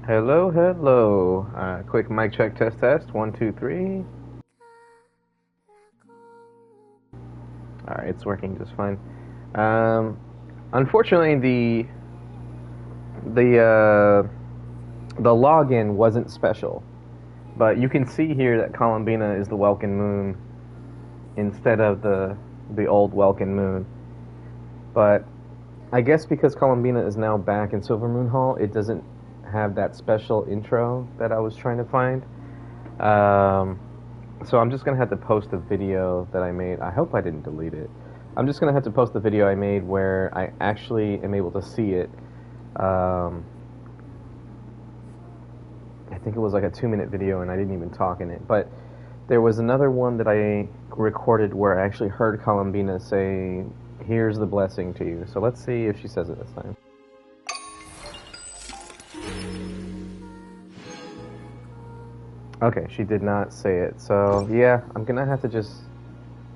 Hello, hello. Quick mic check, test, test. 1, 2, 3. Alright, it's working just fine. Unfortunately, the login wasn't special, but you can see here that Columbina is the Welkin Moon instead of the old Welkin Moon. But I guess because Columbina is now back in Silvermoon Hall, it doesn't have that special intro that I was trying to find. So I'm just gonna have to post a video that I made. I hope I didn't delete it. I'm just gonna have to post the video I made where I actually am able to see it. I think it was like a 2-minute video and I didn't even talk in it. But there was another one that I recorded where I actually heard Columbina say, "Here's the blessing to you." So let's see if she says it this time. Okay, she did not say it. So yeah, I'm gonna have to just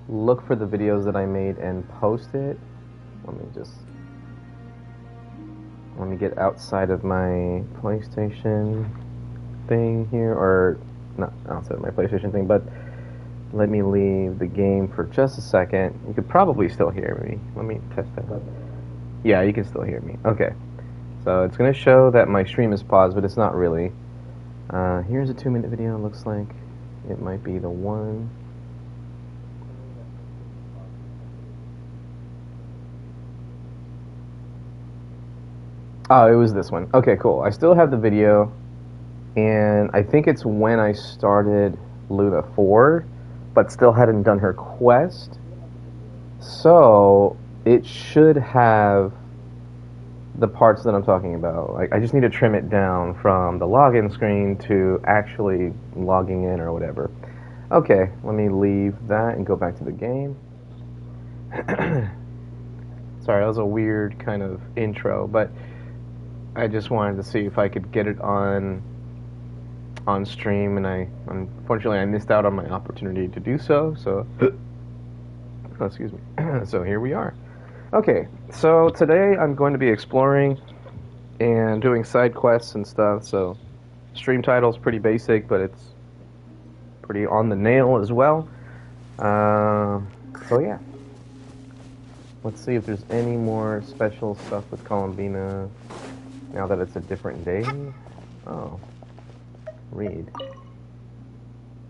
look for the videos that I made and post it. Let me get outside of my PlayStation thing here, or not outside of my PlayStation thing, but let me leave the game for just a second. You could probably still hear me. Let me test that out. Yeah, you can still hear me. Okay. So it's gonna show that my stream is paused, but it's not really. Here's a 2-minute video. It looks like it might be the one. Oh, it was this one. Okay, cool. I still have the video, and I think it's when I started Luna 4, but still hadn't done her quest. So it should have the parts that I'm talking about. Like, I just need to trim it down from the login screen to actually logging in or whatever. Okay, let me leave that and go back to the game. Sorry, that was a weird kind of intro, but I just wanted to see if I could get it on stream, and unfortunately I missed out on my opportunity to do so. So, oh, excuse me. So here we are. Okay, so today I'm going to be exploring and doing side quests and stuff. So, stream title's pretty basic, but it's pretty on the nail as well. So yeah, let's see if there's any more special stuff with Columbina now that it's a different day. Oh, read.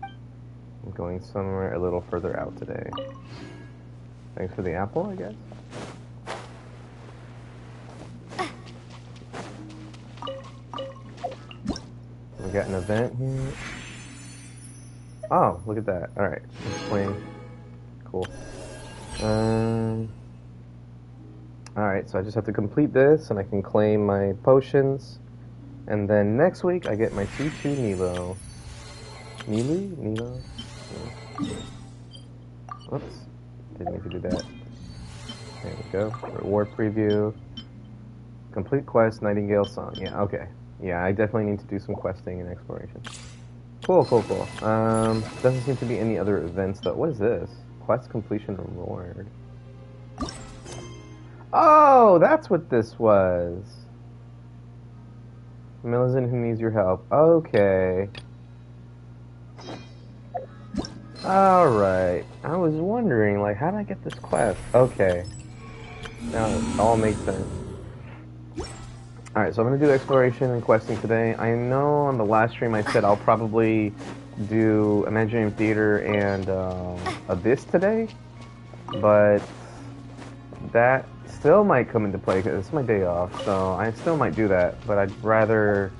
I'm going somewhere a little further out today. Thanks for the apple, I guess. We got an event here. Oh, look at that. Alright, it's playing. Cool. Alright, so I just have to complete this, and I can claim my potions. And then next week, I get my T2 Nilo. Nilo? Whoops. Didn't mean to do that. There we go. Reward preview. Complete quest, Nightingale Song. Yeah, okay. Yeah, I definitely need to do some questing and exploration. Cool. Doesn't seem to be any other events though. What is this? Quest completion reward. Oh, that's what this was. Millicent who needs your help. Okay. Alright. I was wondering, like, how did I get this quest? Okay. Now it all makes sense. Alright, so I'm going to do exploration and questing today. I know on the last stream I said I'll probably do Imaginarium Theater and Abyss today, but that still might come into play because it's my day off, so I still might do that, but I'd rather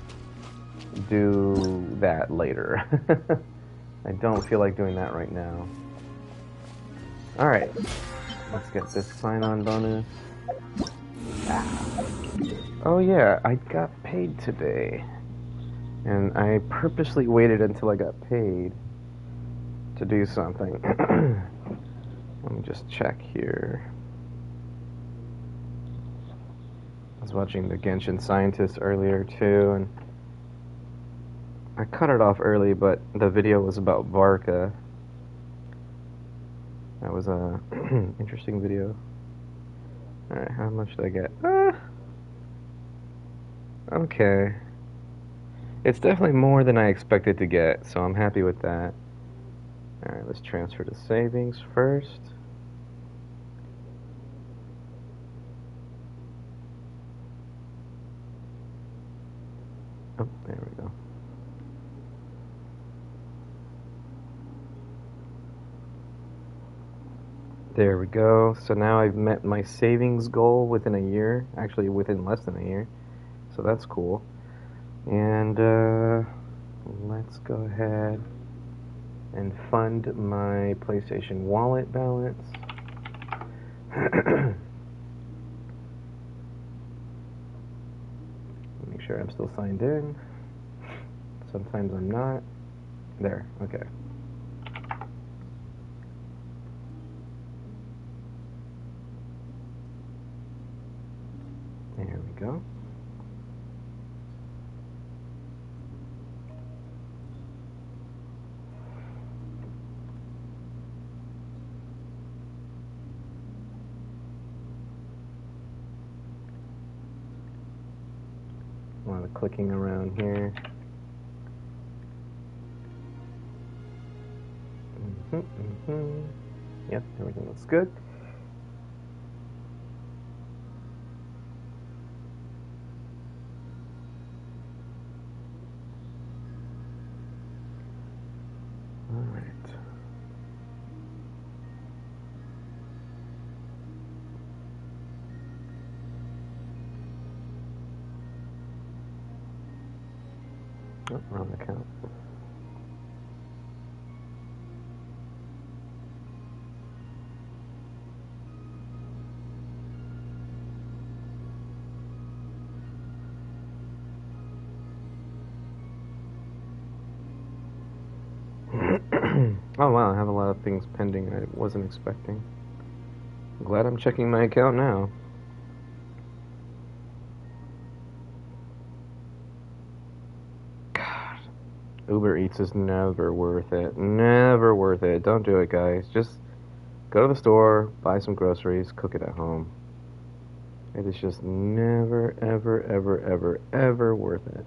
do that later. I don't feel like doing that right now. Alright, let's get this sign-on bonus. Oh yeah, I got paid today. And I purposely waited until I got paid to do something. Let me just check here. I was watching the Genshin Scientist earlier too, and I cut it off early, but the video was about Varka. That was a interesting video. Alright, how much did I get? Okay. It's definitely more than I expected to get, so I'm happy with that. Alright, let's transfer to savings first. Oh, there we go. There we go. So now I've met my savings goal within a year. Actually, within less than a year. So that's cool. And let's go ahead and fund my PlayStation wallet balance. Make sure I'm still signed in. Sometimes I'm not. There, okay. There we go. A lot of clicking around here. Yep, everything looks good. All right. Oh, wrong account. Oh wow, I have a lot of things pending I wasn't expecting. I'm glad I'm checking my account now. God, Uber Eats is never worth it. Never worth it. Don't do it, guys. Just go to the store, buy some groceries, cook it at home. It is just never, ever, ever, ever, ever worth it.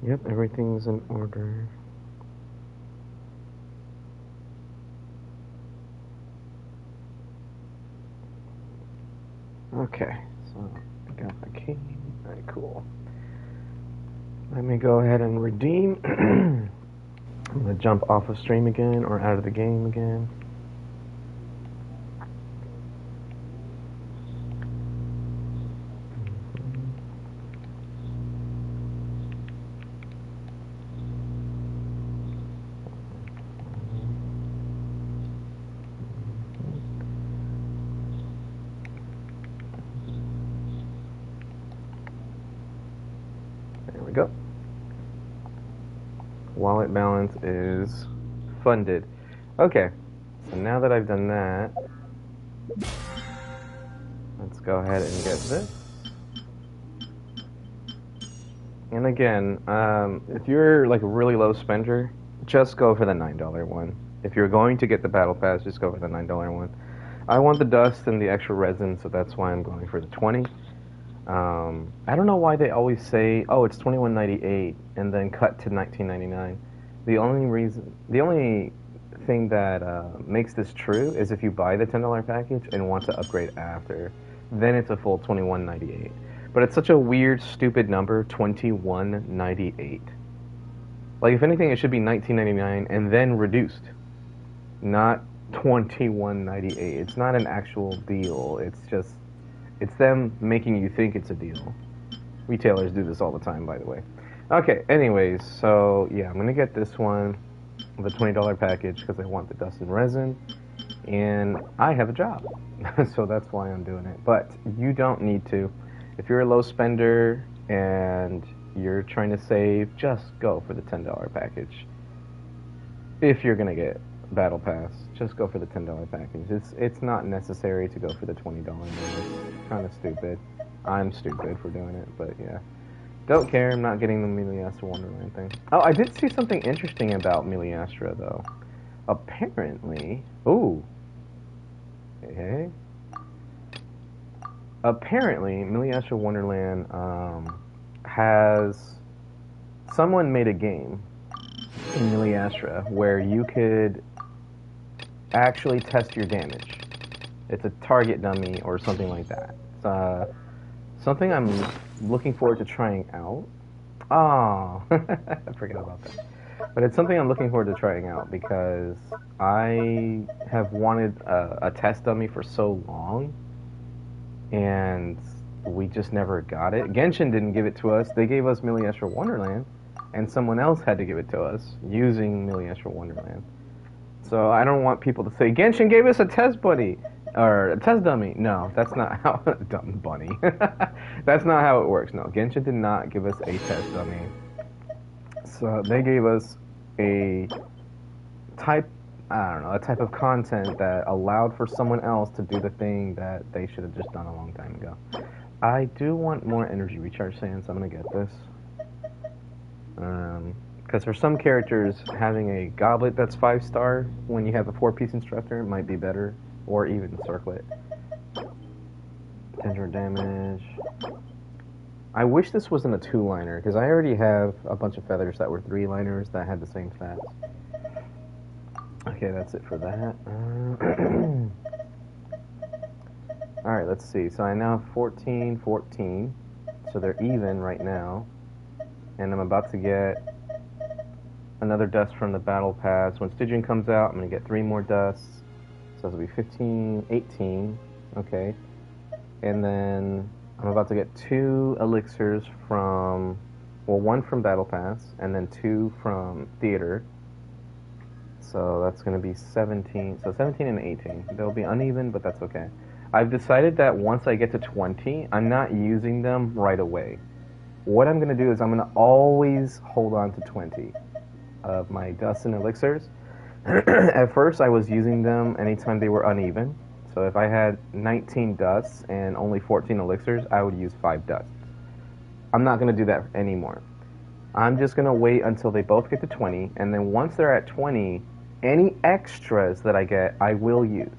Yep, everything's in order. Okay, so I got my key. Alright, cool. Let me go ahead and redeem. I'm gonna jump off of stream again or out of the game again. There we go. Wallet balance is funded. Okay, so now that I've done that, let's go ahead and get this. And again, if you're like a really low spender, just go for the $9 one. If you're going to get the battle pass, just go for the $9 one. I want the dust and the extra resin, so that's why I'm going for the 20. I don't know why they always say, oh, it's $21.98 and then cut to $19.99. The only thing that makes this true is if you buy the $10 package and want to upgrade after, then it's a full $21.98. But it's such a weird, stupid number, $21.98. Like, if anything, it should be $19.99 and then reduced, not $21.98. It's not an actual deal. It's them making you think it's a deal. Retailers do this all the time, by the way. Okay, anyways, so yeah, I'm gonna get this one, the $20 package, because I want the dust and resin, and I have a job, so that's why I'm doing it. But you don't need to. If you're a low spender and you're trying to save, just go for the $10 package. If you're gonna get Battle Pass, just go for the $10 package. It's not necessary to go for the $20 one. It's kind of stupid. I'm stupid for doing it, but yeah. Don't care, I'm not getting the Miliastra Wonderland thing. Oh, I did see something interesting about Miliastra, though. Apparently... Ooh. Hey. Apparently, Miliastra Wonderland has... Someone made a game in Miliastra where you could actually test your damage. It's a target dummy or something like that. It's something I'm looking forward to trying out. Oh, I forgot about that. But it's something I'm looking forward to trying out because I have wanted a test dummy for so long, and we just never got it. Genshin didn't give it to us. They gave us Miliastra Wonderland, and someone else had to give it to us using Miliastra Wonderland. So I don't want people to say, Genshin gave us a test buddy, or a test dummy. No, that's not how, dumb bunny. That's not how it works. No, Genshin did not give us a test dummy. So they gave us a type, I don't know, a type of content that allowed for someone else to do the thing that they should have just done a long time ago. I do want more energy recharge sands. I'm gonna get this. Because for some characters, having a goblet that's 5-star when you have a 4-piece instructor might be better, or even circlet. 10 damage. I wish this wasn't a 2-liner, because I already have a bunch of feathers that were 3-liners that had the same stats. Okay, that's it for that. Alright, let's see. So I now have 14, 14. So they're even right now. And I'm about to get another dust from the battle pass. When Stygian comes out, I'm going to get 3 more dusts. So it'll be 15, 18. Okay. And then I'm about to get 2 elixirs from, well, 1 from battle pass, and then 2 from theater. So that's going to be 17. So 17 and 18. They'll be uneven, but that's okay. I've decided that once I get to 20, I'm not using them right away. What I'm going to do is I'm going to always hold on to 20 of my dusts and elixirs. At first, I was using them anytime they were uneven. So if I had 19 dusts and only 14 elixirs, I would use 5 dusts. I'm not going to do that anymore. I'm just going to wait until they both get to 20, and then once they're at 20, any extras that I get, I will use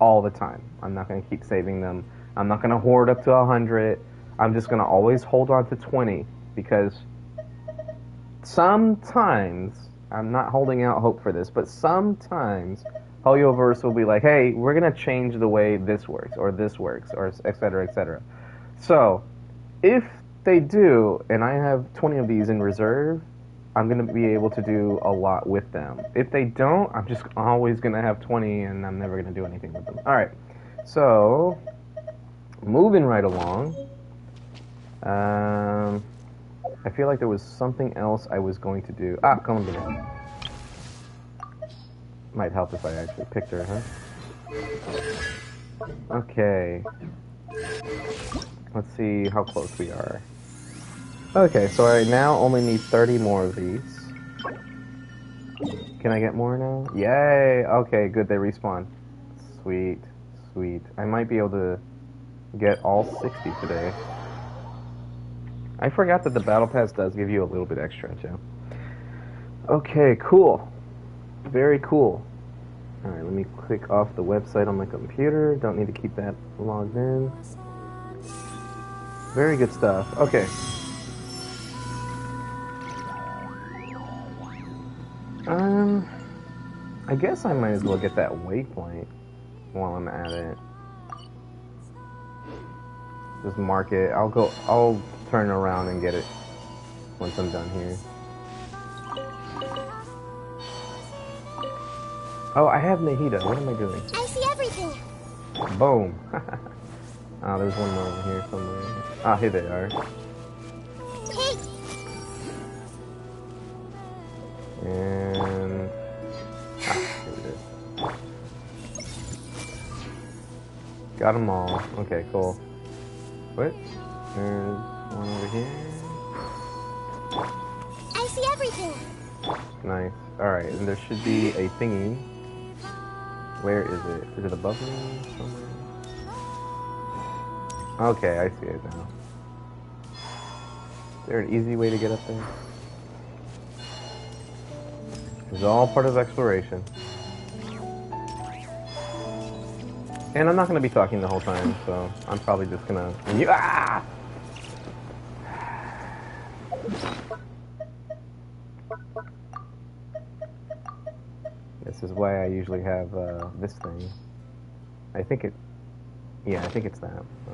all the time. I'm not going to keep saving them. I'm not going to hoard up to 100. I'm just going to always hold on to 20, because sometimes, I'm not holding out hope for this, but sometimes Hoyoverse will be like, hey, we're going to change the way this works, or et cetera, et cetera. So, if they do, and I have 20 of these in reserve, I'm going to be able to do a lot with them. If they don't, I'm just always going to have 20, and I'm never going to do anything with them. Alright, so, moving right along. I feel like there was something else I was going to do. Ah, come on, baby. Might help if I actually picked her, huh? Okay. Let's see how close we are. Okay, so I now only need 30 more of these. Can I get more now? Yay! Okay, good, they respawn. Sweet, sweet. I might be able to get all 60 today. I forgot that the Battle Pass does give you a little bit extra, too. Okay, cool. Very cool. Alright, let me click off the website on my computer. Don't need to keep that logged in. Very good stuff. Okay. I guess I might as well get that waypoint while I'm at it. Just mark it. I'll turn around and get it once I'm done here. Oh, I have Nahida. What am I doing? I see everything. Boom. Ah, there's one more over here somewhere. Ah, here they are. Hey. And here it is. Got them all. Okay, cool. What? There's one over here. I see everything. Nice. Alright, and there should be a thingy. Where is it? Is it above me somewhere? Okay, I see it now. there an easy way to get up there? It's all part of exploration. And I'm not going to be talking the whole time, so I'm probably just going to... Ah! This is why I usually have this thing. I think it... Yeah, I think it's that. So.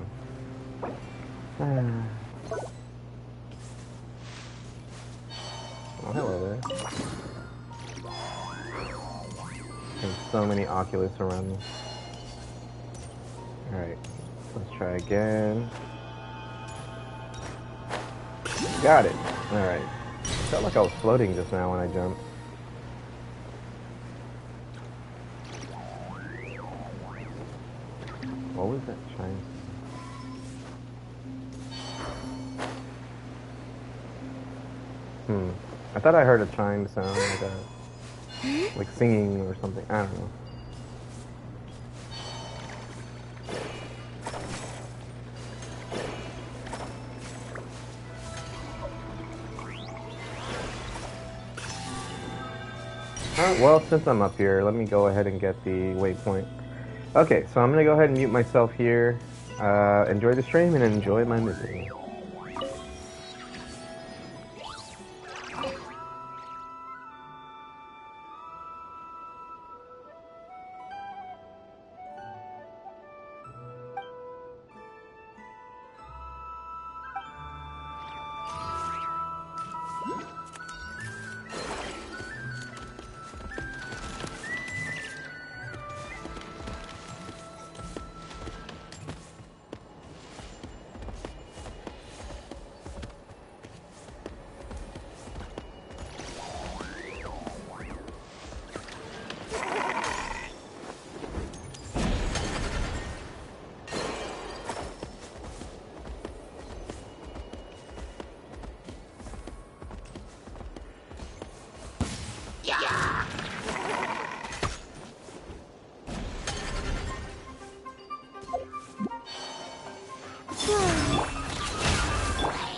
Oh, hello there. There's so many Oculus around me. Alright, let's try again. Got it! Alright. I felt like I was floating just now when I jumped. What was that chime? I thought I heard a chime sound like a, like singing or something. I don't know. Well, since I'm up here, let me go ahead and get the waypoint. Okay, so I'm gonna go ahead and mute myself here. Enjoy the stream and enjoy my misery.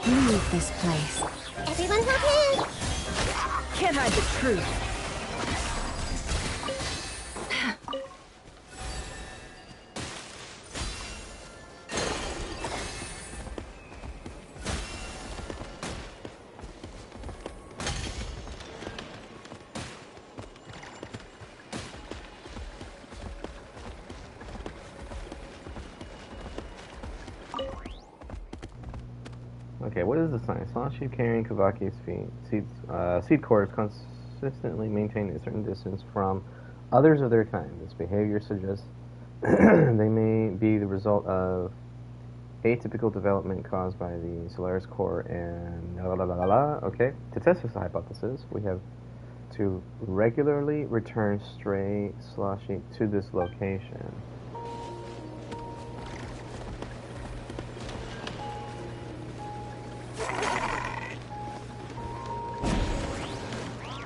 Leave this place. Everyone hop in! Can't hide the truth. Okay, what is the sign? Saw sheep carrying Kabaki's feet. Seed cores consistently maintain a certain distance from others of their kind. This behavior suggests they may be the result of atypical development caused by the Solaris core and la la la la la. Okay, to test this hypothesis, we have to regularly return stray sloth sheep to this location.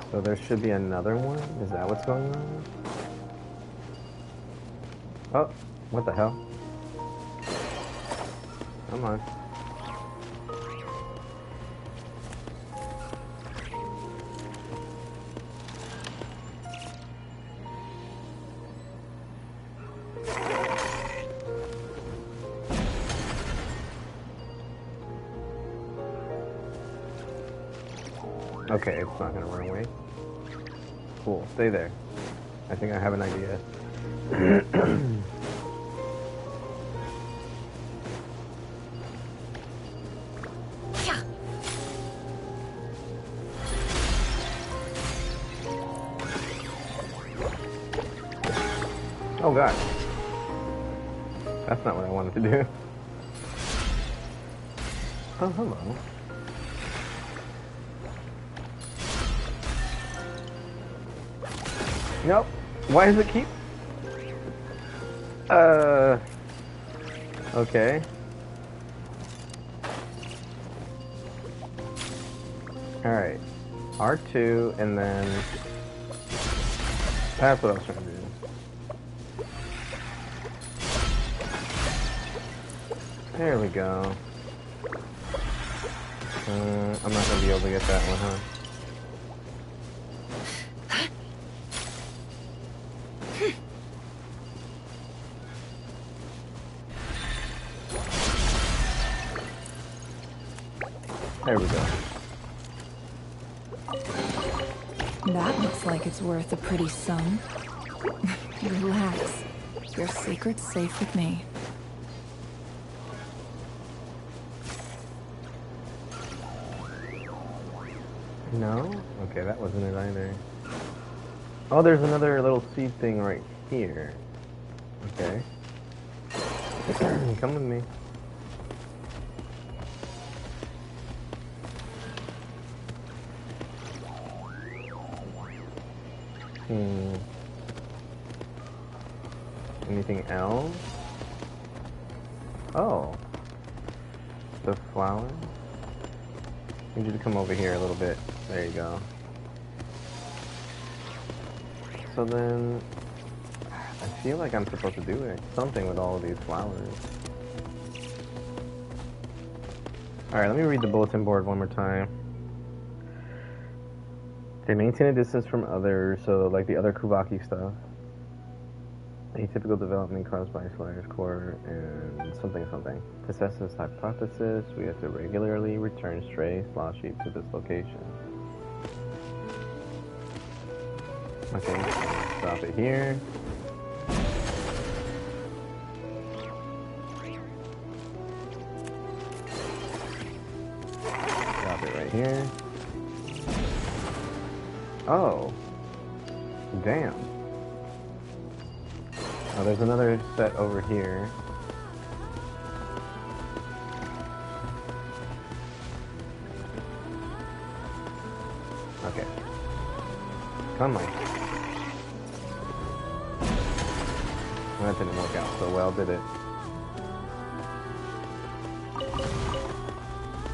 So there should be another one? Is that what's going on? Oh, what the hell? Come on. Okay, it's not gonna run away. Cool, stay there. I think I have an idea. Oh god. That's not what I wanted to do. Oh, hello. Nope. Why does it keep? Okay. Alright. R2 and then... That's what I was trying to do. There we go. I'm not gonna be able to get that one, huh? There we go. That looks like it's worth a pretty sum. Relax. Your secret's safe with me. No? Okay, that wasn't it either. Oh, there's another little seed thing right here. Okay. Come with me. Anything else? Oh. The flower? I need you to come over here a little bit. There you go. So then, I feel like I'm supposed to do it. Something with all of these flowers. Alright, let me read the bulletin board one more time. They maintain a distance from others, so like the other Kubaki stuff. Atypical development caused by Slayer's core and something. To test this hypothesis, we have to regularly return stray slot sheep to this location. Okay, stop it here. Stop it right here. Oh. Damn. Oh, there's another set over here. Okay. Come on. That didn't work out so well, did it?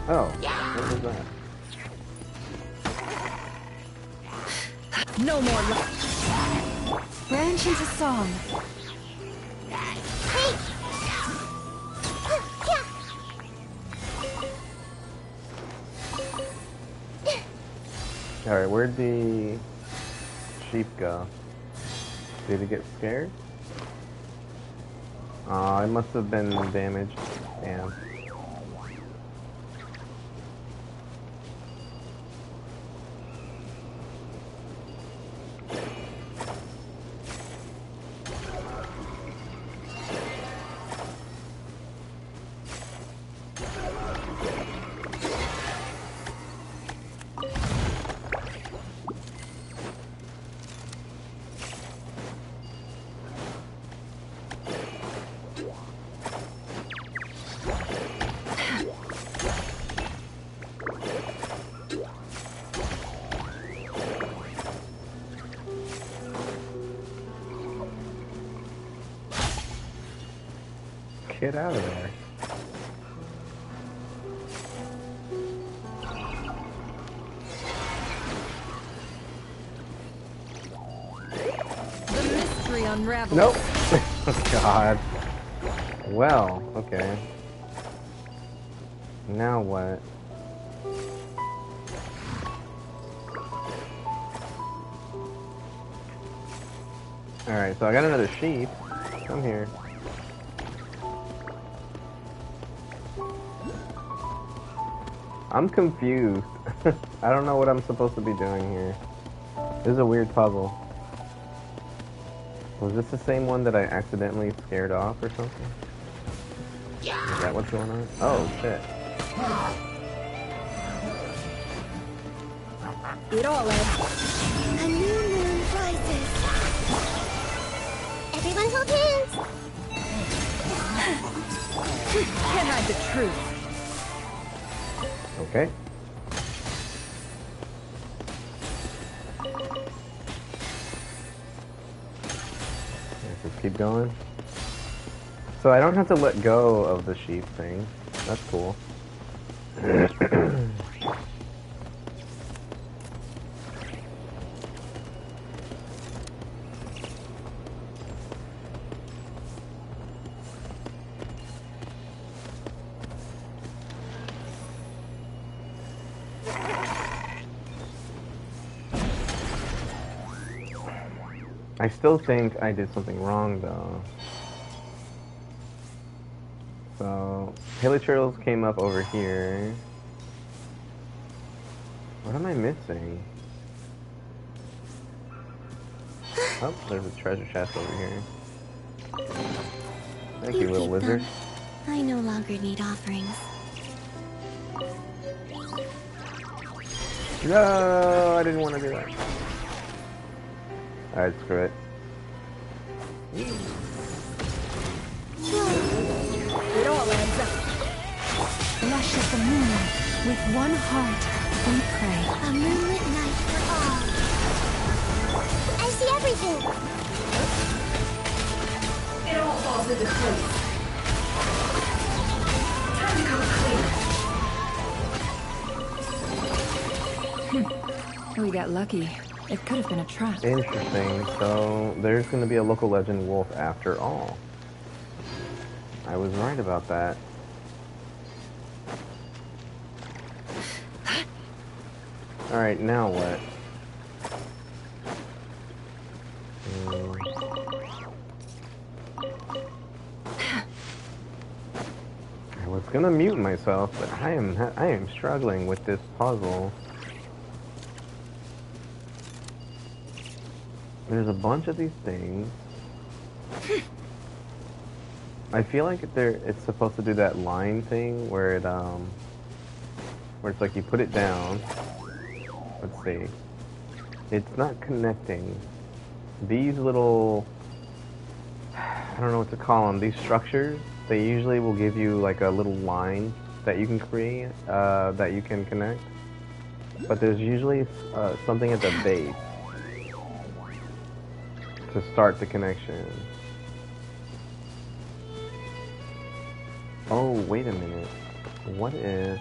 Oh, what was that? No more luck. Branch into song. Alright, where'd the sheep go? Did it get scared? It must have been damaged. Damn. Get out of there. The mystery unravels. Nope. God. Well, okay. Now what? Alright, so I got another sheep. Come here. I'm confused. I don't know what I'm supposed to be doing here. This is a weird puzzle. Was this the same one that I accidentally scared off or something? Is that what's going on? Oh, shit. It all ends. A new moon rises. Everyone hold hands. Can't hide the truth. Okay. Let's just keep going. So I don't have to let go of the sheep thing. That's cool. I still think I did something wrong though. So, Hilichurls came up over here. What am I missing? Oh, there's a treasure chest over here. Thank you, little keep lizard. them. I no longer need offerings. No, I didn't want to do that. Alright, screw it. It all adds up. Flush of the moon. With one heart, we pray. A moonlit night for all. I see everything. It all falls into place. Time to come clean. We got lucky. It could have been a trap. Interesting. So, there's going to be a local legend wolf after all. I was right about that. Alright, now what? I was gonna mute myself, but I am struggling with this puzzle. There's a bunch of these things. I feel like it's supposed to do that line thing where where it's like you put it down. Let's see. It's not connecting. These little, I don't know what to call them, these structures, they usually will give you like a little line that you can create, that you can connect. But there's usually something at the base to start the connection. Oh, wait a minute. What if...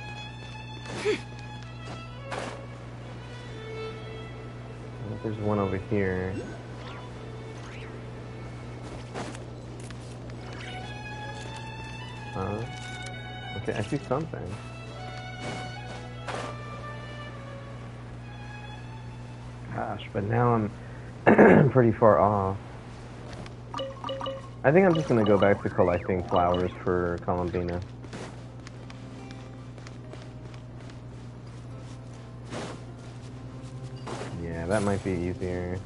There's one over here. Okay, I see something. Gosh, but now I'm pretty far off. I think I'm just gonna go back to collecting flowers for Columbina. Yeah, that might be easier.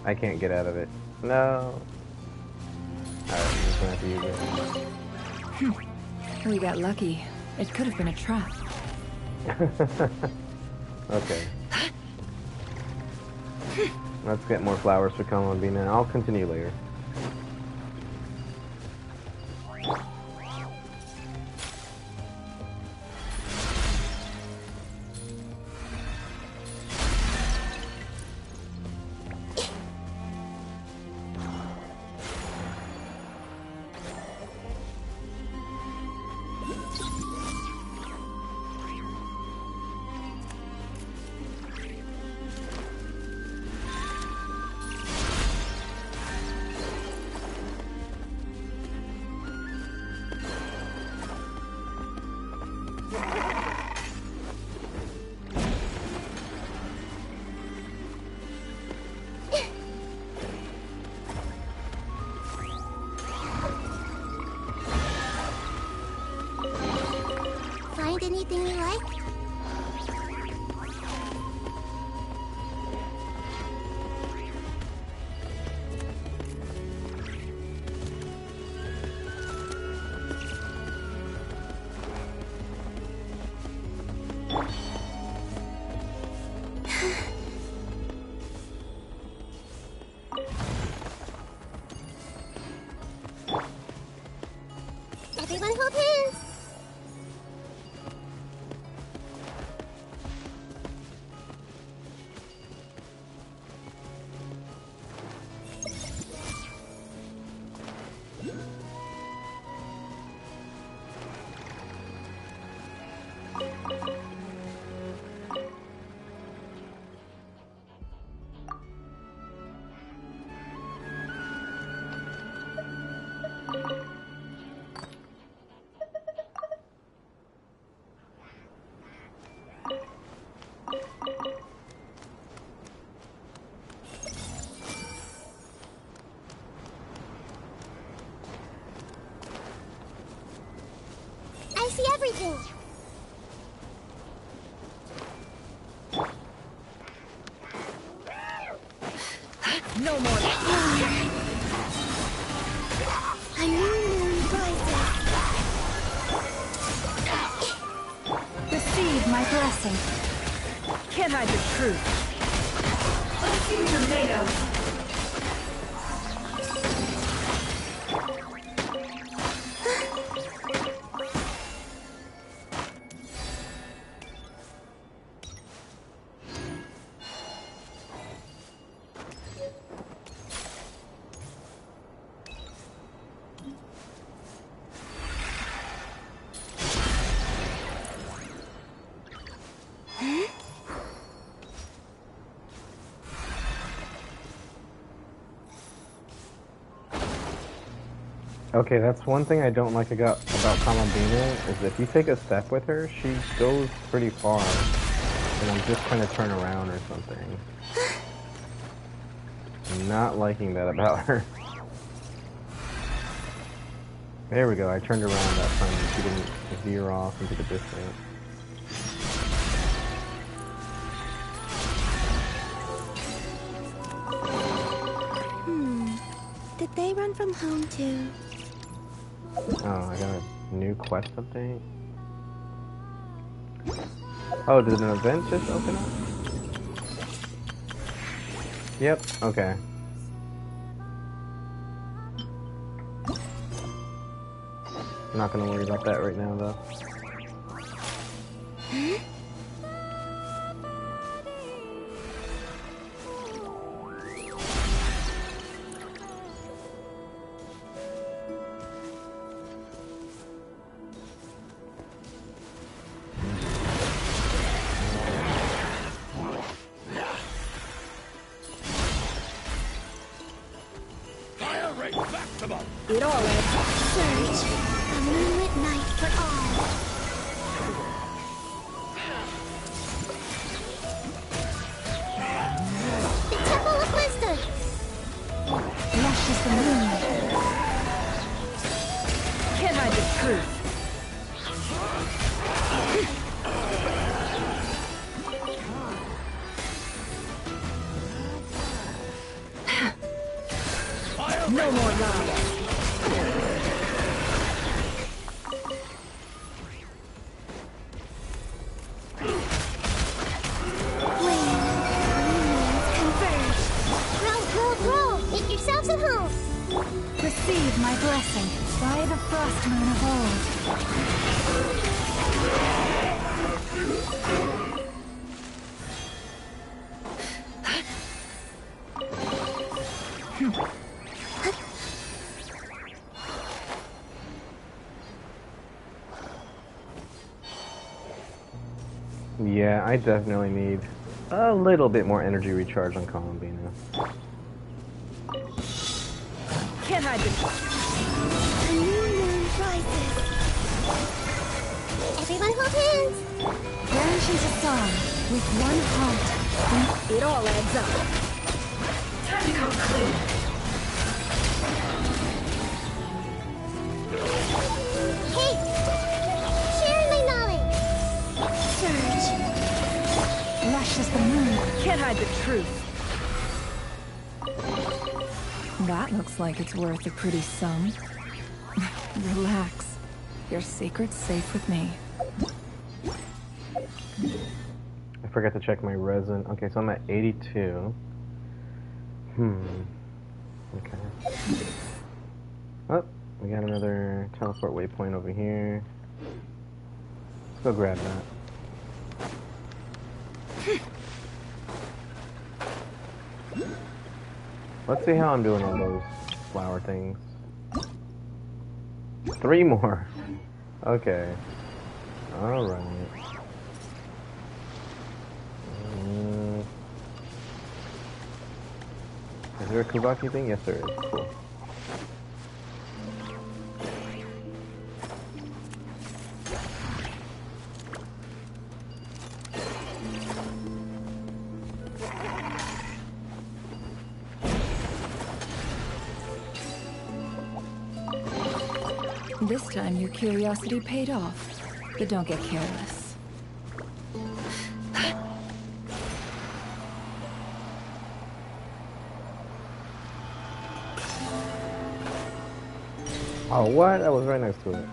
I can't get out of it. No. Alright, I'm just gonna have to use it. We got lucky. It could have been a trap. Okay. Let's get more flowers for Columbina. I'll continue later. Find anything you like? Everyone hold hands. see everything. No more. A new moon rises. Receive my blessing. Can't hide the truth. A few tomatoes. Okay, that's one thing I don't like about Columbina, is if you take a step with her, she goes pretty far, and I'm just trying to turn around or something. I'm not liking that about her. There we go, I turned around that time and she didn't veer off into the distance. Did they run from home too? Oh, I got a new quest update. Oh, did an event just open up? Yep, okay. I'm not gonna worry about that right now, though. It all adds up. Surge. A moonlit night for all. The Temple of Wisdom. Lush is the moon. Can't hide the truth. No more lies. Receive my blessing by the frost moon of old. Yeah, I definitely need a little bit more energy recharge on Columbina. Can't hide the A new moon rises. Everyone hold hands. vanish into song with one heart. It all adds up. Time to come clean. Hey, share my knowledge. Surge. Lush as the moon. Can't hide the truth. That looks like it's worth a pretty sum. Relax. Your secret's safe with me. I forgot to check my resin. Okay, so I'm at 82. Okay. Oh, we got another teleport waypoint over here. Let's go grab that. Let's see how I'm doing on those flower things. 3 more. Okay. Alright. Is there a Kubaki thing? Yes, there is. Cool. This time your curiosity paid off. but don't get careless. Oh, what? I was right next to it.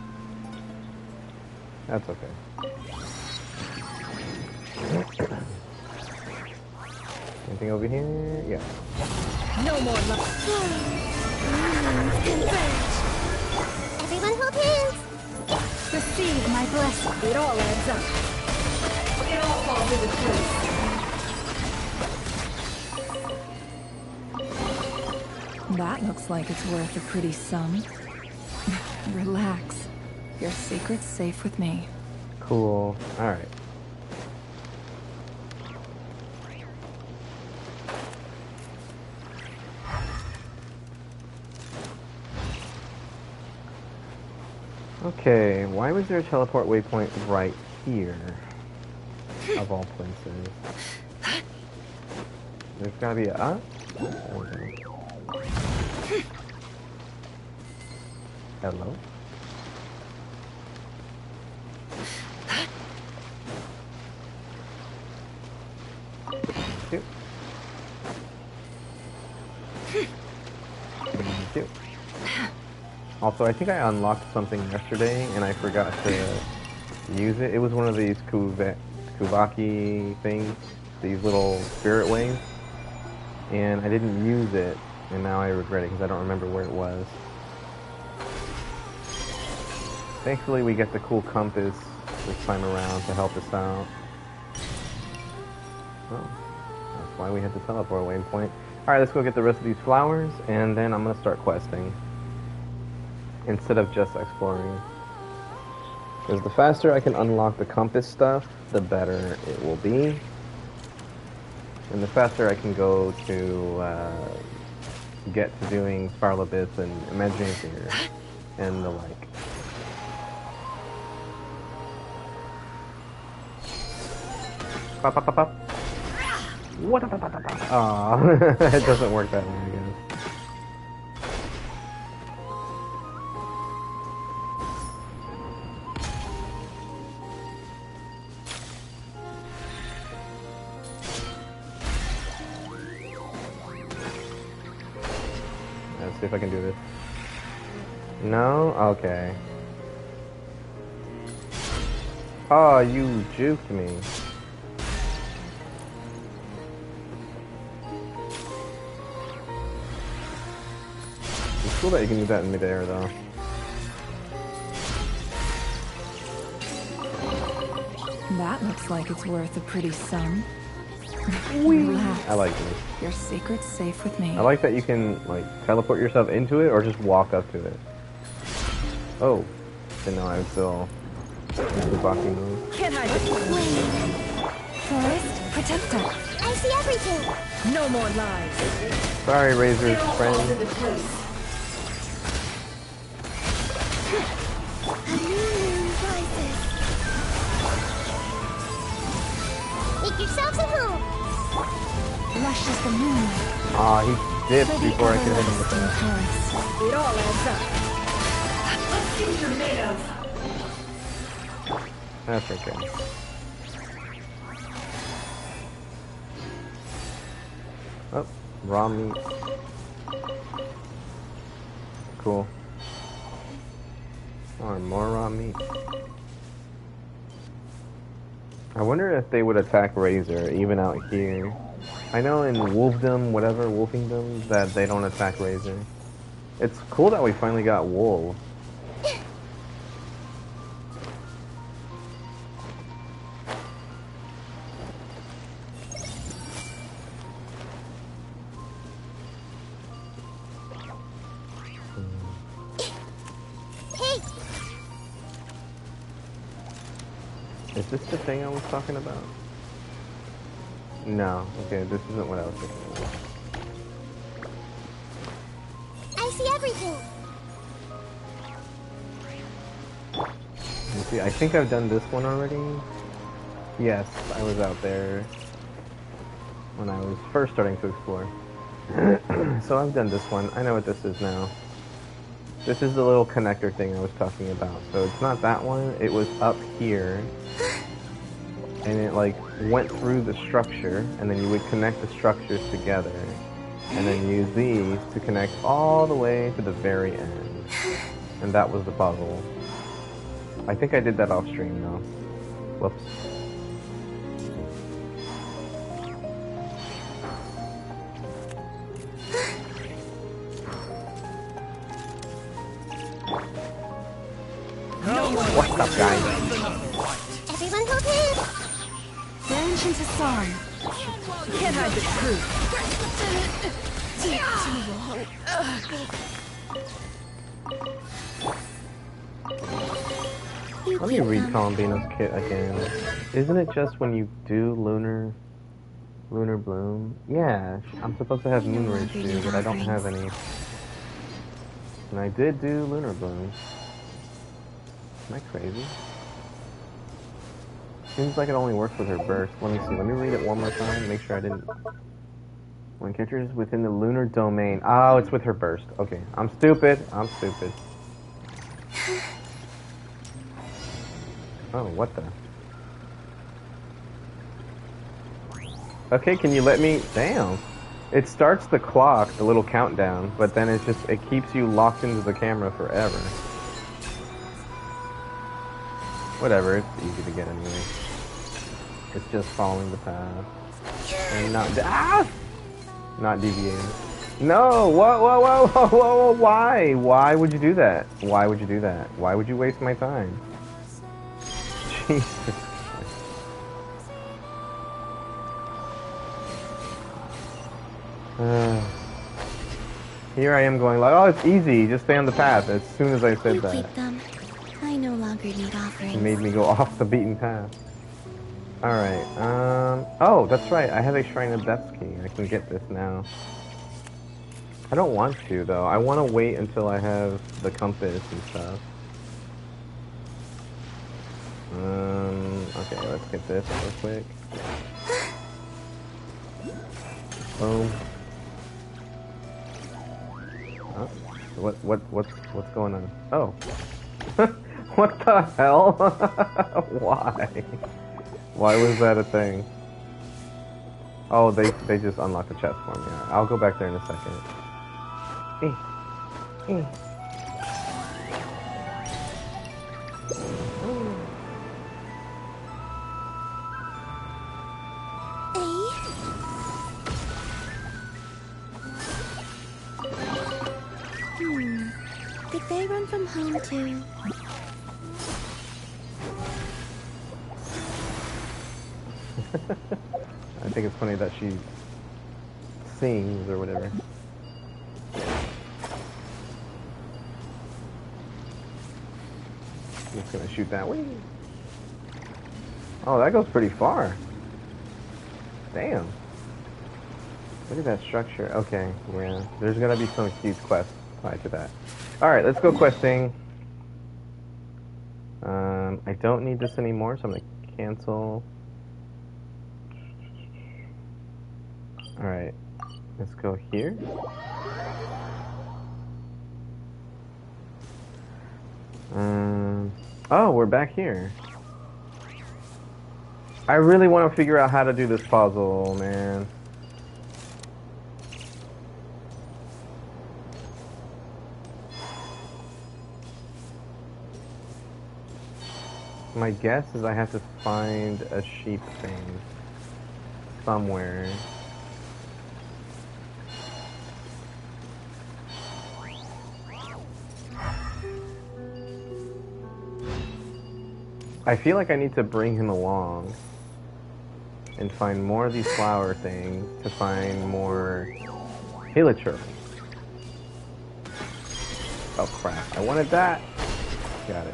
That's okay. Anything over here? Yeah. No more love. Everyone hold hands. Receive my blessing. It all adds up. It all falls into place. That looks like it's worth a pretty sum. Relax. Your secret's safe with me. Cool. Alright. Okay, why was there a teleport waypoint right here? Of all places. There's gotta be a... Hello? Thank you. Thank you. Also, I think I unlocked something yesterday and I forgot to use it. It was one of these Kuvaki things, these little spirit waves, and I didn't use it, and now I regret it because I don't remember where it was. Thankfully, we get the cool compass this time around to help us out. Oh, that's why we had the teleport waypoint. Alright, let's go get the rest of these flowers, and then I'm going to start questing. Instead of just exploring. Because the faster I can unlock the compass stuff, the better it will be. And the faster I can go to get to doing Spiral Abyss and Imagineering Theater and the like. Pop, pop, pop, pop. What? Aw, it doesn't work that way, I guess. Let's see if I can do this. No? Okay. Oh, you juked me. It's cool that you can do that in midair, though. That looks like it's worth a pretty sum. I like this. Your secret's safe with me. I like that you can, like, teleport yourself into it or just walk up to it. Oh. Didn't know I was still in the blocking move. Can't hide this one. Forest protector. I see everything. No more lies. Sorry, Razor's friend. A new moon rises. Make yourselves at home. Lush as the moon. Aw, he dipped For the before I could hit him with everlasting that. caress. It all adds up. Let's see what you're made of. That's okay. Oh, raw meat. Cool. Or more raw meat. I wonder if they would attack Razor, even out here. I know in Wolfdom, whatever, Wolfingdom, that they don't attack Razor. It's cool that we finally got wolves. Hey, Is this the thing I was talking about? No. Okay, this isn't what I was thinking about. I see everything. You see, I think I've done this one already. Yes, I was out there when I was first starting to explore. So I've done this one. I know what this is now. This is the little connector thing I was talking about. So it's not that one, it was up here. And it like went through the structure, and then you would connect the structures together. And then use these to connect all the way to the very end. And that was the puzzle. I think I did that off stream though. Whoops. What's up, guys? Everyone okay? Genshin's a song. Can't hide the truth. Let me read Columbina's kit again. Isn't it just when you do Lunar Bloom? Yeah, I'm supposed to have Moon Rage too, but I don't have any. And I did do Lunar Bloom. Am I crazy? Seems like it only works with her burst. Let me see. Let me read it one more time. Make sure I didn't. When character is within the lunar domain. Oh, it's with her burst. Okay. I'm stupid. I'm stupid. Oh, what the? Okay, can you let me... Damn. It starts the clock, the little countdown, but then it keeps you locked into the camera forever. Whatever, it's easy to get anyway. It's just following the path. And not deviating. No! Whoa, why? Why would you do that? Why would you do that? Why would you waste my time? Jesus. Here I am going like, oh, it's easy, just stay on the path. As soon as I said that, I no longer need offerings. it made me go off the beaten path. Alright, oh, that's right, I have a Shrine of Death's key. I can get this now. I don't want to, though. I want to wait until I have the compass and stuff. Okay, let's get this real quick. Boom. Huh? What's going on? Oh. What the hell? Why? Why was that a thing? Oh, they just unlocked the chest for me. Right, I'll go back there in a second. Did they run from home too? I think it's funny that she sings or whatever. I'm just gonna shoot that way. Oh, that goes pretty far. Damn. Look at that structure. Okay, yeah. There's gonna be some cute quests tied to that. Alright, let's go questing. I don't need this anymore, so I'm gonna cancel. Alright, let's go here. Oh, we're back here. I really want to figure out how to do this puzzle, man. My guess is I have to find a sheep thing somewhere. I feel like I need to bring him along and find more of these flower things to find more hilichurls. Oh crap, I wanted that. Got it.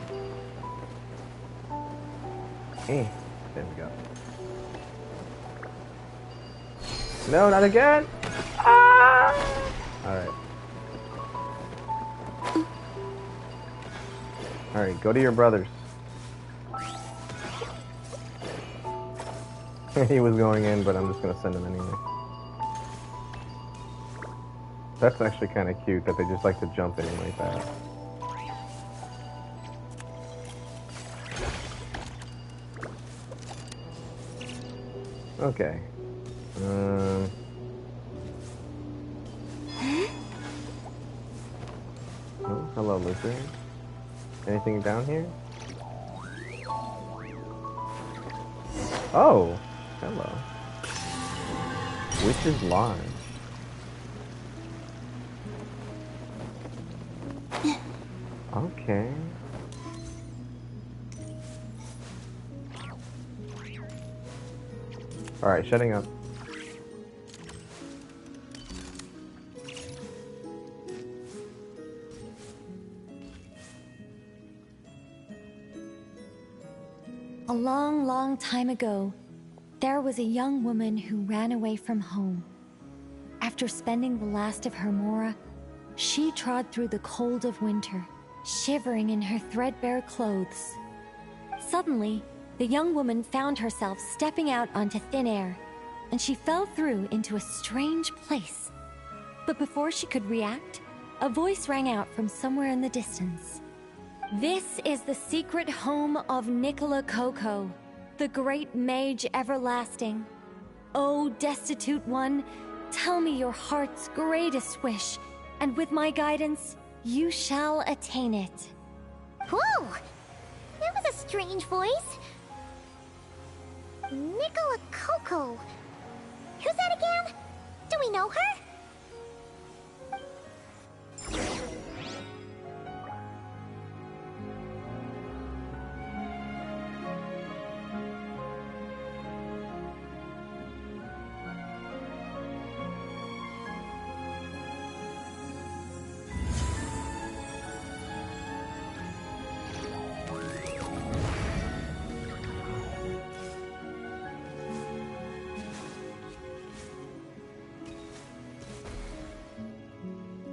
There we go. No, not again! Ah! Alright. Alright, go to your brothers. He was going in, but I'm just gonna send him anyway. That's actually kind of cute that they just like to jump in like that. Okay. Oh, hello, lizard. Anything down here? Oh, hello. Witch's Lodge. Okay. Alright, shutting up. A long, long time ago, there was a young woman who ran away from home. After spending the last of her mora, she trod through the cold of winter, shivering in her threadbare clothes. Suddenly, the young woman found herself stepping out onto thin air, and she fell through into a strange place. But before she could react, a voice rang out from somewhere in the distance. This is the secret home of Nicola Coco, the great mage everlasting. O destitute one, tell me your heart's greatest wish, and with my guidance, you shall attain it. Whoa! That was a strange voice. Nicola Coco. Who's that again? Do we know her?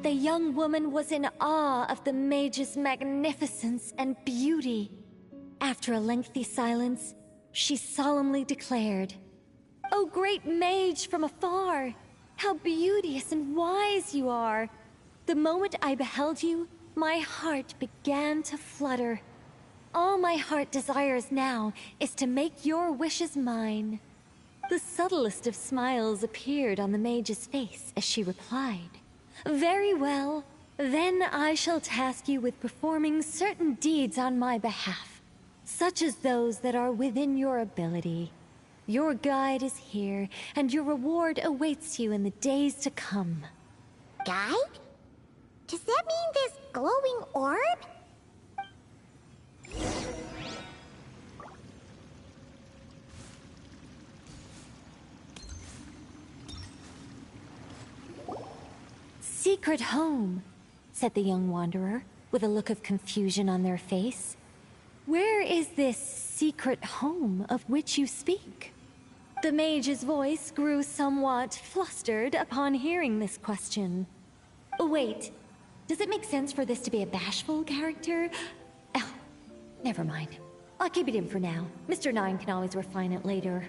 The young woman was in awe of the mage's magnificence and beauty. After a lengthy silence, she solemnly declared, "O great mage from afar, how beauteous and wise you are! The moment I beheld you, my heart began to flutter. All my heart desires now is to make your wishes mine." The subtlest of smiles appeared on the mage's face as she replied, "Very well. Then I shall task you with performing certain deeds on my behalf, such as those that are within your ability. Your guide is here, and your reward awaits you in the days to come." Guide? Does that mean this glowing orb? "Secret home," said the young wanderer, with a look of confusion on their face. "Where is this secret home of which you speak?" The mage's voice grew somewhat flustered upon hearing this question. "Wait, does it make sense for this to be a bashful character? Oh, never mind. I'll keep it in for now. Mr. Nine can always refine it later."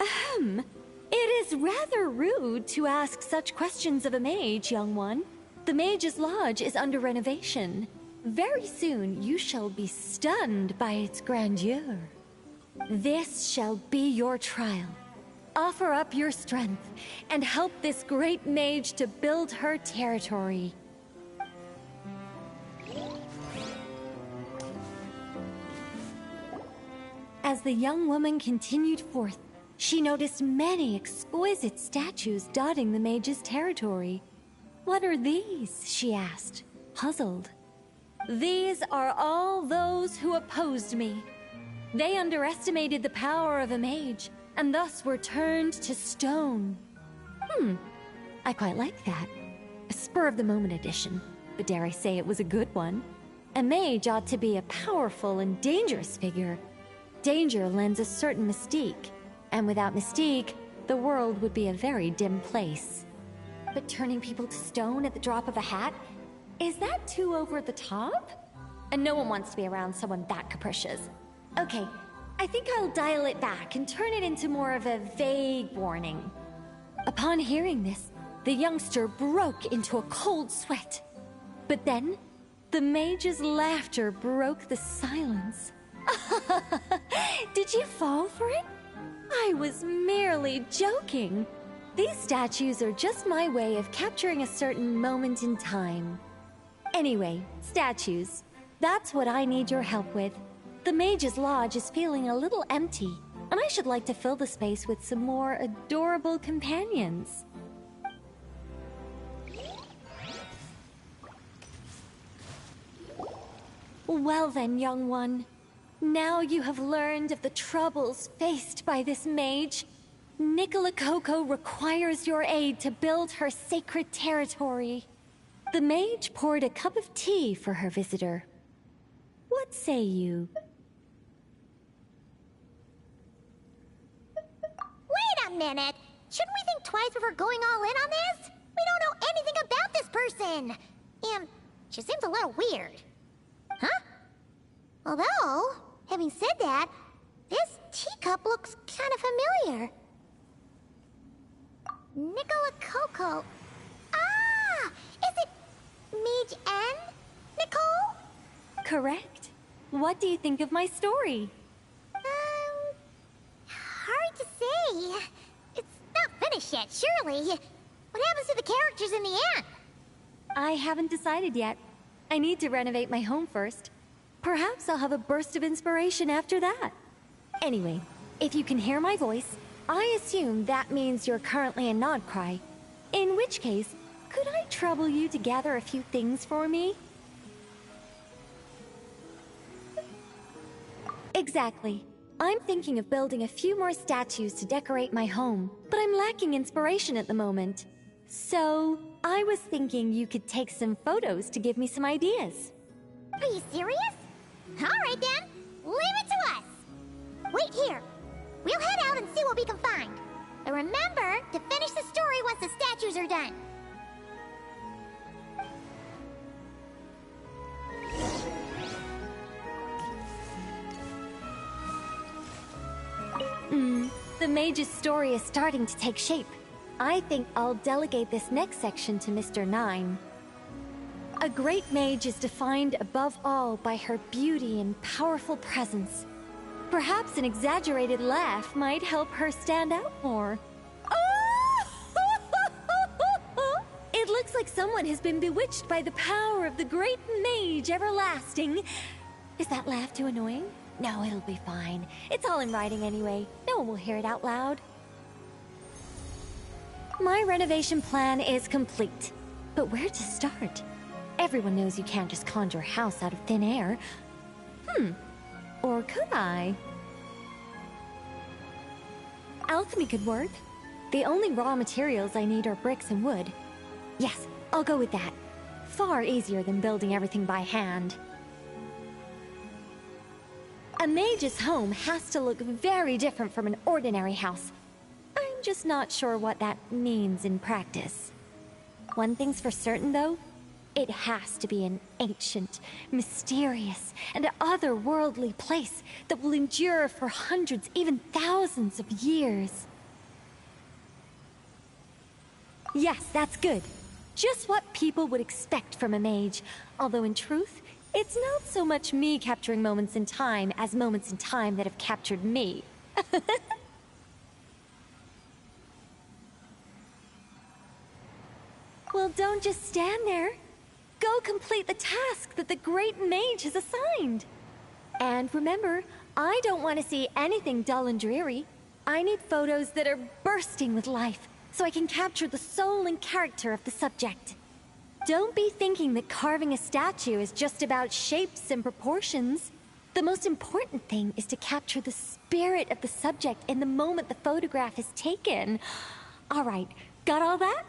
"Ahem. It is rather rude to ask such questions of a mage, young one. The Mage's Lodge is under renovation. Very soon you shall be stunned by its grandeur. This shall be your trial. Offer up your strength and help this great mage to build her territory." As the young woman continued forth, she noticed many exquisite statues dotting the mage's territory. "What are these?" she asked, puzzled. "These are all those who opposed me. They underestimated the power of a mage, and thus were turned to stone." I quite like that. A spur-of-the-moment addition, but dare I say it was a good one. A mage ought to be a powerful and dangerous figure. Danger lends a certain mystique, and without mystique, the world would be a very dim place. But turning people to stone at the drop of a hat? Is that too over the top? And no one wants to be around someone that capricious. Okay, I think I'll dial it back and turn it into more of a vague warning. Upon hearing this, the youngster broke into a cold sweat. But then, the mage's laughter broke the silence. "Did you fall for it? I was merely joking. These statues are just my way of capturing a certain moment in time. Anyway, statues. That's what I need your help with. The Mage's Lodge is feeling a little empty, and I should like to fill the space with some more adorable companions. Well then, young one. Now you have learned of the troubles faced by this mage. Nicola Coco requires your aid to build her sacred territory. The mage poured a cup of tea for her visitor. What say you? Wait a minute! Shouldn't we think twice before going all in on this? We don't know anything about this person! And she seems a little weird. Huh? Although, having said that, this teacup looks kind of familiar. Nicola Coco. Ah! Is it Mage N? Nicole? Correct. What do you think of my story? Hard to say. It's not finished yet, surely. What happens to the characters in the end? I haven't decided yet. I need to renovate my home first. Perhaps I'll have a burst of inspiration after that. Anyway, if you can hear my voice, I assume that means you're currently in Nodcry. In which case, could I trouble you to gather a few things for me? Exactly. I'm thinking of building a few more statues to decorate my home, but I'm lacking inspiration at the moment. So, I was thinking you could take some photos to give me some ideas. Are you serious? Alright then, leave it to us! Wait here. We'll head out and see what we can find. But remember to finish the story once the statues are done. The mage's story is starting to take shape. I think I'll delegate this next section to Mr. 9. A great mage is defined above all by her beauty and powerful presence. Perhaps an exaggerated laugh might help her stand out more. It looks like someone has been bewitched by the power of the great mage everlasting. Is that laugh too annoying? No, it'll be fine. It's all in writing anyway. No one will hear it out loud. My renovation plan is complete. But where to start? Everyone knows you can't just conjure a house out of thin air. Or could I? Alchemy could work. The only raw materials I need are bricks and wood. Yes, I'll go with that. Far easier than building everything by hand. A mage's home has to look very different from an ordinary house. I'm just not sure what that means in practice. One thing's for certain, though. It has to be an ancient, mysterious, and otherworldly place that will endure for hundreds, even thousands of years. Yes, that's good. Just what people would expect from a mage, although in truth, it's not so much me capturing moments in time as moments in time that have captured me. Well, don't just stand there. Go complete the task that the great mage has assigned. And remember, I don't want to see anything dull and dreary. I need photos that are bursting with life, so I can capture the soul and character of the subject. Don't be thinking that carving a statue is just about shapes and proportions. The most important thing is to capture the spirit of the subject in the moment the photograph is taken. All right, got all that?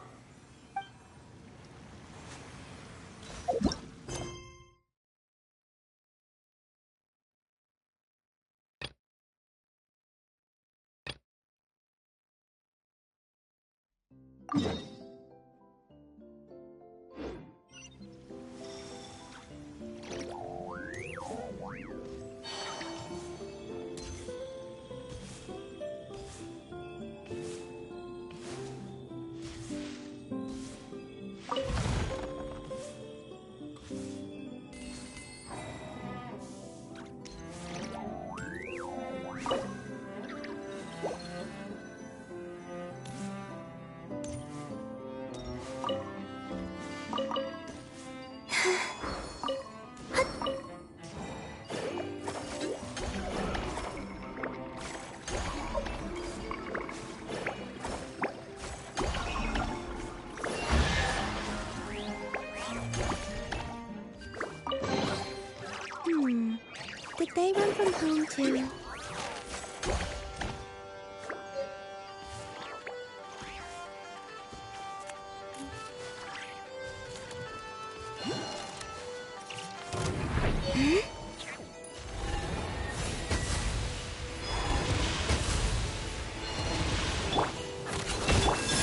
home too.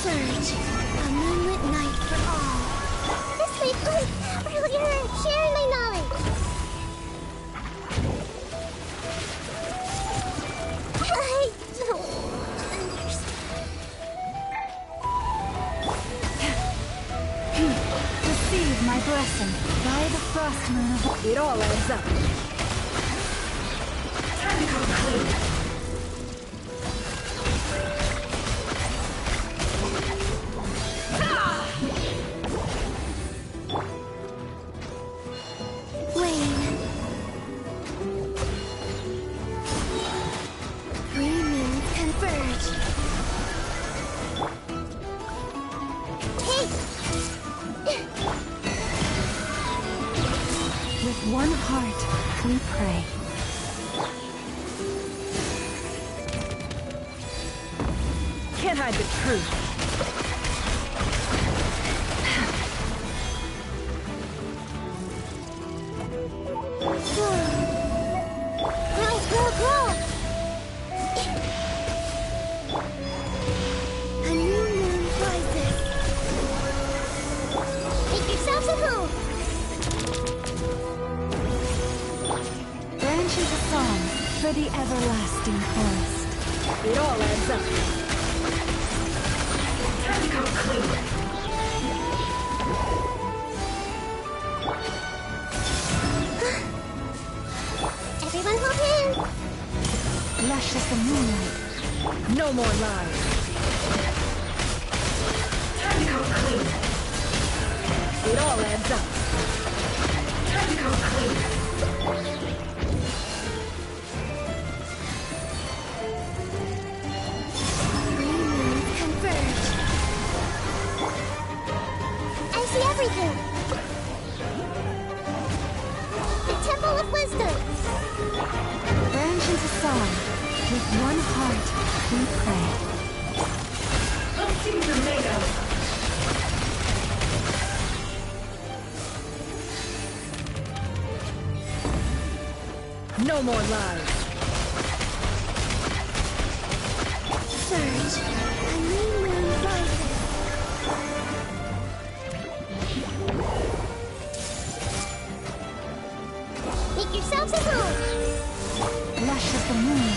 Surge, a moonlit night for all. This way, please! Earlier, sharing my knowledge! I don't understand. Receive my blessing by the frost moon of... It all adds up. Time to come clean. One heart, we pray. Can't hide the truth. Grow! A new moon rises. Make yourselves at home. Branch is a song for the everlasting forest. It all adds up. Time to come clean. Everyone hold hands. Lush as the moonlight. No more lies. Time to come clean. It all adds up. Time to come clean. Everything. The Temple of Wisdom. Branch into song. With one heart, we pray. Let's see what you're made of. No more lies. Surge. A new moon rises. Yourselves at home. Lush as the moon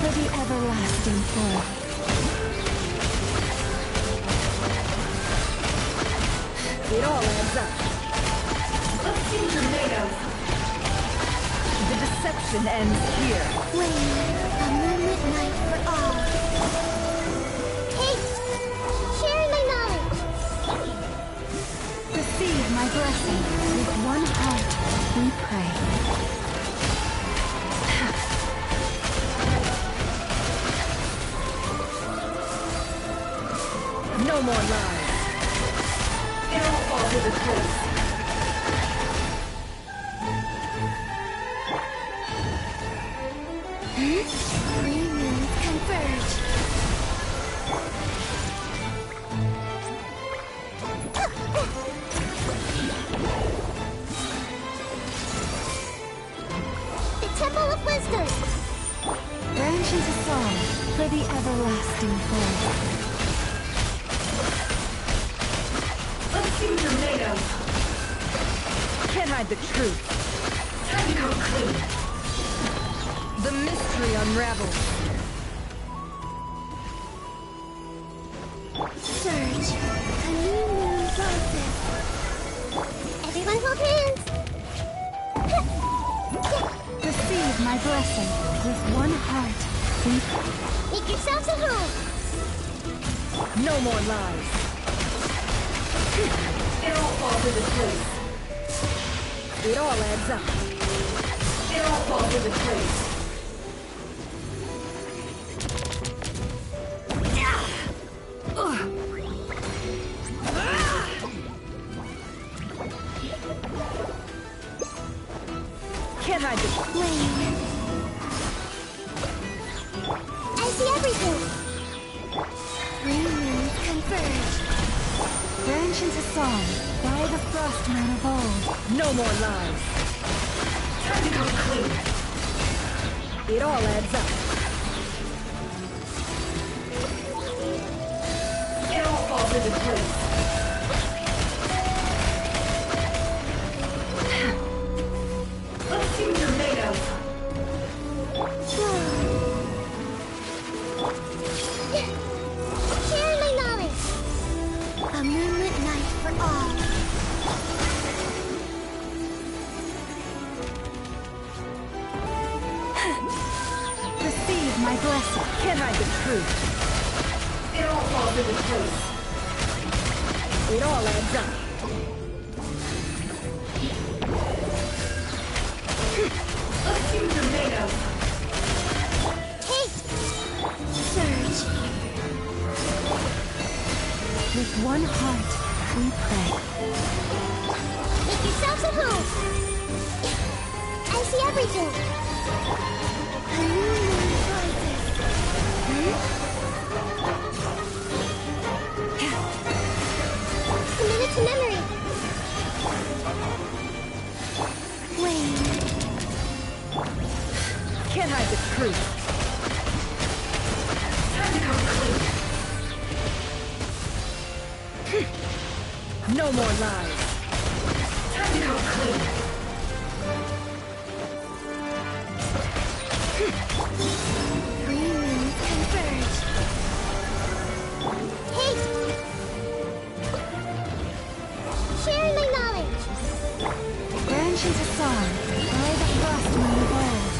for the everlasting forest. It all adds up. Let's see what you're made of. The deception ends here. Wayne, a moonlit night for all. Hey, sharing my knowledge. Receive my blessing. With one heart, we pray. No more lies. It all falls into place. Three moons converge. The Temple of Wisdom. Branch into song for the everlasting forest. Let's see what you're made of. Can't hide the truth. Time to come clean. The mystery unravels. Surge. A new moon rises. Everyone hold hands. Receive my blessing. With one heart, we pray. Make yourselves at home. No more lies. It all falls into place. It all adds up. It all falls into place. Can't hide the flame. Branch into song by the frost moon of old. No more lies. Time to come clean. It all adds up. It all falls into place. Let's see what you're made of. Share my knowledge. A moonlit night for all. Receive my blessing. Can't hide the truth. It all falls into place. It all adds up. Let's see what you're made of. Taste. Surge. With one heart, we pray. Make yourselves at home. I see everything. A new moon rises. Commit it to memory. Wait. Can't hide the truth. Time to come clean. No more lies. Time to come clean. Three moons converge. Haste. Sharing my knowledge. Branch into song by the frost moon of old.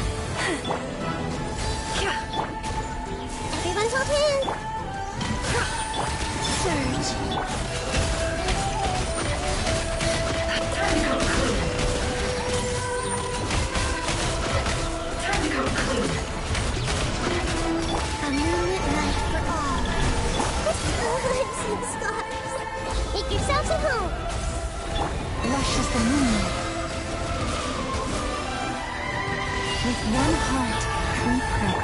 Everyone's hold hands. Surge. Time to come clean. Time to come clean. A moonlit night for all. Stars and stars. Make yourselves at home. Lush as the moon. With one heart, we pray.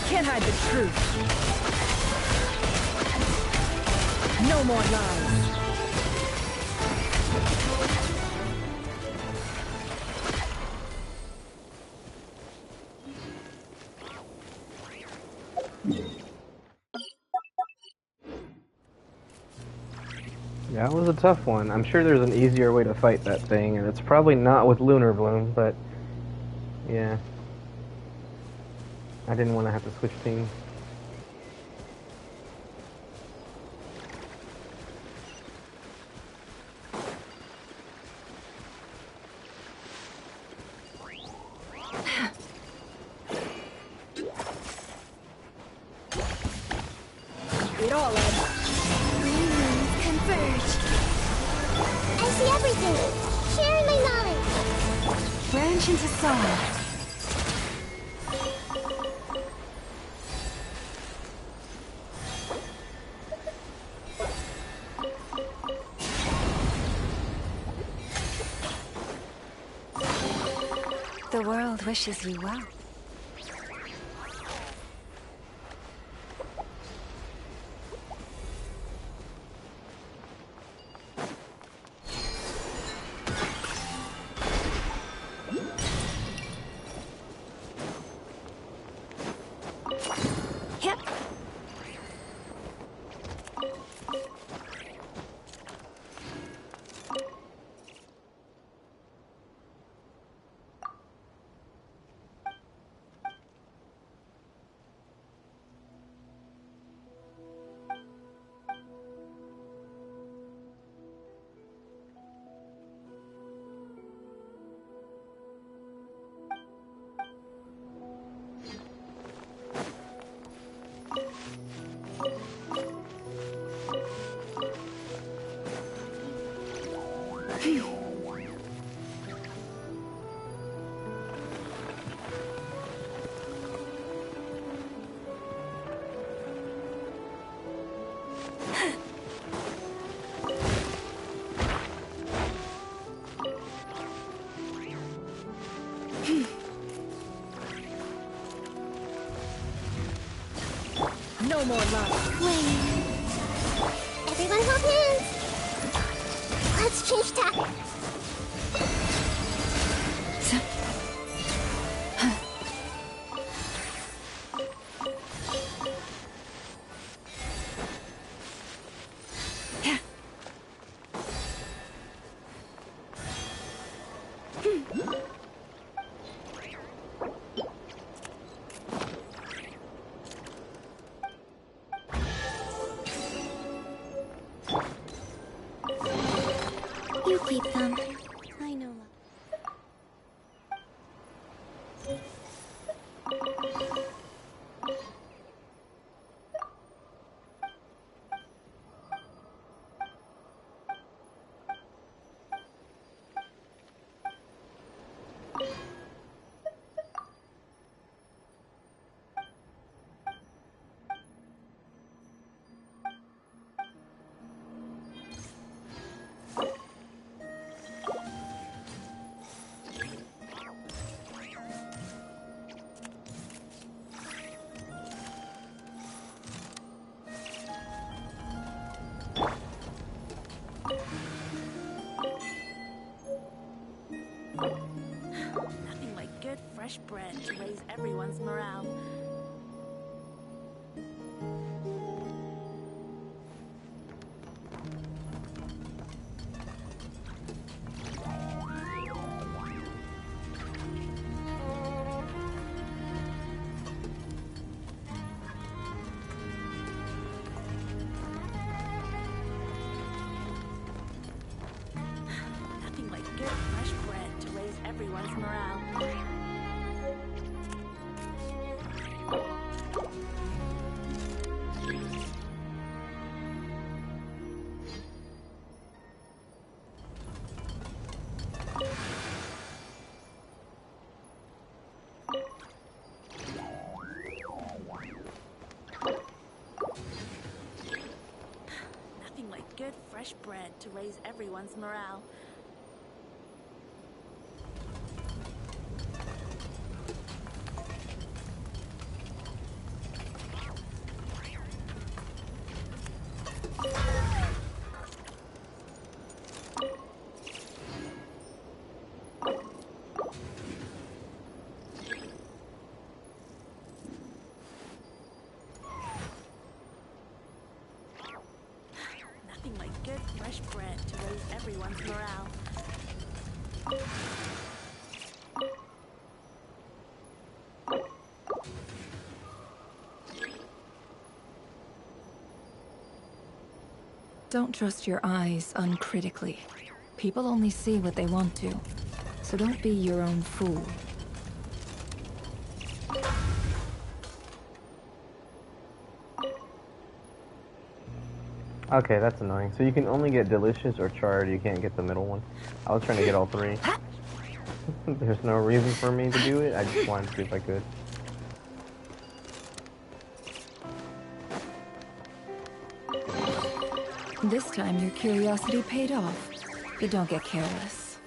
Can't hide the truth. No more lies. Yeah, it was a tough one. I'm sure there's an easier way to fight that thing, and it's probably not with Lunar Bloom, but yeah. I didn't want to have to switch teams. It all adds up. Three moons converge. I see everything. Sharing my knowledge. Branch into song. The world wishes you well. Yep. No more love. Wait. Everyone hold hands. Let's change tack. You keep them. I know. Nothing like good fresh bread to raise everyone's morale. Nothing like good fresh bread to raise everyone's morale. Nothing like good fresh bread to raise everyone's morale. Nothing like good fresh bread to raise everyone's morale. Don't trust your eyes uncritically. People only see what they want to. So don't be your own fool. Okay, that's annoying. So you can only get delicious or charred, you can't get the middle one. I was trying to get all three. There's no reason for me to do it, I just wanted to see if I could. This time your curiosity paid off. But don't get careless.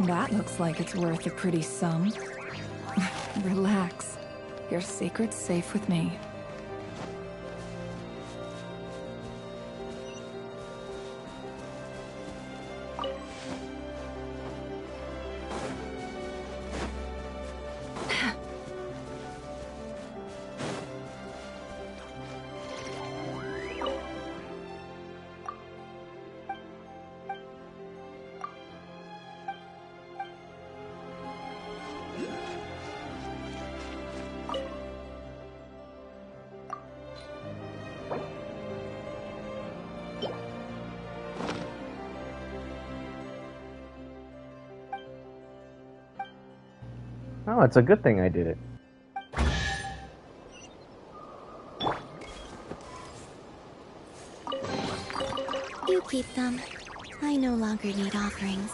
That looks like it's worth a pretty sum. Relax. Your secret's safe with me. Oh, it's a good thing I did it. keep them. I no longer need offerings.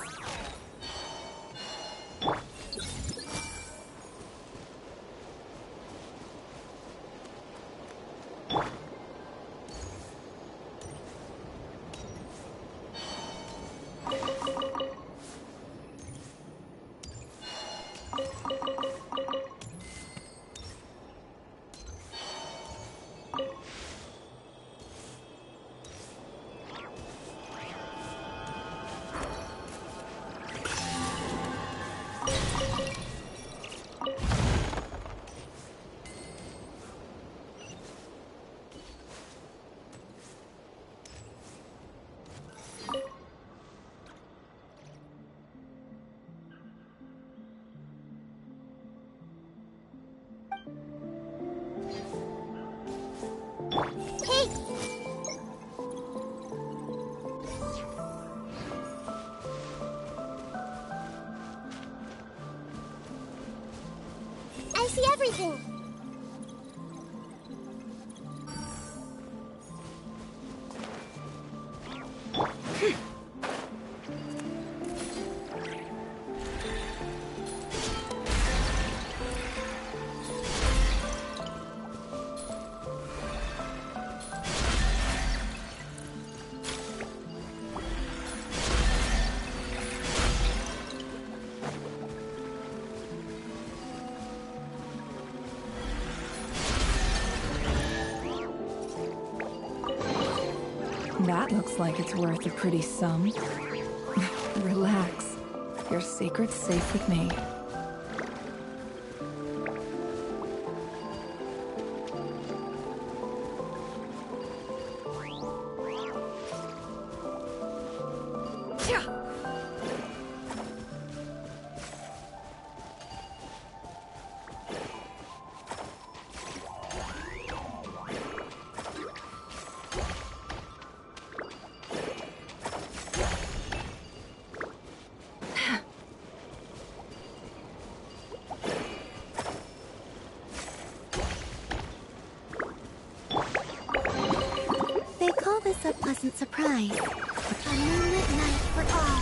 Hey! I see everything. That looks like it's worth a pretty sum. Relax. Your secret's safe with me. They call this a pleasant surprise. A moonlit night for all.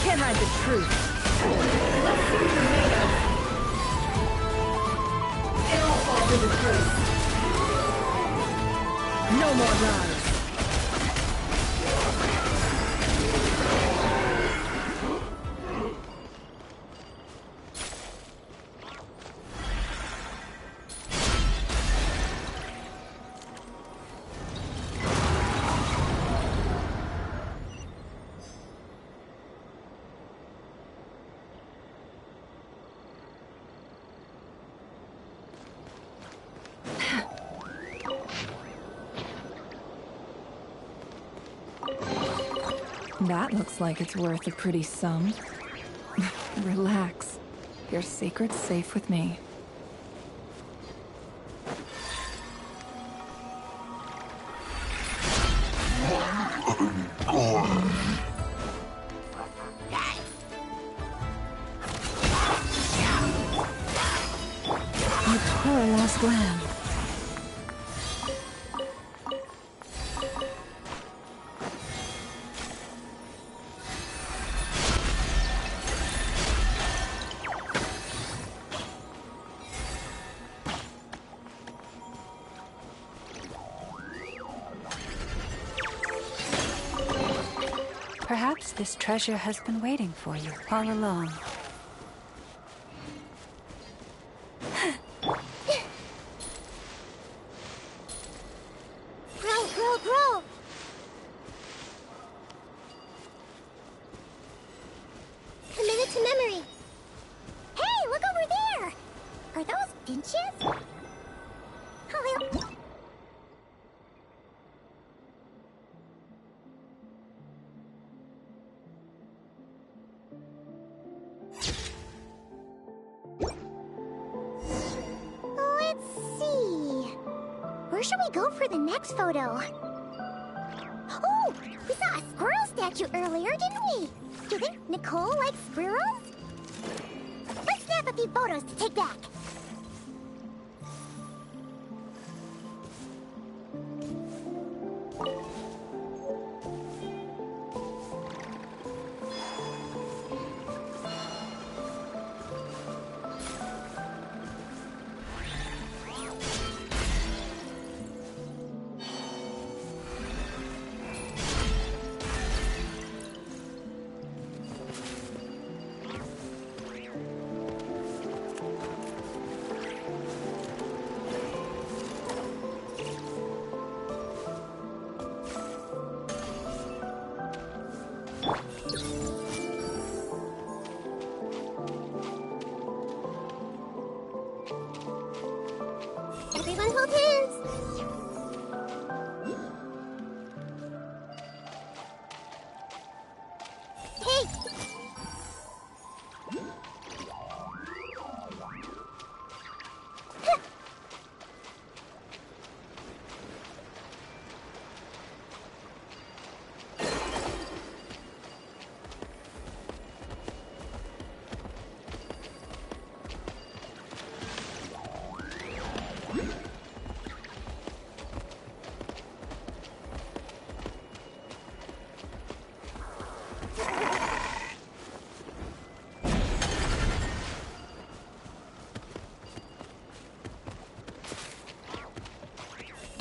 Can't hide the truth. Let's see what you're made of. It all falls into place. No more lies. That looks like it's worth a pretty sum. Relax. Your secret's safe with me. You tore a lost lamb. Perhaps this treasure has been waiting for you all along. Grow! Committed to memory. Hey, look over there! Are those finches? Hello. Let's see. Where should we go for the next photo? Oh, we saw a squirrel statue earlier, didn't we? Do you think Nicole likes squirrels? Let's snap a few photos to take back. Everyone hold hands. Hey!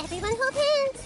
Everyone hold hands.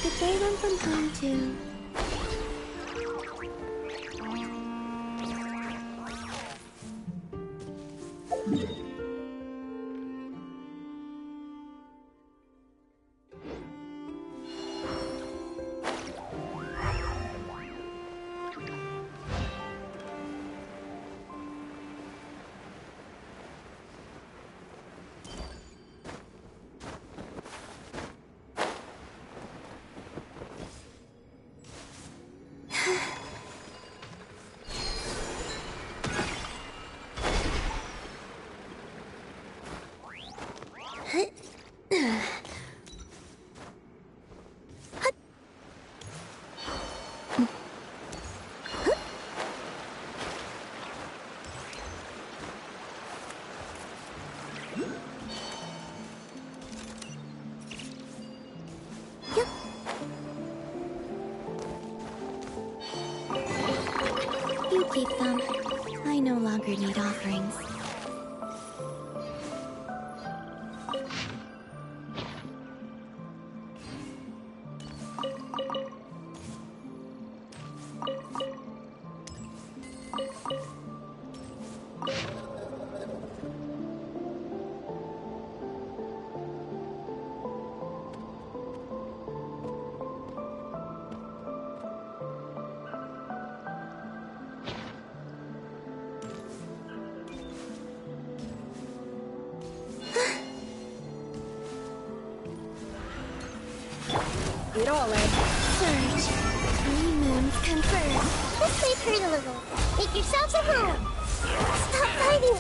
Did they run from home too? keep them. I no longer need offerings. It all ends. Surge. 3 moons confirmed. This place hurt a little. Make yourselves at home. Stop fighting.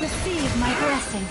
Receive my blessing.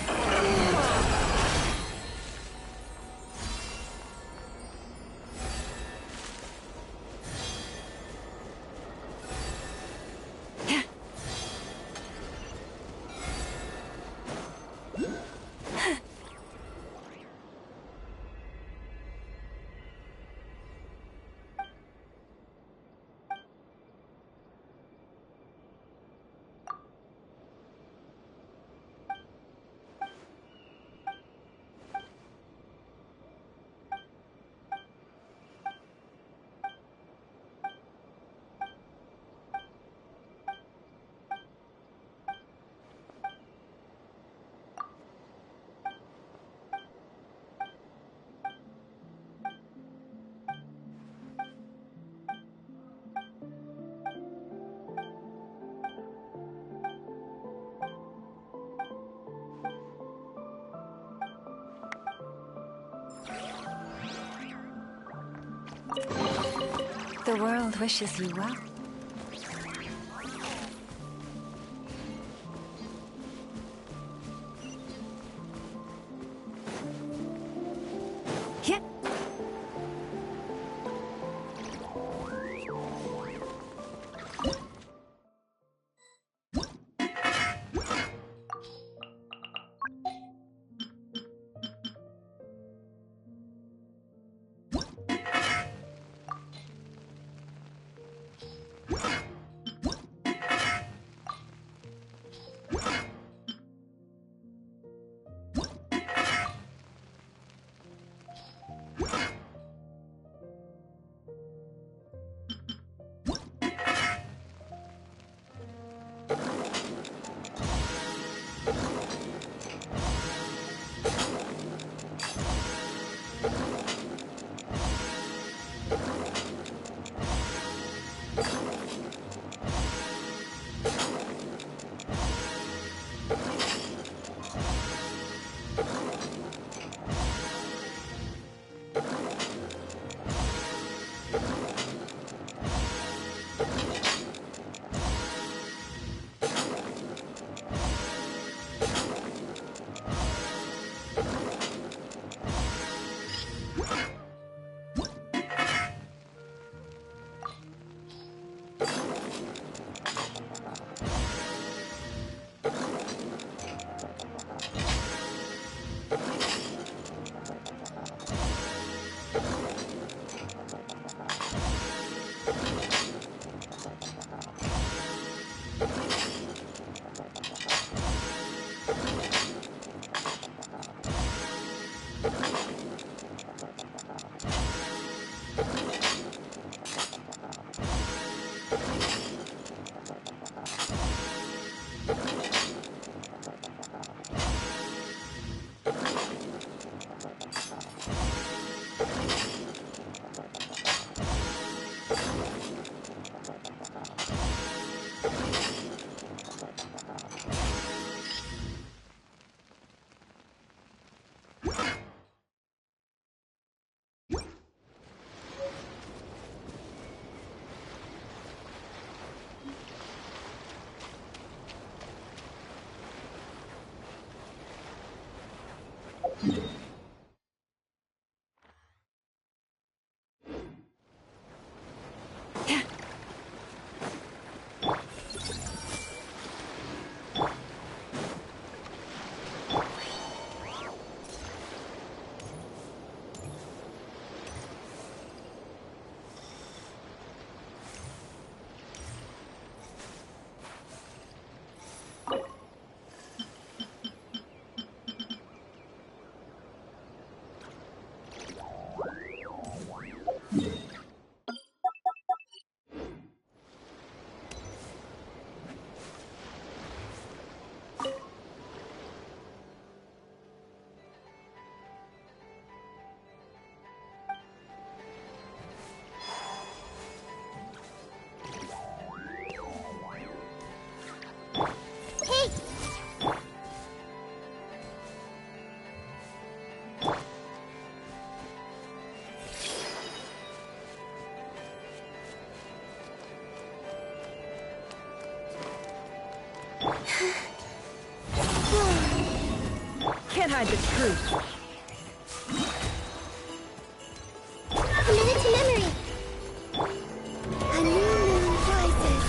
The world wishes you well. Yeah. Can't hide the truth. Committed to memory. A new moon rises.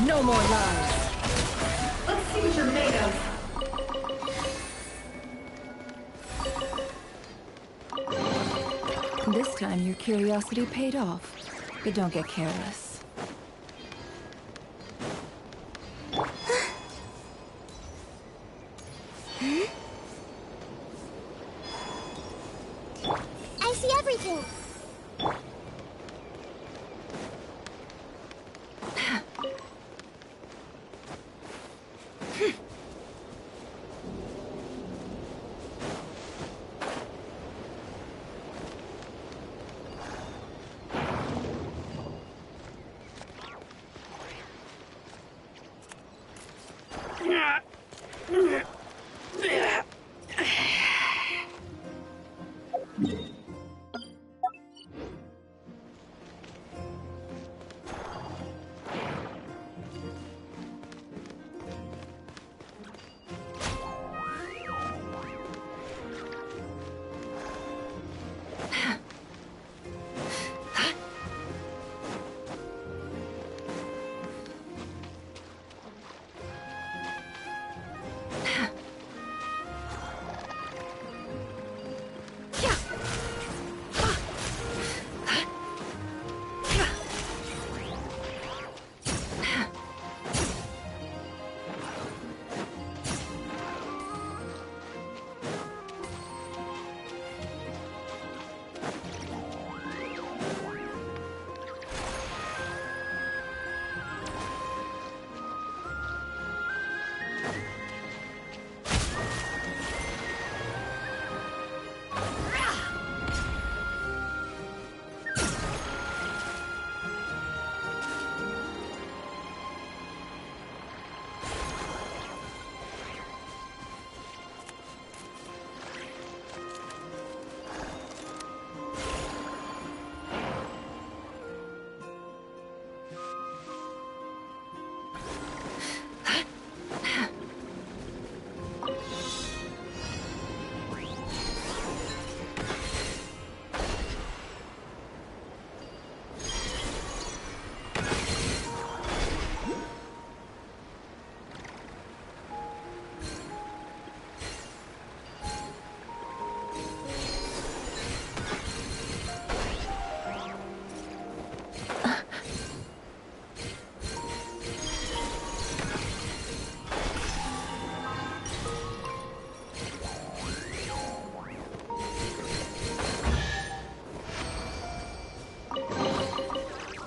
No more lies. Let's see what you're made of. This time your curiosity paid off, but don't get careless. I see everything.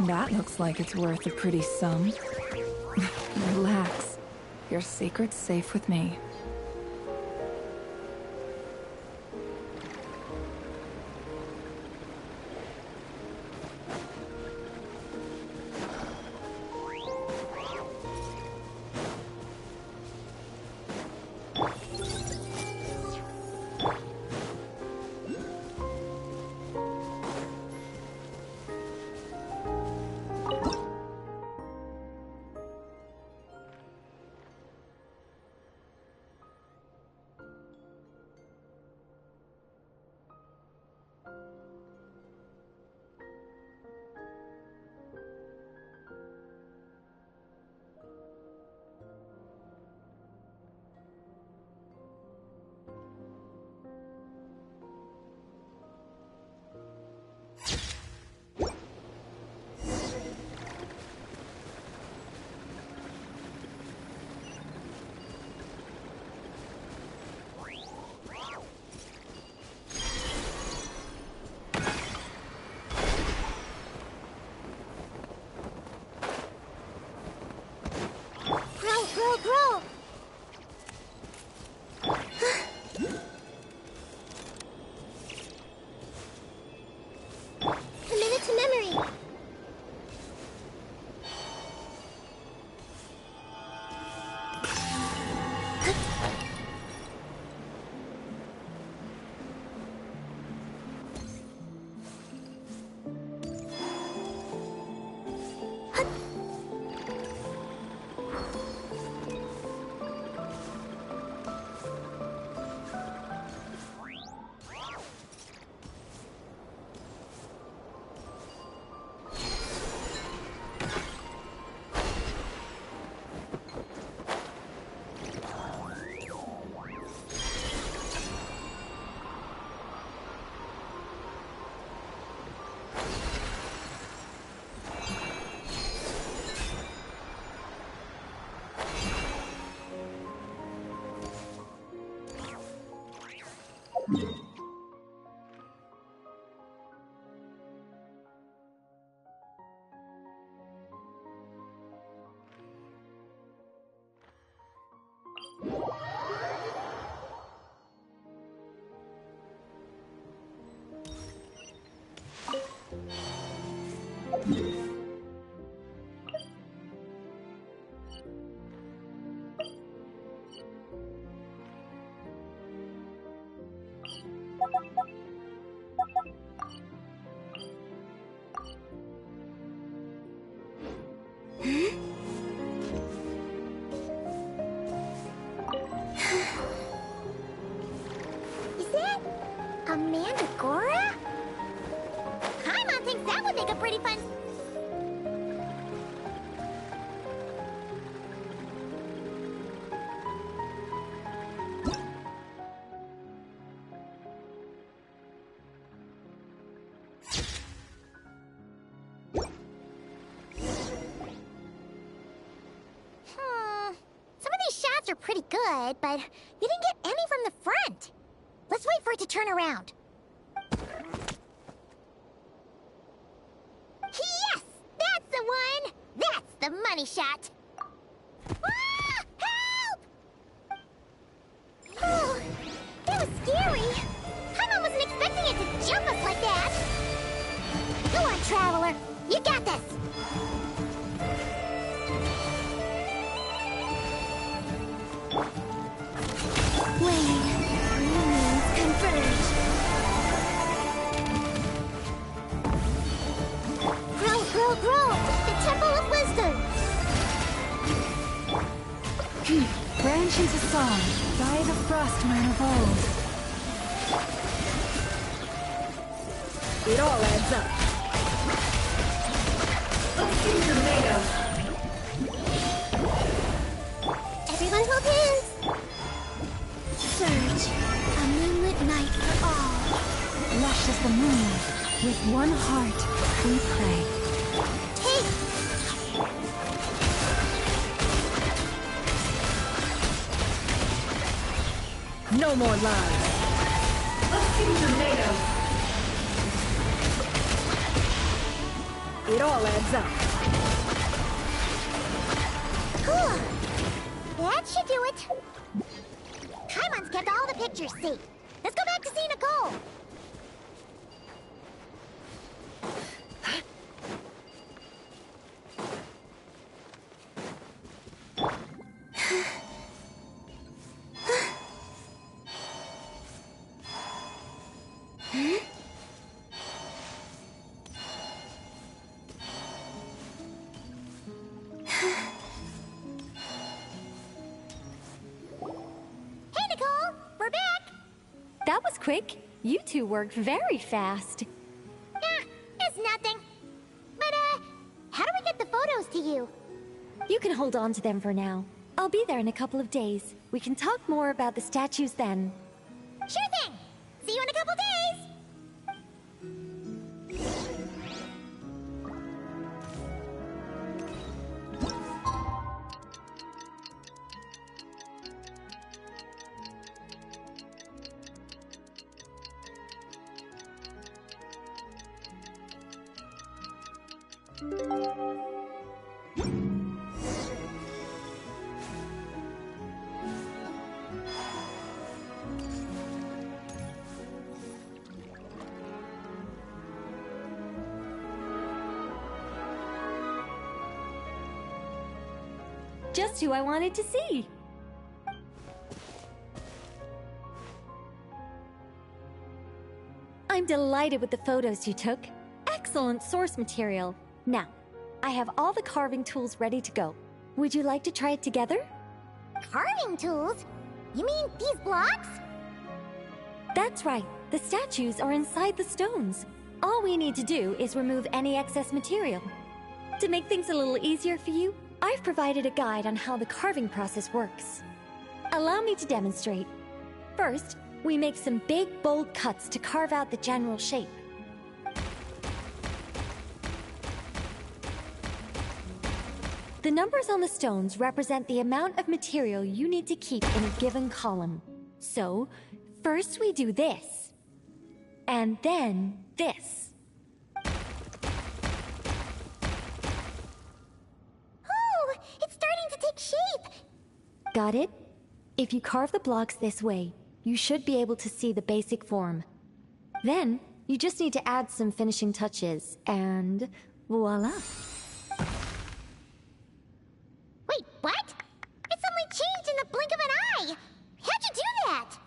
That looks like it's worth a pretty sum. Relax. Your secret's safe with me. Is that Amanda Gora? Paimon thinks that would make a pretty fun... Some of these shots are pretty good, but you didn't get any from the front. Let's wait for it to turn around. Yes! That's the one! That's the money shot! Ah! Help! Oh, that was scary. Paimon wasn't expecting it to jump us like that. Go on, Traveler. You got this. Wait. Confirmed. Grow, grow, grow! The Temple of Wisdom! Branch into song, by the frostman of old. It all adds up. Everyone hold hands! Surge, a moonlit night for all. Lush as the moonlight, with one heart we pray. Take! No more lies. It all adds up. Cool. That should do it. Paimon's kept all the pictures safe. Let's go back to see Nicole. That was quick. You two worked very fast. It's nothing. But, how do we get the photos to you? You can hold on to them for now. I'll be there in a couple of days. We can talk more about the statues then. Sure thing. See you in a couple days. Just who I wanted to see. I'm delighted with the photos you took. Excellent source material. Now, I have all the carving tools ready to go. Would you like to try it together? Carving tools? You mean these blocks? That's right. The statues are inside the stones. All we need to do is remove any excess material. To make things a little easier for you, I've provided a guide on how the carving process works. Allow me to demonstrate. First, we make some big, bold cuts to carve out the general shape. The numbers on the stones represent the amount of material you need to keep in a given column. So, first we do this, and then this. It's starting to take shape! Got it? If you carve the blocks this way, you should be able to see the basic form. Then, you just need to add some finishing touches, and Voila. Wait, what? It suddenly changed in the blink of an eye! How'd you do that?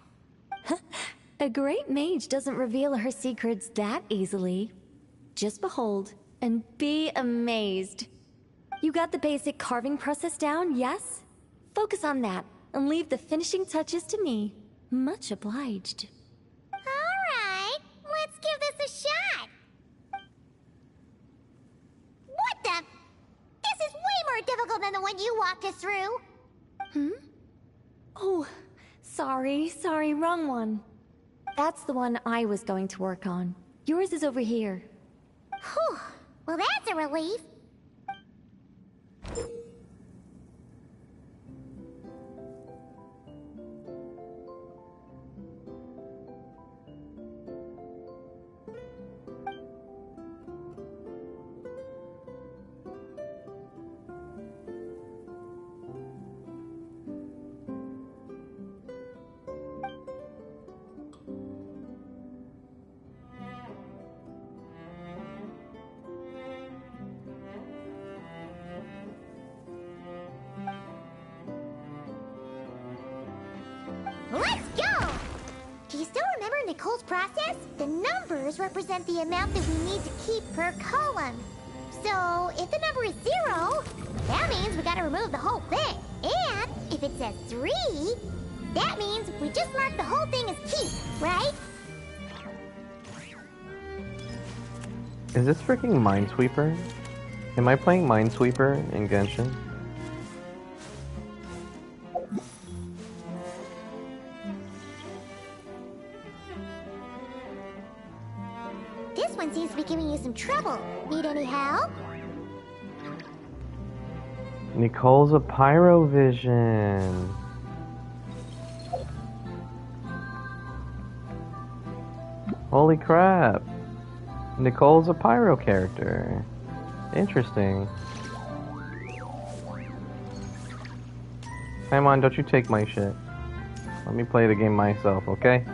A great mage doesn't reveal her secrets that easily. Just behold and be amazed. You got the basic carving process down, yes? Focus on that and leave the finishing touches to me. Much obliged. Alright, let's give this a shot. What the? This is way more difficult than the one you walked us through. Oh, sorry, wrong one. That's the one I was going to work on. Yours is over here. Whew, well that's a relief. Let's go! Do you still remember Nicole's process? The numbers represent the amount that we need to keep per column. So, if the number is 0, that means we gotta remove the whole thing. And if it says 3, that means we just mark the whole thing as keep, right? Is this freaking Minesweeper? Am I playing Minesweeper in Genshin? This one seems to be giving you some trouble. Need any help? Nicole's a Pyrovision. Holy crap. Nicole's a Pyro character. Interesting. Come on, don't you take my shit. Let me play the game myself, okay?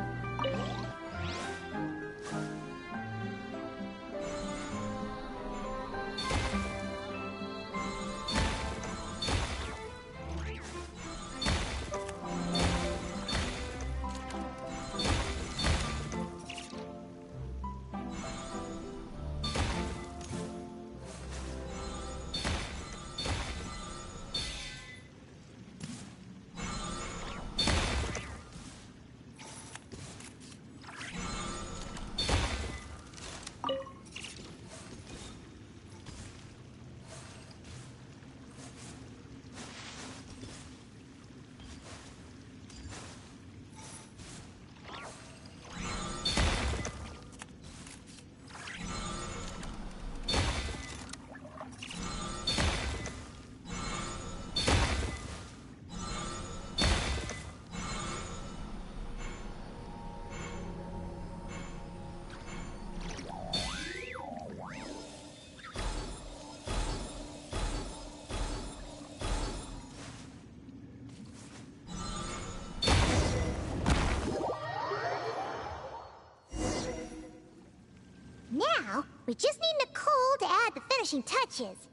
Now, we just need Nicole to add the finishing touches.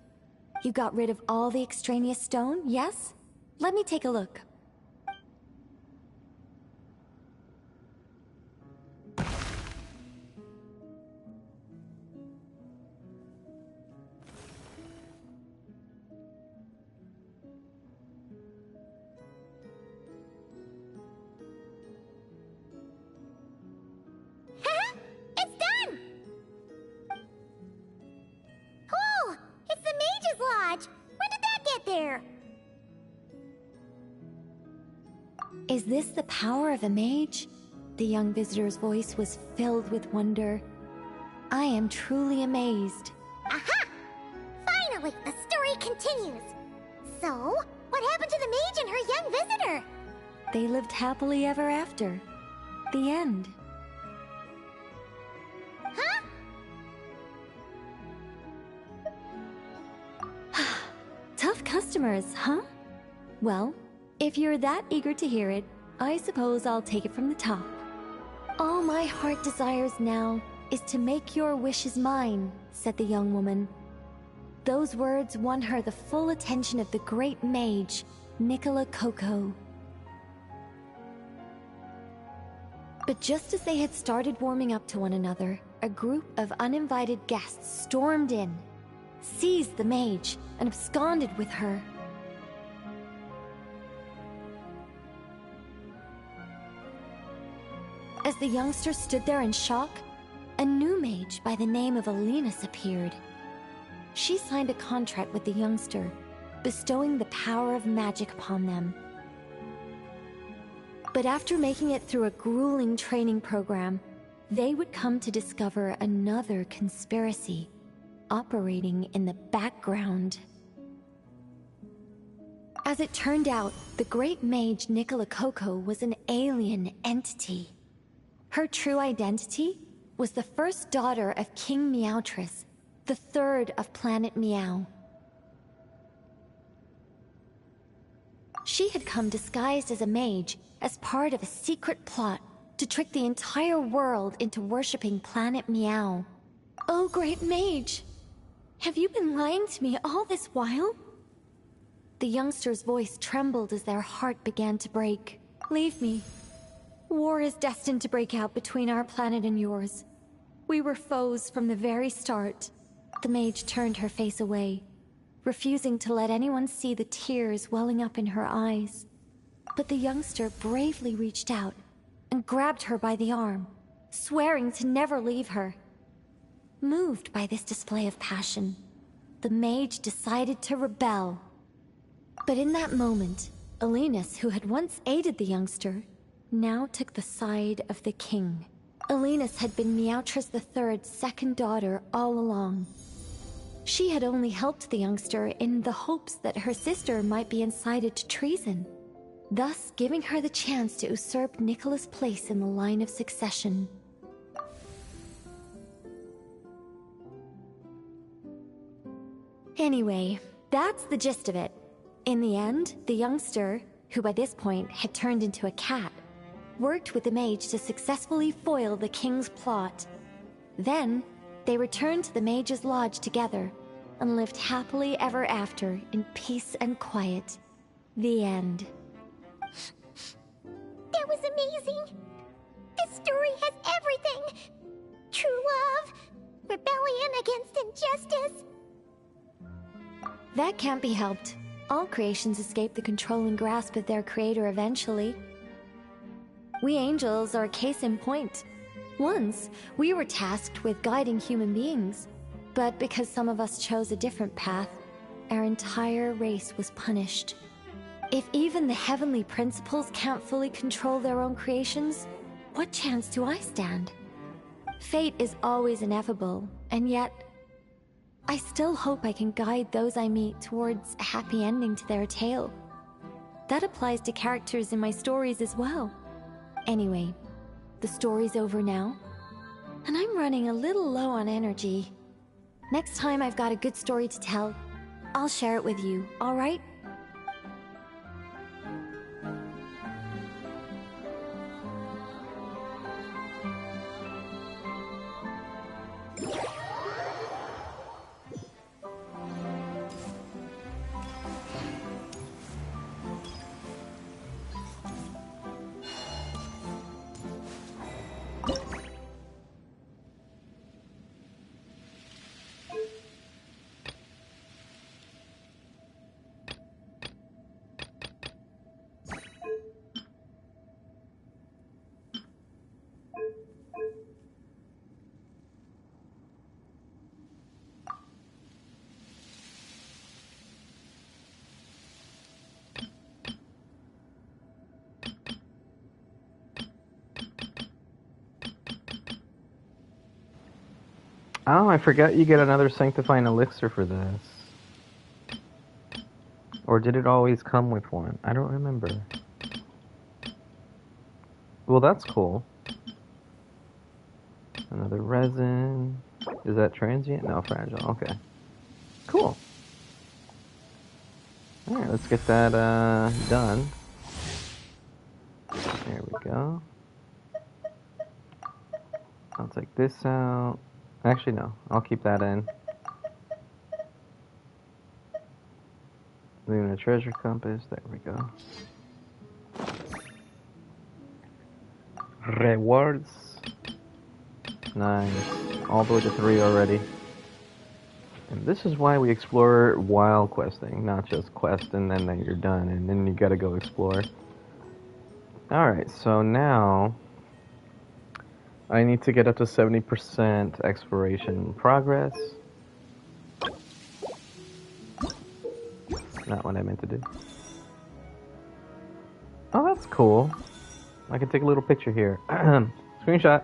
You got rid of all the extraneous stone, yes? Let me take a look. It's done! Oh, it's the Mage's Lodge! When did that get there? Is this the power of a mage? The young visitor's voice was filled with wonder. I am truly amazed. Aha! Finally, the story continues. So, what happened to the mage and her young visitor? They lived happily ever after. The end. Huh? Tough customers, huh? Well, if you're that eager to hear it, I suppose I'll take it from the top. All my heart desires now is to make your wishes mine, said the young woman. Those words won her the full attention of the great mage, Nicola Coco. But just as they had started warming up to one another, a group of uninvited guests stormed in, seized the mage, and absconded with her. As the youngster stood there in shock, a new mage by the name of Alenus appeared. She signed a contract with the youngster, bestowing the power of magic upon them. But after making it through a grueling training program, they would come to discover another conspiracy operating in the background. As it turned out, the great mage Nicola Coco was an alien entity. Her true identity was the first daughter of King Meowtress, the third of Planet Meow. She had come disguised as a mage as part of a secret plot to trick the entire world into worshipping Planet Meow. Oh, great mage! Have you been lying to me all this while? The youngster's voice trembled as their heart began to break. Leave me. War is destined to break out between our planet and yours. We were foes from the very start. The mage turned her face away, refusing to let anyone see the tears welling up in her eyes. But the youngster bravely reached out and grabbed her by the arm, swearing to never leave her. Moved by this display of passion, the mage decided to rebel. But in that moment, Alenus, who had once aided the youngster, now took the side of the king. Alenus had been Meowtress III's second daughter all along. She had only helped the youngster in the hopes that her sister might be incited to treason, thus giving her the chance to usurp Nicola's place in the line of succession. Anyway, that's the gist of it. In the end, the youngster, who by this point had turned into a cat, worked with the mage to successfully foil the king's plot. Then, they returned to the mage's lodge together and lived happily ever after in peace and quiet. The end. That was amazing! This story has everything! True love, rebellion against injustice. That can't be helped. All creations escape the controlling grasp of their creator eventually. We angels are a case in point. Once, we were tasked with guiding human beings, but because some of us chose a different path, our entire race was punished. If even the heavenly principles can't fully control their own creations, what chance do I stand? Fate is always ineffable, and yet, I still hope I can guide those I meet towards a happy ending to their tale. That applies to characters in my stories as well. Anyway, the story's over now, and I'm running a little low on energy. Next time I've got a good story to tell, I'll share it with you, alright? Oh, I forgot you get another sanctifying elixir for this. Or did it always come with one? I don't remember. Well, that's cool. Another resin. Is that transient? No, fragile. Okay. Cool. Alright, let's get that done. There we go. I'll take this out. Actually, no. I'll keep that in. Lunar treasure compass. There we go. Rewards. Nice. All the way to 3 already. And this is why we explore while questing, not just quest and then you're done and then you gotta go explore. Alright, so now I need to get up to 70% exploration progress. Not what I meant to do. Oh, that's cool. I can take a little picture here. Screenshot.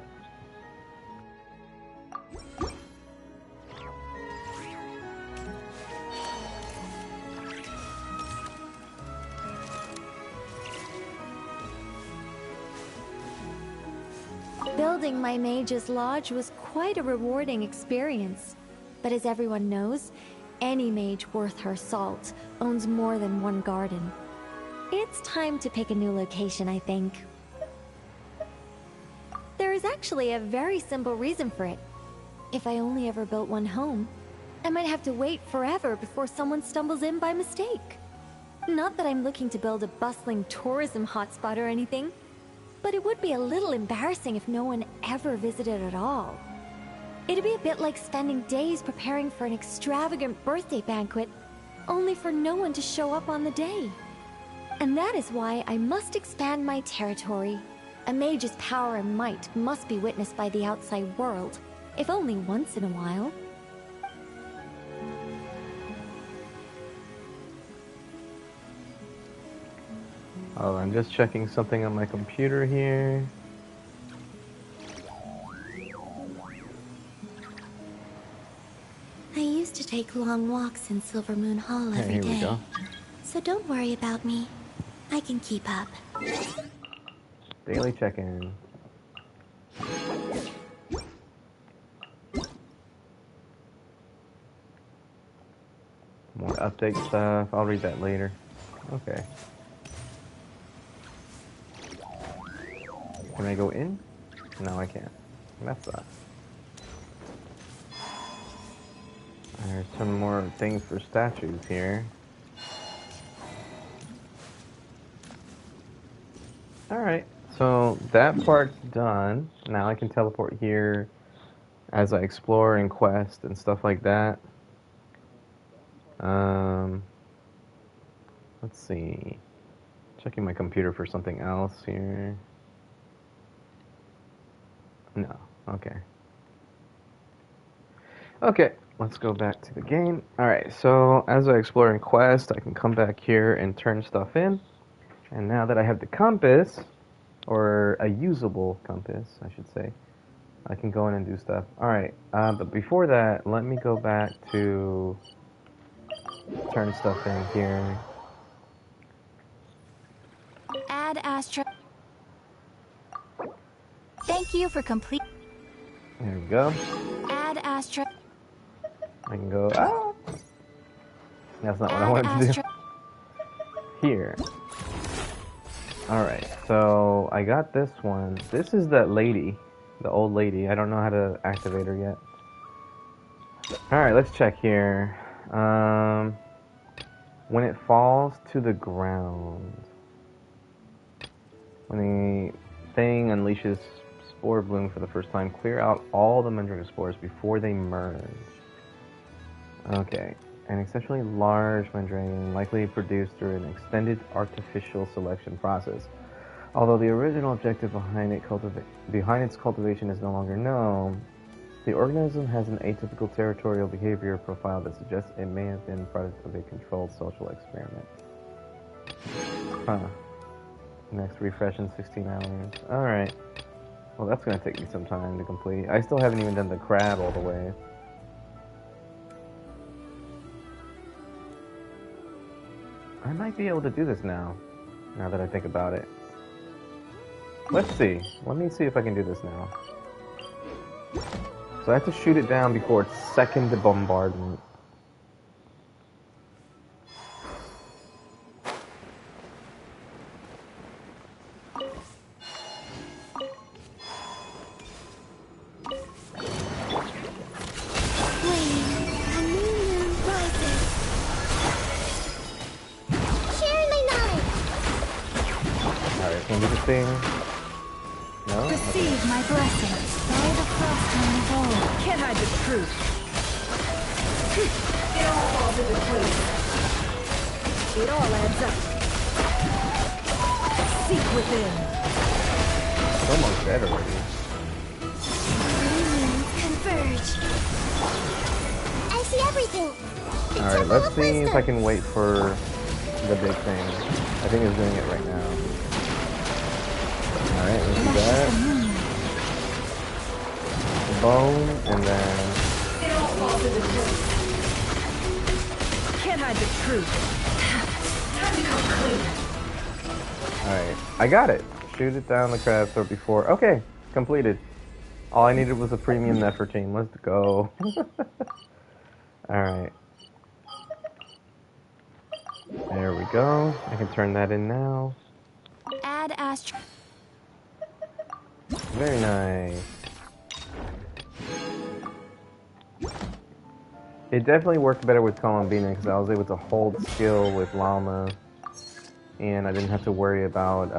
Building my mage's lodge was quite a rewarding experience. But as everyone knows, any mage worth her salt owns more than one garden. It's time to pick a new location, I think. There is actually a very simple reason for it. If I only ever built one home, I might have to wait forever before someone stumbles in by mistake. Not that I'm looking to build a bustling tourism hotspot or anything, but it would be a little embarrassing if no one ever visited at all. It'd be a bit like spending days preparing for an extravagant birthday banquet, only for no one to show up on the day. And that is why I must expand my territory. A mage's power and might must be witnessed by the outside world, if only once in a while. Oh, I'm just checking something on my computer here. I used to take long walks in Silver Moon Hall every Here we day. go. So don't worry about me. I can keep up. Daily check-in. More update stuff. I'll read that later. Okay. Can I go in? No, I can't. That sucks. There's some more things for statues here. Alright, so that part's done. Now I can teleport here as I explore and quest and stuff like that. Let's see. Checking my computer for something else here. No, okay. Okay, let's go back to the game. Alright, so as I explore and quest, I can come back here and turn stuff in. And now that I have the compass, or a usable compass, I should say, I can go in and do stuff. Alright, but before that, let me go back to turn stuff in here. Add Astra. Thank you for complete. There we go. Add Astra. I can go, ah! That's not what I wanted to do. Here. Alright, so I got this one. This is that lady, the old lady. I don't know how to activate her yet. Alright, let's check here. When it falls to the ground, when the thing unleashes Spore Bloom for the first time, clear out all the Mandrake spores before they merge. Okay, an exceptionally large Mandrake, likely produced through an extended artificial selection process. Although the original objective behind its cultivation is no longer known, the organism has an atypical territorial behavior profile that suggests it may have been product of a controlled social experiment. Huh. Next refresh in 16 hours. Alright. Well, that's gonna take me some time to complete. I still haven't even done the crab all the way. I might be able to do this now that I think about it. Let's see. Let me see if I can do this now. So I have to shoot it down before its second bombardment. wasting. No? Okay. Receive my blessing. By the frost moon of old. Can't hide the truth. It all falls into place. It all adds up. Seek within. It's almost dead already. Converge. I see everything. Alright, let's see if I can wait for the big thing. I think it's doing it right now. Alright, let's do that. Bone, and then... It all falls into place. Can't hide the truth. Time to come clean. Alright, I got it. Shoot it down the crab throat before. Okay, completed. All I needed was a premium Nefertine. Let's go. Alright. There we go. I can turn that in now. Add Astro. Very nice. It definitely worked better with Columbina because I was able to hold skill with Llama. And I didn't have to worry about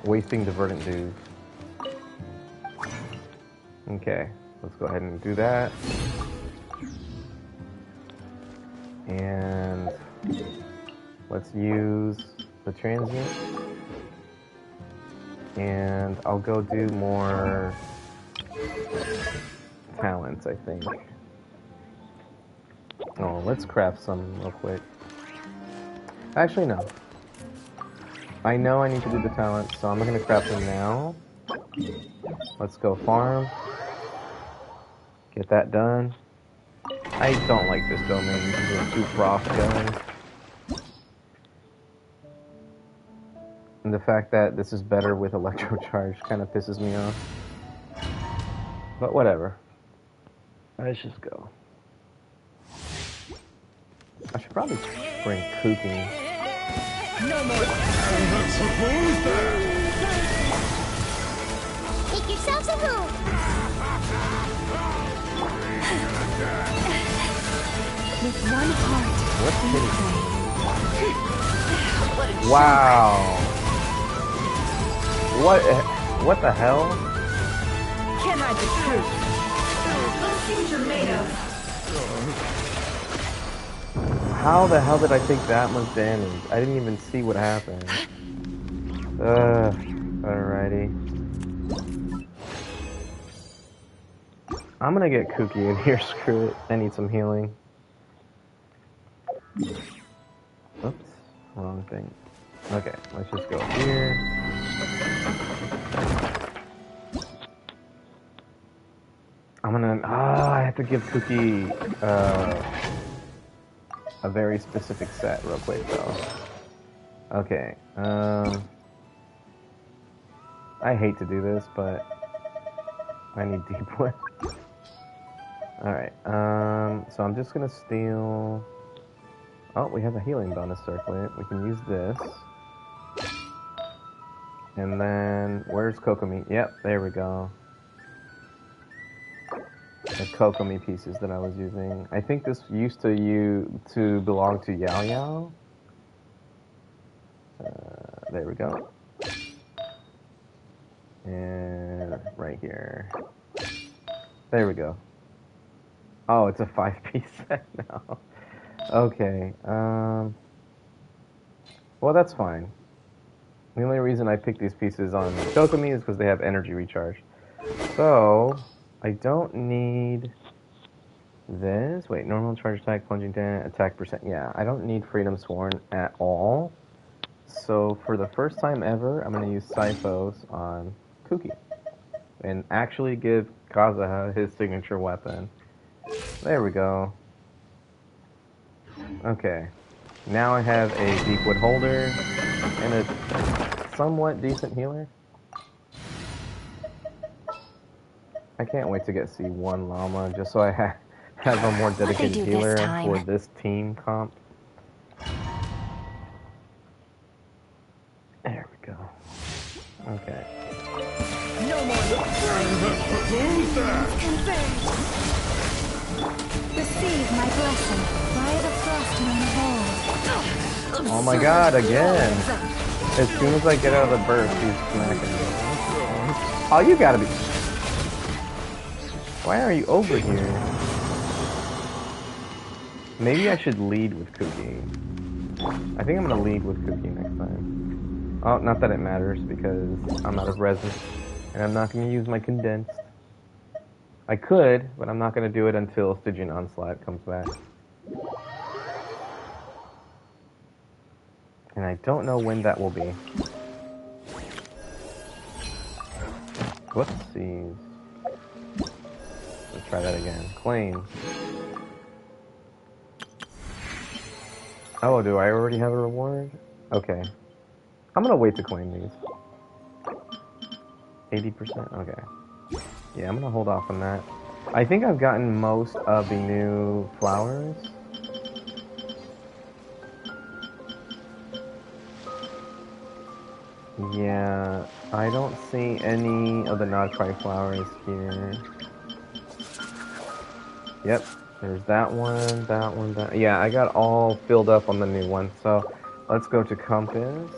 wasting Divergent dues. Okay, let's go ahead and do that. And let's use the transient. And I'll go do more talents, I think. Oh, let's craft some real quick. Actually, no. I know I need to do the talents, so I'm not going to craft them now. Let's go farm. Get that done. I don't like this domain because there's 2 frost guns. And the fact that this is better with electrocharge kind of pisses me off. But whatever. Let's just go. I should probably bring Cookie. No more. Make yourselves a room. With one heart. What's hitting me? Wow. What the hell? Can't hide the truth. Let's see what you're made of. How the hell did I take that much damage? I didn't even see what happened. Alrighty. I'm gonna get Kooky in here, screw it. I need some healing. Oops, wrong thing. Okay, let's just go here. I'm gonna, I have to give Kooky, a very specific set real quick though. Okay, I hate to do this, but I need deep wood. Alright, so I'm just gonna steal... Oh, we have a healing bonus circlet. We can use this. And then, where's Kokomi? Yep, there we go. The Kokomi pieces that I was using. I think this used to belong to Yao Yao. There we go. And right here. There we go. Oh, it's a 5-piece set now. Okay. Well, that's fine. The only reason I picked these pieces on Kokomi is because they have energy recharge. So, I don't need this. Wait, normal charge attack, plunging down, attack percent. Yeah, I don't need Freedom Sworn at all. So, for the first time ever, I'm going to use Sipho's on Kuki. And actually give Kazuha his signature weapon. There we go. Okay. Now I have a Deepwood holder and a somewhat decent healer. I can't wait to get C1 Llama just so I have a more dedicated healer for this team comp. There we go. Okay. No more. Receive my blessing by the frost moon of old. Oh my god, again! As soon as I get out of the burst, he's smacking me. Oh, you gotta be... Why are you over here? Maybe I should lead with Cookie. I think I'm gonna lead with Cookie next time. Oh, not that it matters, because I'm out of resin. And I'm not gonna use my condensed. I could, but I'm not gonna do it until Stygian Onslaught comes back. And I don't know when that will be. Whoopsies. Let's try that again. Claim. Oh, do I already have a reward? Okay. I'm gonna wait to claim these. 80%? Okay. Yeah, I'm gonna hold off on that. I think I've gotten most of the new flowers. Yeah, I don't see any of the not-try flowers here. Yep, there's that one, that... Yeah, I got all filled up on the new one, so let's go to Compass.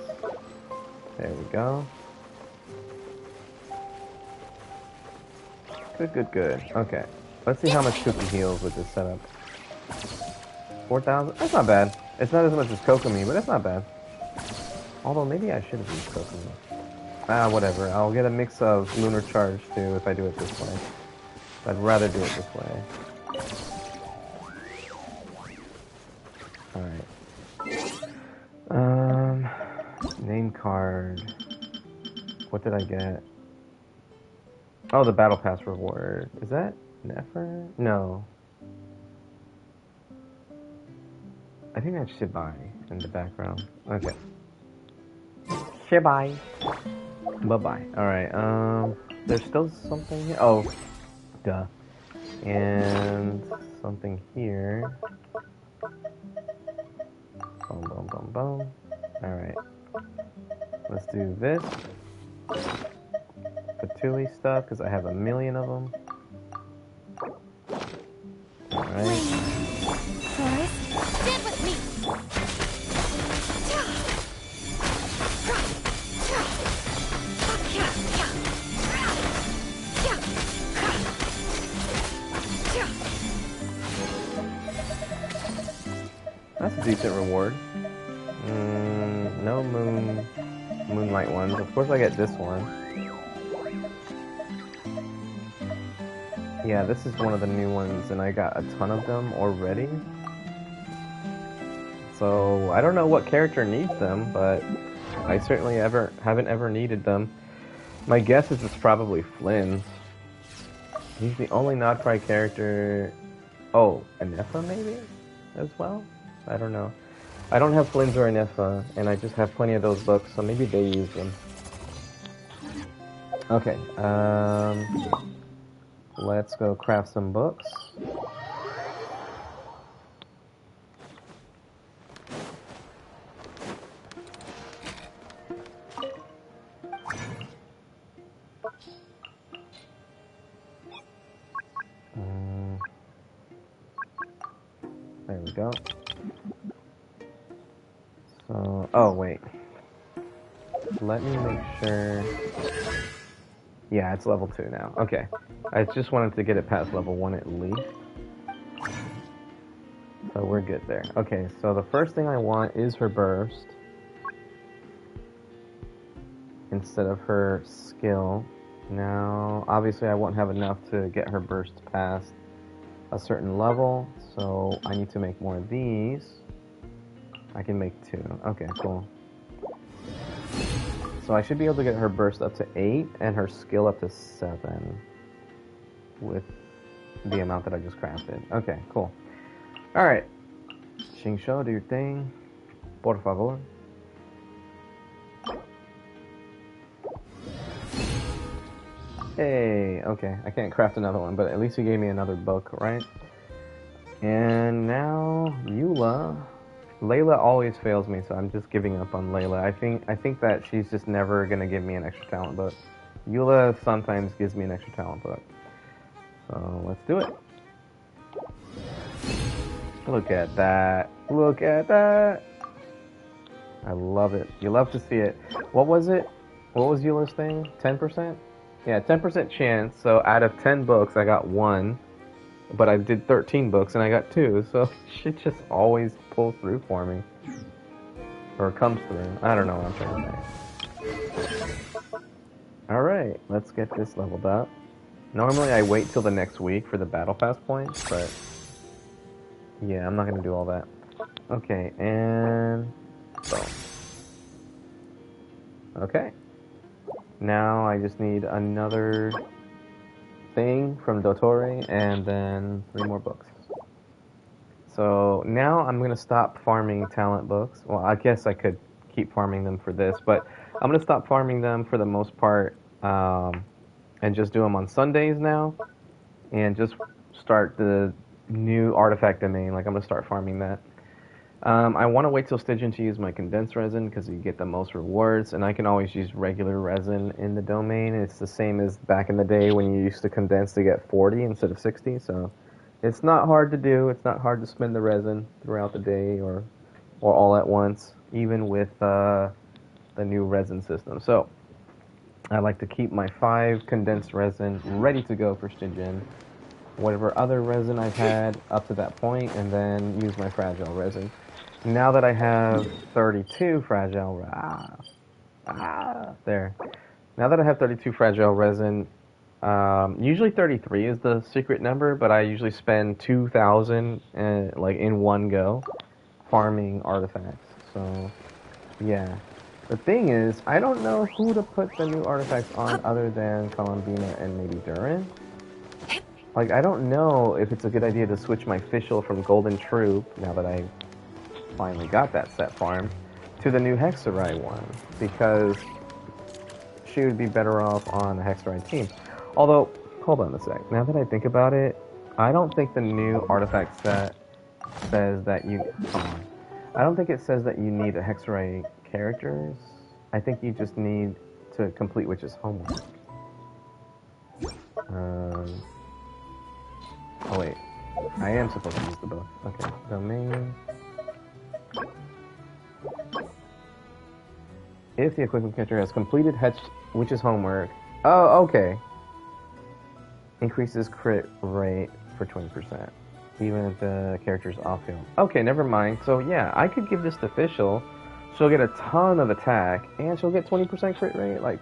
There we go. Good. Okay, let's see how much Cookie heals with this setup. 4,000? That's not bad. It's not as much as Kokomi, but it's not bad. Although, maybe I should have used Kokomi. Ah, whatever. I'll get a mix of Lunar Charge, too, if I do it this way. I'd rather do it this way. Alright. Name card. What did I get? Oh, the Battle Pass reward. Is that Nefer? No. I think that's Shibai in the background. Okay. Shibai. Bye-bye. Alright, there's still something here. Oh, duh. And something here. Boom. Alright. Let's do this. Patooey stuff, because I have a million of them. Alright. Stand with me! That's a decent reward. No moonlight ones. Of course I get this one. Yeah, this is one of the new ones, and I got a ton of them already. So, I don't know what character needs them, but I certainly haven't ever needed them. My guess is it's probably Flynn's. He's the only not-try character... Oh, Anefa maybe? As well? I don't know. I don't have Flynn's or Anefa, and I just have plenty of those books, so maybe they use them. Okay, let's go craft some books. There we go. So, oh wait. Let me make sure. Yeah, it's level 2 now. Okay. I just wanted to get it past level 1 at least. So we're good there. Okay, so the first thing I want is her burst. Instead of her skill. Now, obviously I won't have enough to get her burst past a certain level, so I need to make more of these. I can make 2. Okay, cool. So I should be able to get her burst up to 8 and her skill up to 7 with the amount that I just crafted. Okay, cool. Alright. Xingqiu, do your thing. Por favor. Hey, okay. I can't craft another one, but at least you gave me another book, right? And now, Eula. Layla always fails me, so I'm just giving up on Layla. I think that she's just never gonna give me an extra talent book. Eula sometimes gives me an extra talent book. So let's do it. Look at that. Look at that. I love it. You love to see it. What was it? What was Eula's thing? 10%? Yeah, 10% chance. So out of 10 books, I got 1. But I did 13 books and I got 2. So she just always pulls through for me. Or comes through. I don't know what I'm trying to say. Alright, let's get this leveled up. Normally I wait till the next week for the battle pass points, but yeah, I'm not going to do all that. Okay, and boom. Okay. Now I just need another thing from Dottore and then 3 more books. So now I'm going to stop farming talent books. Well, I guess I could keep farming them for this, but I'm going to stop farming them for the most part and just do them on Sundays now and just start the new artifact domain. Like, I'm going to start farming that. I want to wait till Stygian to use my condensed resin because you get the most rewards, and I can always use regular resin in the domain. It's the same as back in the day when you used to condense to get 40 instead of 60, so it's not hard to do. It's not hard to spend the resin throughout the day or all at once, even with the new resin system. So I like to keep my 5 condensed resin ready to go for Stygian, whatever other resin I've had up to that point, and then use my fragile resin. Now that I have 32 fragile, there. Now that I have 32 fragile resin, usually 33 is the secret number, but I usually spend 2,000 like in one go farming artifacts. So yeah. The thing is, I don't know who to put the new artifacts on other than Columbina and maybe Durin. Like, I don't know if it's a good idea to switch my Fischl from Golden Troop, now that I finally got that set farm, to the new Hexarai one, because she would be better off on a Hexarai team. Although, hold on a sec, now that I think about it, I don't think the new artifact set says that you... Come on. I don't think it says that you need a Hexarai characters. I think you just need to complete Witch's homework. Oh wait, I am supposed to use the book. Okay, domain. If the equivalent character has completed Witch's homework, oh, okay. Increases crit rate for 20%, even if the character's off-field. Okay, never mind. So yeah, I could give this to Fischl. She'll get a ton of attack, and she'll get 20% crit rate. Like,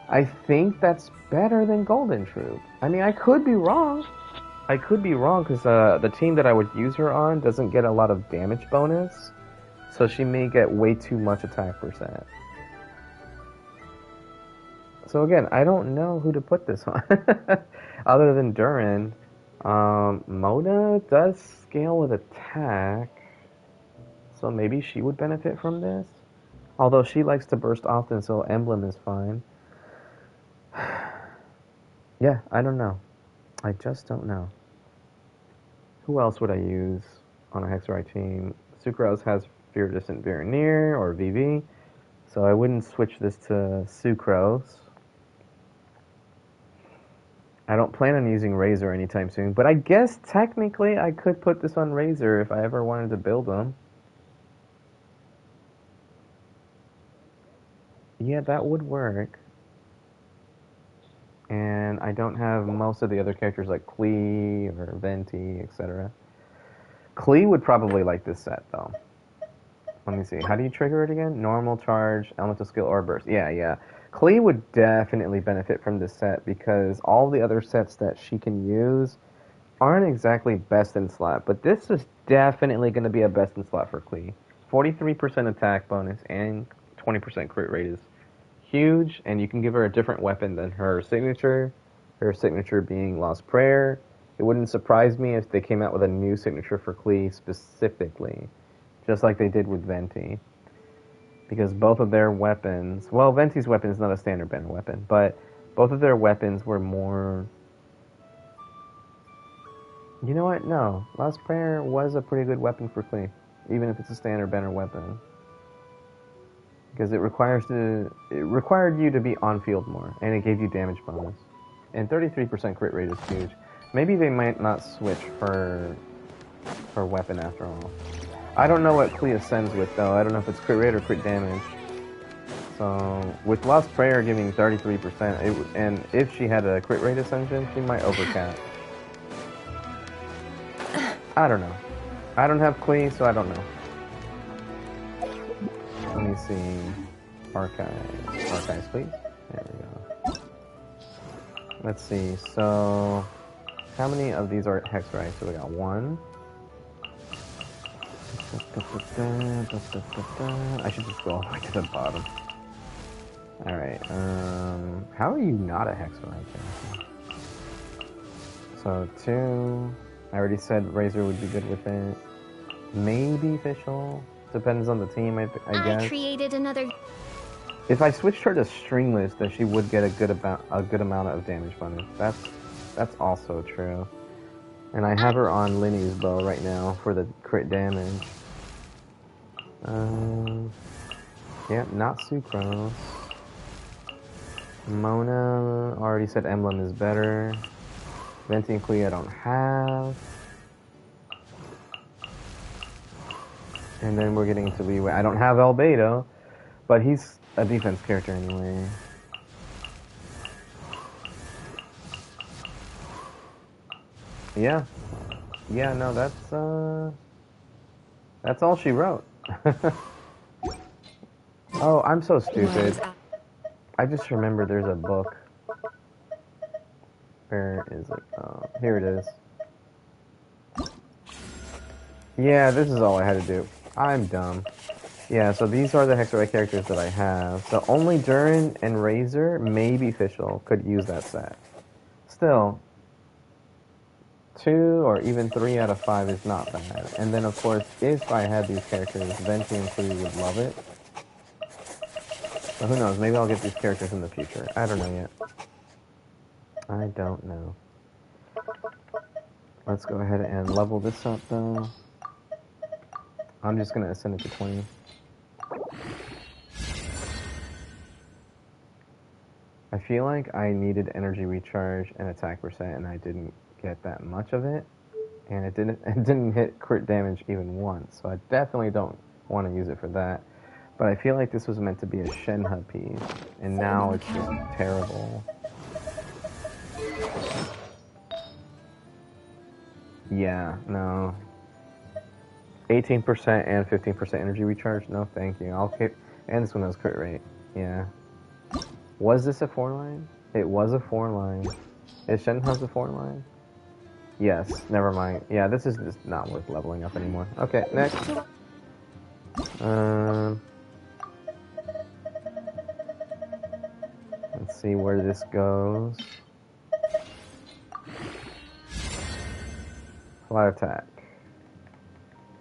I think that's better than Golden Troop. I mean, I could be wrong. I could be wrong, because the team that I would use her on doesn't get a lot of damage bonus, so she may get way too much attack percent. So again, I don't know who to put this on, other than Durin. Mona does scale with attack, so maybe she would benefit from this. Although she likes to burst often, so Emblem is fine. Yeah, I don't know. I just don't know. Who else would I use on a Hexarai team? Sucrose has Fear Distant Very Near, or VV, so I wouldn't switch this to Sucrose. I don't plan on using Razor anytime soon, but I guess technically I could put this on Razor if I ever wanted to build them. Yeah, that would work. And I don't have most of the other characters like Klee or Venti, etc. Klee would probably like this set, though. Let me see. How do you trigger it again? Normal, charge, elemental skill, or burst. Yeah. Klee would definitely benefit from this set because all the other sets that she can use aren't exactly best in slot, but this is definitely going to be a best in slot for Klee. 43% attack bonus and 20% crit rate is huge, and you can give her a different weapon than her signature being Lost Prayer. It wouldn't surprise me if they came out with a new signature for Klee specifically, just like they did with Venti. Because both of their weapons... Well, Venti's weapon is not a standard banner weapon, but both of their weapons were more... You know what? No. Lost Prayer was a pretty good weapon for Klee, even if it's a standard banner weapon. Because it required you to be on-field more, and it gave you damage bonus. And 33% crit rate is huge. Maybe they might not switch her weapon after all. I don't know what Clea ascends with though. I don't know if it's crit rate or crit damage. So with Lost Prayer giving 33%, and if she had a crit rate ascension, she might overcap. I don't know. I don't have Clea, so I don't know. Let me see. Archives, please. There we go. Let's see. So, how many of these are hex rights? So we got 1. I should just go all the way to the bottom. Alright, how are you not a hex right? So 2. I already said Razor would be good with it. Maybe Fischl. Depends on the team, I guess. I created another. If I switched her to Stringless, then she would get a good amount of damage bonus. That's also true. And I have her on Linny's bow right now for the crit damage. Yeah, not Sucrose. Mona already said Emblem is better. Venti and Clea I don't have. And then we're getting to Leeway. I don't have Albedo, but he's a defense character anyway. Yeah. Yeah, no, that's all she wrote. Oh, I'm so stupid. I just remember there's a book. Where is it? Oh, here it is. Yeah, this is all I had to do. I'm dumb. Yeah, so these are the Hexarite characters that I have. So only Durin and Razor, maybe Fischl, could use that set. Still, 2 or even 3 out of 5 is not bad. And then, of course, if I had these characters, Venti and Clea would love it. So who knows, maybe I'll get these characters in the future. I don't know yet. I don't know. Let's go ahead and level this up, though. I'm just going to ascend it to 20. I feel like I needed energy recharge and attack percent, and I didn't get that much of it. And it didn't hit crit damage even once, so I definitely don't want to use it for that. But I feel like this was meant to be a Shenhe piece, and now it's just terrible. Yeah, no. 18% and 15% energy recharge? No, thank you. I'll keep... And this one has crit rate. Yeah. Was this a 4-line? It was a 4-line. Is Shenhe's a 4-line? Yes, never mind. Yeah, this is just not worth leveling up anymore. Okay, next. Let's see where this goes. Flat attack.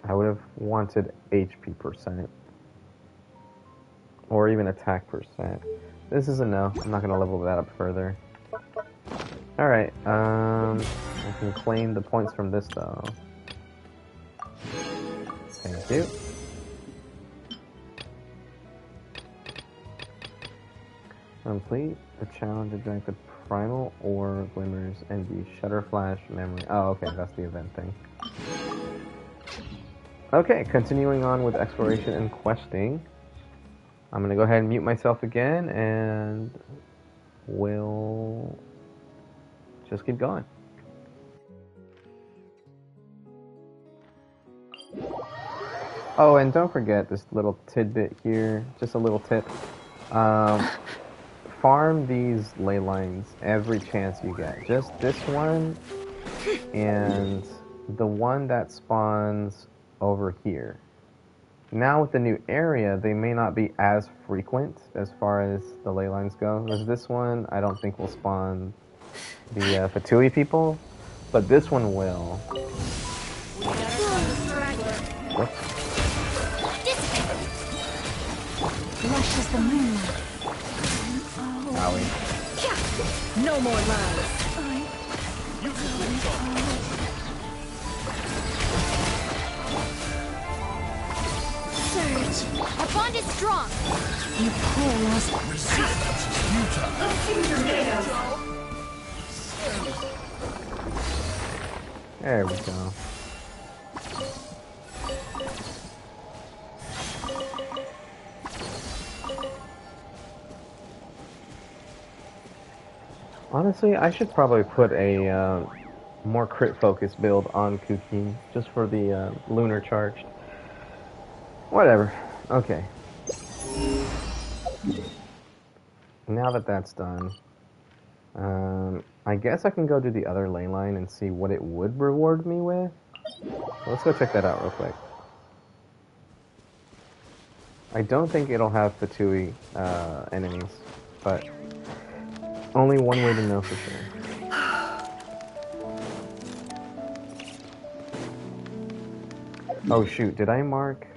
I would have wanted HP percent. Or even attack percent. This is a no. I'm not going to level that up further. Alright, I can claim the points from this though. Thank you. Complete the challenge to drink the primal ore glimmers and the shutter flash memory. Oh, okay, that's the event thing. Okay, continuing on with exploration and questing. I'm gonna go ahead and mute myself again, and we'll just keep going. Oh, and don't forget this little tidbit here, just a little tip. Farm these ley lines every chance you get. Just this one, and the one that spawns over here. Now with the new area, they may not be as frequent as far as the ley lines go. Because this one, I don't think will spawn the Fatui people, but this one will. Whoops. Lush as the moonlight. Owie. No more lies. Surge. Our bond is strong. You poor lost. Resistance is futile. There we go. Honestly, I should probably put a more crit-focused build on Kuki, just for the lunar charged. Whatever. Okay. Now that that's done, I guess I can go do the other ley line and see what it would reward me with. Let's go check that out real quick. I don't think it'll have Fatui enemies, but only one way to know for sure. Oh shoot, did I mark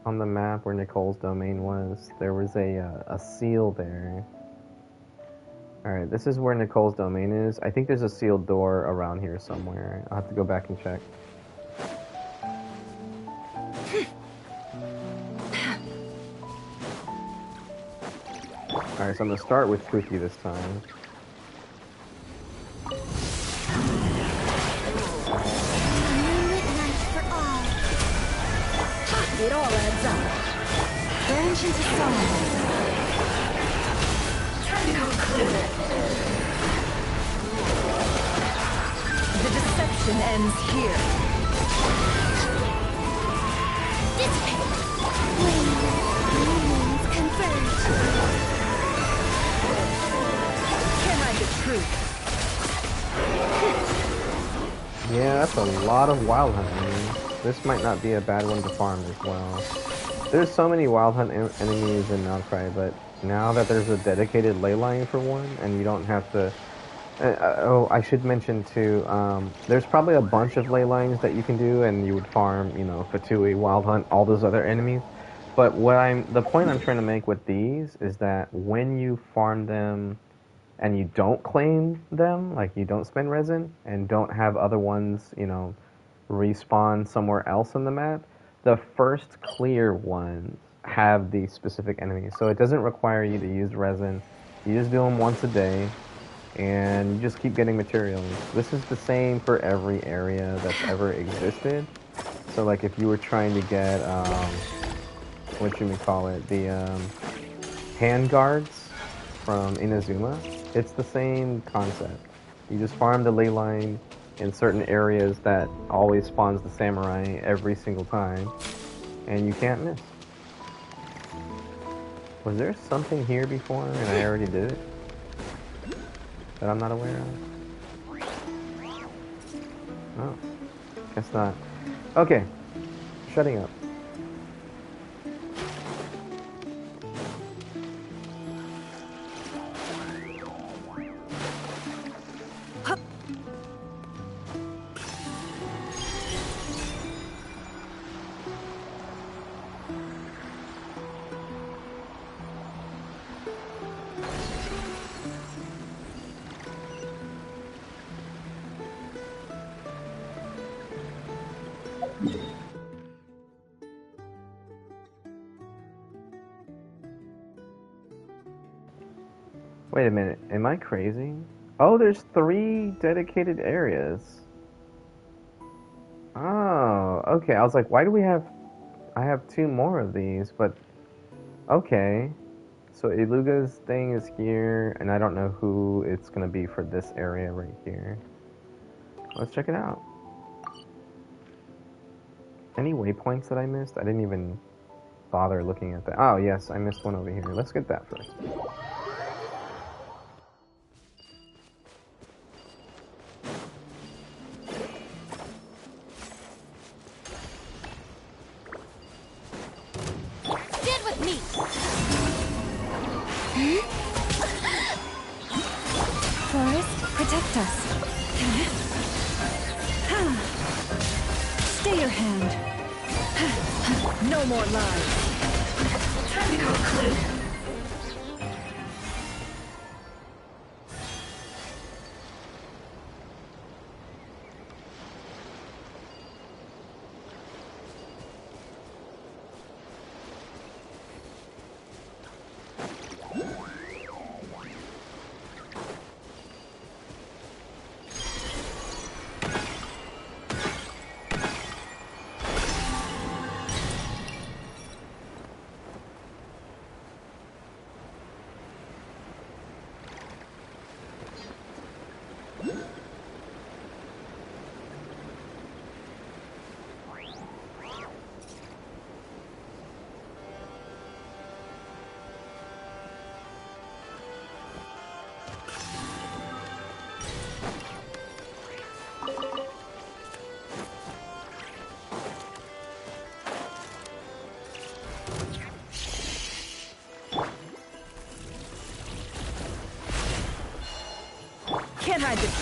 on the map where Nicole's domain was? There was a seal there. Alright, this is where Nicole's domain is. I think there's a sealed door around here somewhere. I'll have to go back and check. Alright, so I'm gonna start with Kuki this time. It all adds up. Branch into song. The deception ends here. Wings converge. Can't hide the truth. Yeah, that's a lot of Wild Hunt enemies. This might not be a bad one to farm as well. There's so many Wild Hunt enemies in Outcry, but now that there's a dedicated ley line for one, and you don't have to... oh, I should mention too, there's probably a bunch of ley lines that you can do, and you would farm, you know, Fatui, Wild Hunt, all those other enemies. But the point I'm trying to make with these is that when you farm them and you don't claim them, like you don't spend resin, and don't have other ones, you know, respawn somewhere else on the map, the first clear ones have these specific enemies. So it doesn't require you to use resin. You just do them once a day, and you just keep getting materials. This is the same for every area that's ever existed. So like if you were trying to get, what you may call it, the hand guards from Inazuma, it's the same concept. You just farm the ley line in certain areas that always spawns the samurai every single time, and you can't miss. Was there something here before and I already did it that I'm not aware of? Oh, guess not. Okay, shutting up. Wait a minute, am I crazy? Oh, there's 3 dedicated areas. Oh, okay. I was like, why do we have... I have 2 more of these, but... Okay. So Iluga's thing is here, and I don't know who it's gonna be for this area right here. Let's check it out. Any waypoints that I missed? I didn't even bother looking at that. Oh, yes, I missed one over here. Let's get that first. Forest, protect us. Stay your hand. No more lies. Time to go clear.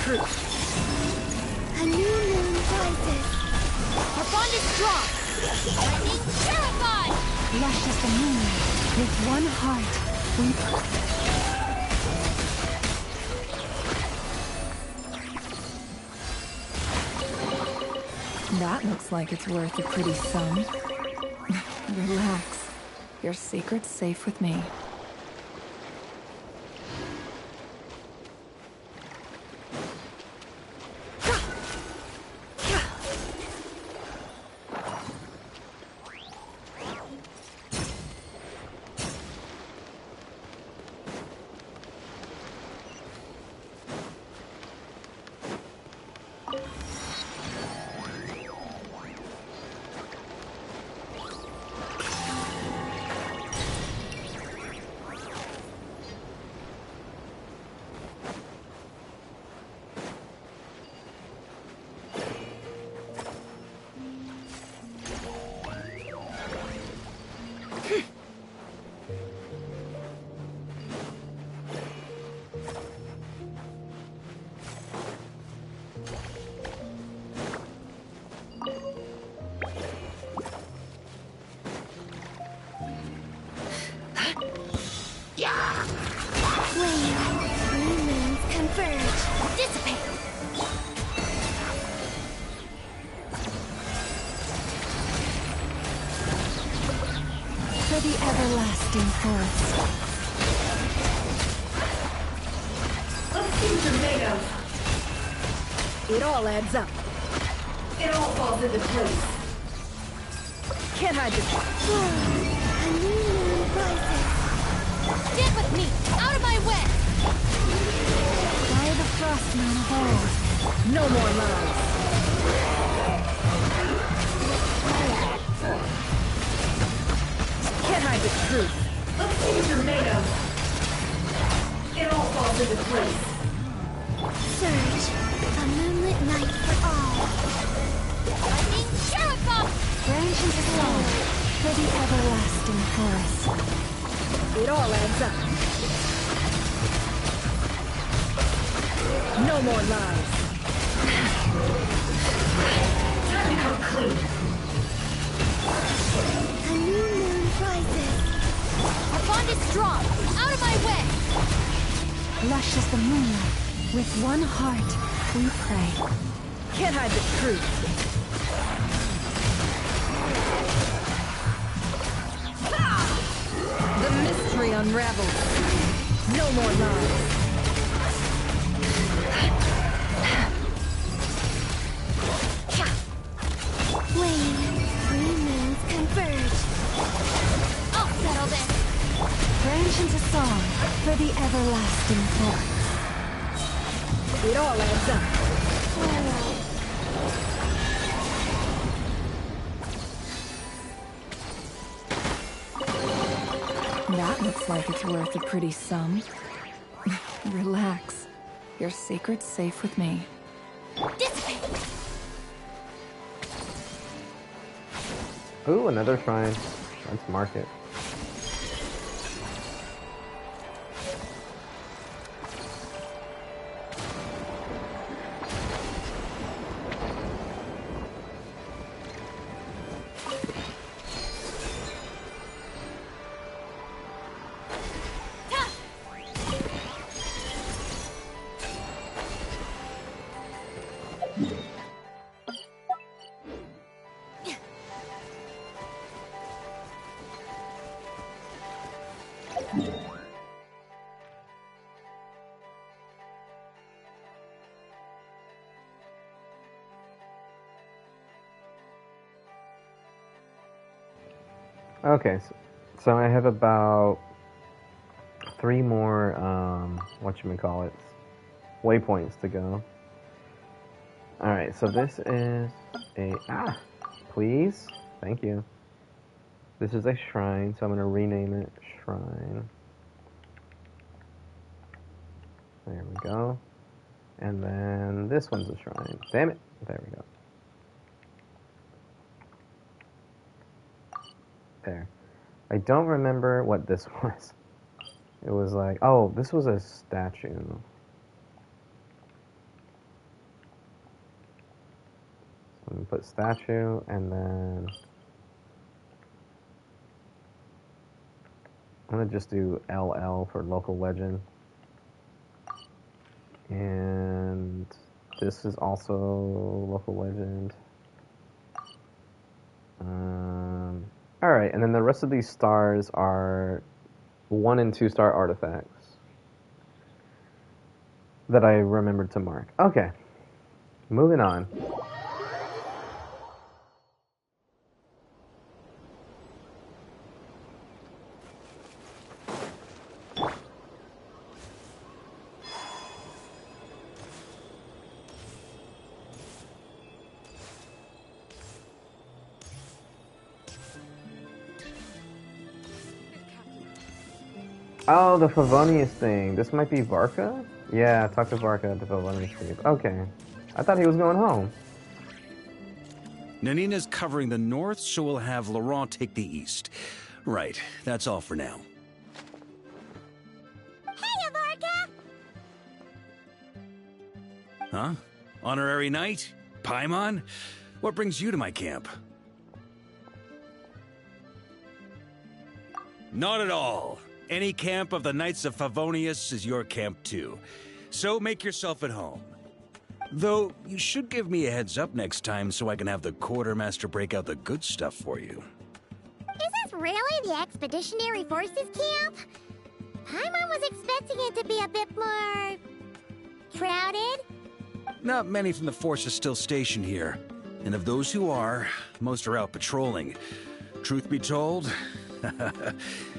truth. A new moon rises. Our bond is strong. Lightning terrified. Lush as the moonlight, with one heart, we... That looks like it's worth a pretty sum. Relax. Your secret's safe with me. The everlasting forest. Let's see tomatoes. It all adds up. It all falls into place. Can't hide the A new moon rises. Stand with me! Out of my way! By the frost moon of old. No more lies. Can't hide the truth. Let's see tomatoes. It all falls into place. Surge. A moonlit night for all. Lightning terrified. Branch into song for the everlasting forest. It all adds up. No more lies. Time to come clean. A new moon rises. Our bond is strong. Out of my way. Lush as the moonlight, with one heart we pray. Can't hide the truth. The mystery unravels. No more lies. Wane. 3 moons converge. I'll settle this. Branch into song for the everlasting forest. It all adds up. That looks like it's worth a pretty sum. Relax. Your secret's safe with me. Dissipate. Ooh, another shrine. Let's mark it. Okay, so I have about 3 more, whatchamacallits, waypoints to go. Alright, so this is a, please, thank you. This is a shrine, so I'm going to rename it Shrine. There we go. And then this one's a shrine. Damn it, there we go. There. I don't remember what this was. It was like, oh, this was a statue. I'm gonna put statue, and then I'm gonna just do LL for local legend. And this is also local legend. Alright, and then the rest of these stars are 1 and 2 star artifacts that I remembered to mark. Okay, moving on. Oh, the Favonius thing. This might be Varka? Yeah, talk to Varka at the Favonius cave. Okay. I thought he was going home. Nanina's covering the north, so we'll have Laurent take the east. Right, that's all for now. Hey, Varka! Huh? Honorary Knight? Paimon? What brings you to my camp? Not at all. Any camp of the Knights of Favonius is your camp too. So make yourself at home. Though, you should give me a heads up next time so I can have the Quartermaster break out the good stuff for you. Is this really the Expeditionary Forces camp? Paimon was expecting it to be a bit more... crowded? Not many from the force are still stationed here. And of those who are, most are out patrolling. Truth be told,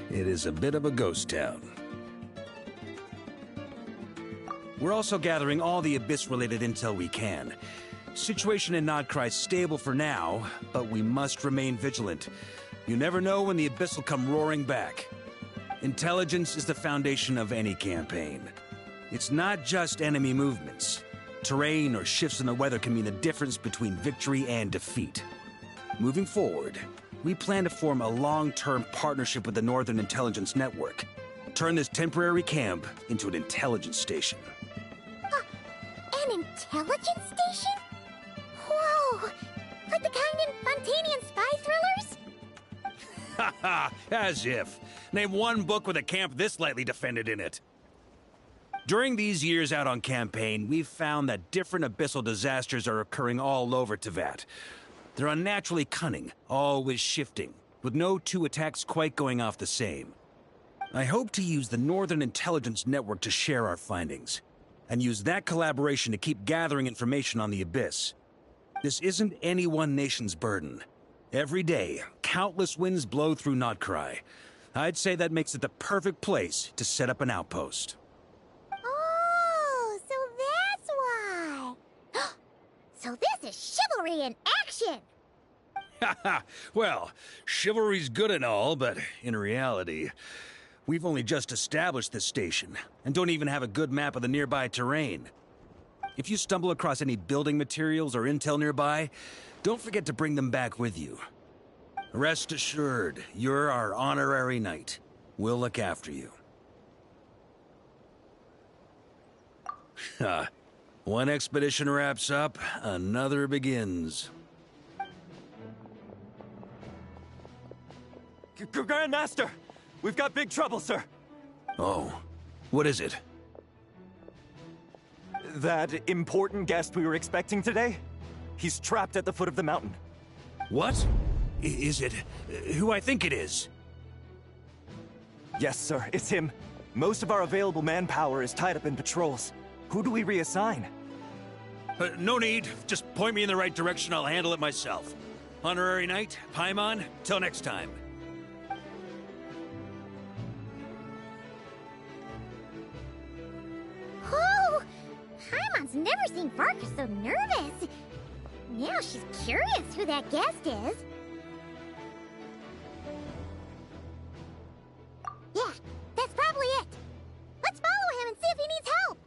it is a bit of a ghost town. We're also gathering all the Abyss-related intel we can. Situation in Nodcry's stable for now, but we must remain vigilant. You never know when the Abyss will come roaring back. Intelligence is the foundation of any campaign. It's not just enemy movements. Terrain or shifts in the weather can mean the difference between victory and defeat. Moving forward, we plan to form a long-term partnership with the Northern Intelligence Network. Turn this temporary camp into an intelligence station. An intelligence station? Whoa! Like the kind in Fontanian spy thrillers? Haha, as if. Name one book with a camp this lightly defended in it. During these years out on campaign, we've found that different abyssal disasters are occurring all over Teyvat. They're unnaturally cunning, always shifting, with no two attacks quite going off the same. I hope to use the Northern Intelligence Network to share our findings, and use that collaboration to keep gathering information on the Abyss. This isn't any one nation's burden. Every day, countless winds blow through Nodcry. I'd say that makes it the perfect place to set up an outpost. Oh, so that's why. So this is chivalry in action! Haha, well, chivalry's good and all, but in reality, we've only just established this station, and don't even have a good map of the nearby terrain. If you stumble across any building materials or intel nearby, don't forget to bring them back with you. Rest assured, you're our honorary knight. We'll look after you. One expedition wraps up, another begins. Grandmaster! We've got big trouble, sir! Oh, what is it? That important guest we were expecting today? He's trapped at the foot of the mountain. What? Is it who I think it is? Yes, sir, it's him. Most of our available manpower is tied up in patrols. Who do we reassign? No need. Just point me in the right direction. I'll handle it myself. Honorary Knight, Paimon, till next time. Oh! Paimon's never seen Varka so nervous. Now she's curious who that guest is. Yeah, that's probably it. Let's follow him and see if he needs help.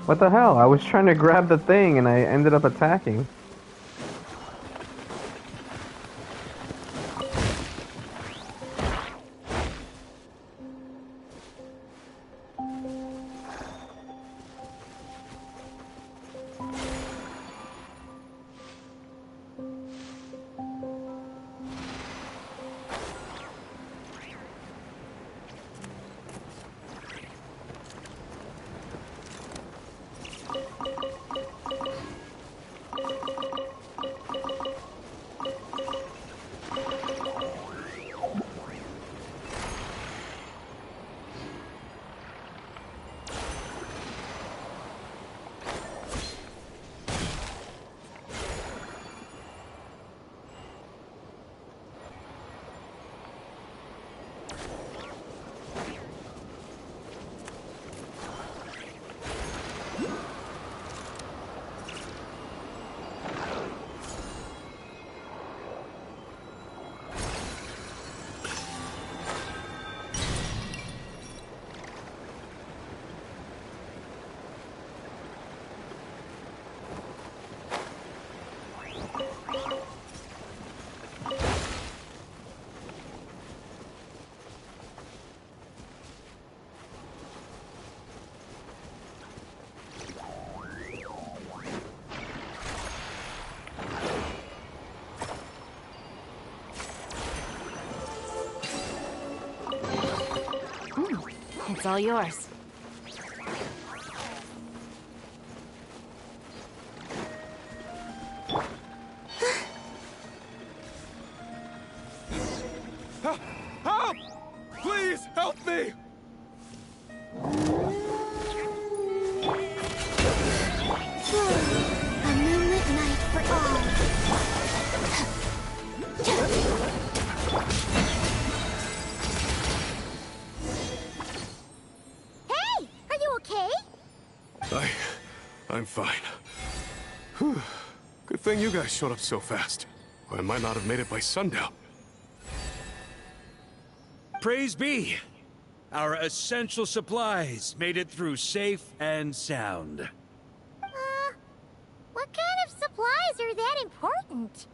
What the hell? I was trying to grab the thing and I ended up attacking. It's all yours. Help! Please, help me! A moonlit night for all. Hey! Are you okay? I'm fine. Whew. Good thing you guys showed up so fast. Or I might not have made it by sundown. Praise be! Our essential supplies made it through safe and sound. What kind of supplies are that important?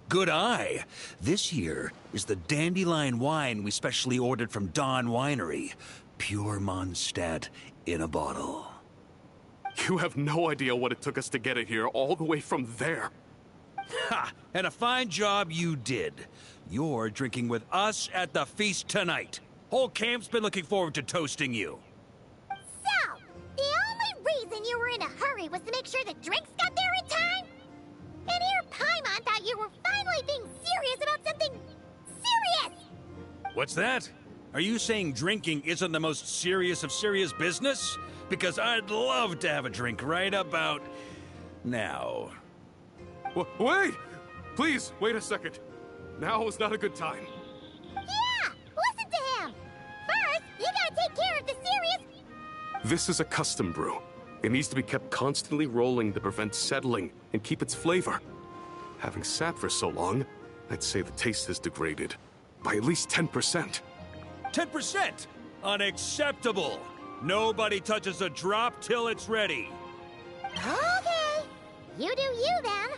Good eye. This here is the dandelion wine we specially ordered from Dawn Winery. Pure Mondstadt in a bottle. You have no idea what it took us to get it here, all the way from there. Ha! And a fine job you did. You're drinking with us at the feast tonight. Whole camp's been looking forward to toasting you. So were in a hurry was to make sure the drinks got there in time? And here Paimon thought you were finally being serious about something serious! What's that? Are you saying drinking isn't the most serious of serious business? Because I'd love to have a drink right about now. Wait! Please, wait a second. Now is not a good time. Yeah! Listen to him! First, you gotta take care of the serious... This is a custom brew. It needs to be kept constantly rolling to prevent settling and keep its flavor. Having sat for so long, I'd say the taste has degraded by at least 10%. 10%? Unacceptable! Nobody touches a drop till it's ready. Okay. You do you, then.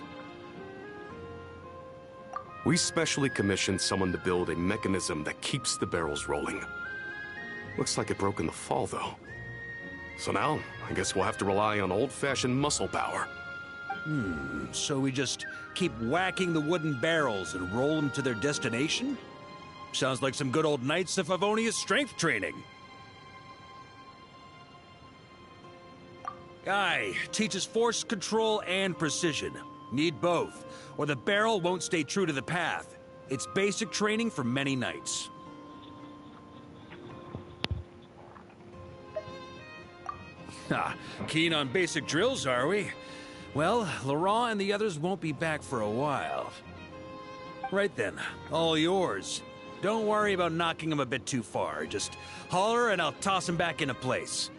We specially commissioned someone to build a mechanism that keeps the barrels rolling. Looks like it broke in the fall, though. So now, I guess we'll have to rely on old-fashioned muscle power. So we just keep whacking the wooden barrels and roll them to their destination? Sounds like some good old Knights of Favonia's strength training. Aye, teaches force control and precision. Need both, or the barrel won't stay true to the path. It's basic training for many knights. Keen on basic drills, are we? Well, Laurent and the others won't be back for a while. Right then, all yours. Don't worry about knocking him a bit too far. Just holler and I'll toss him back into place.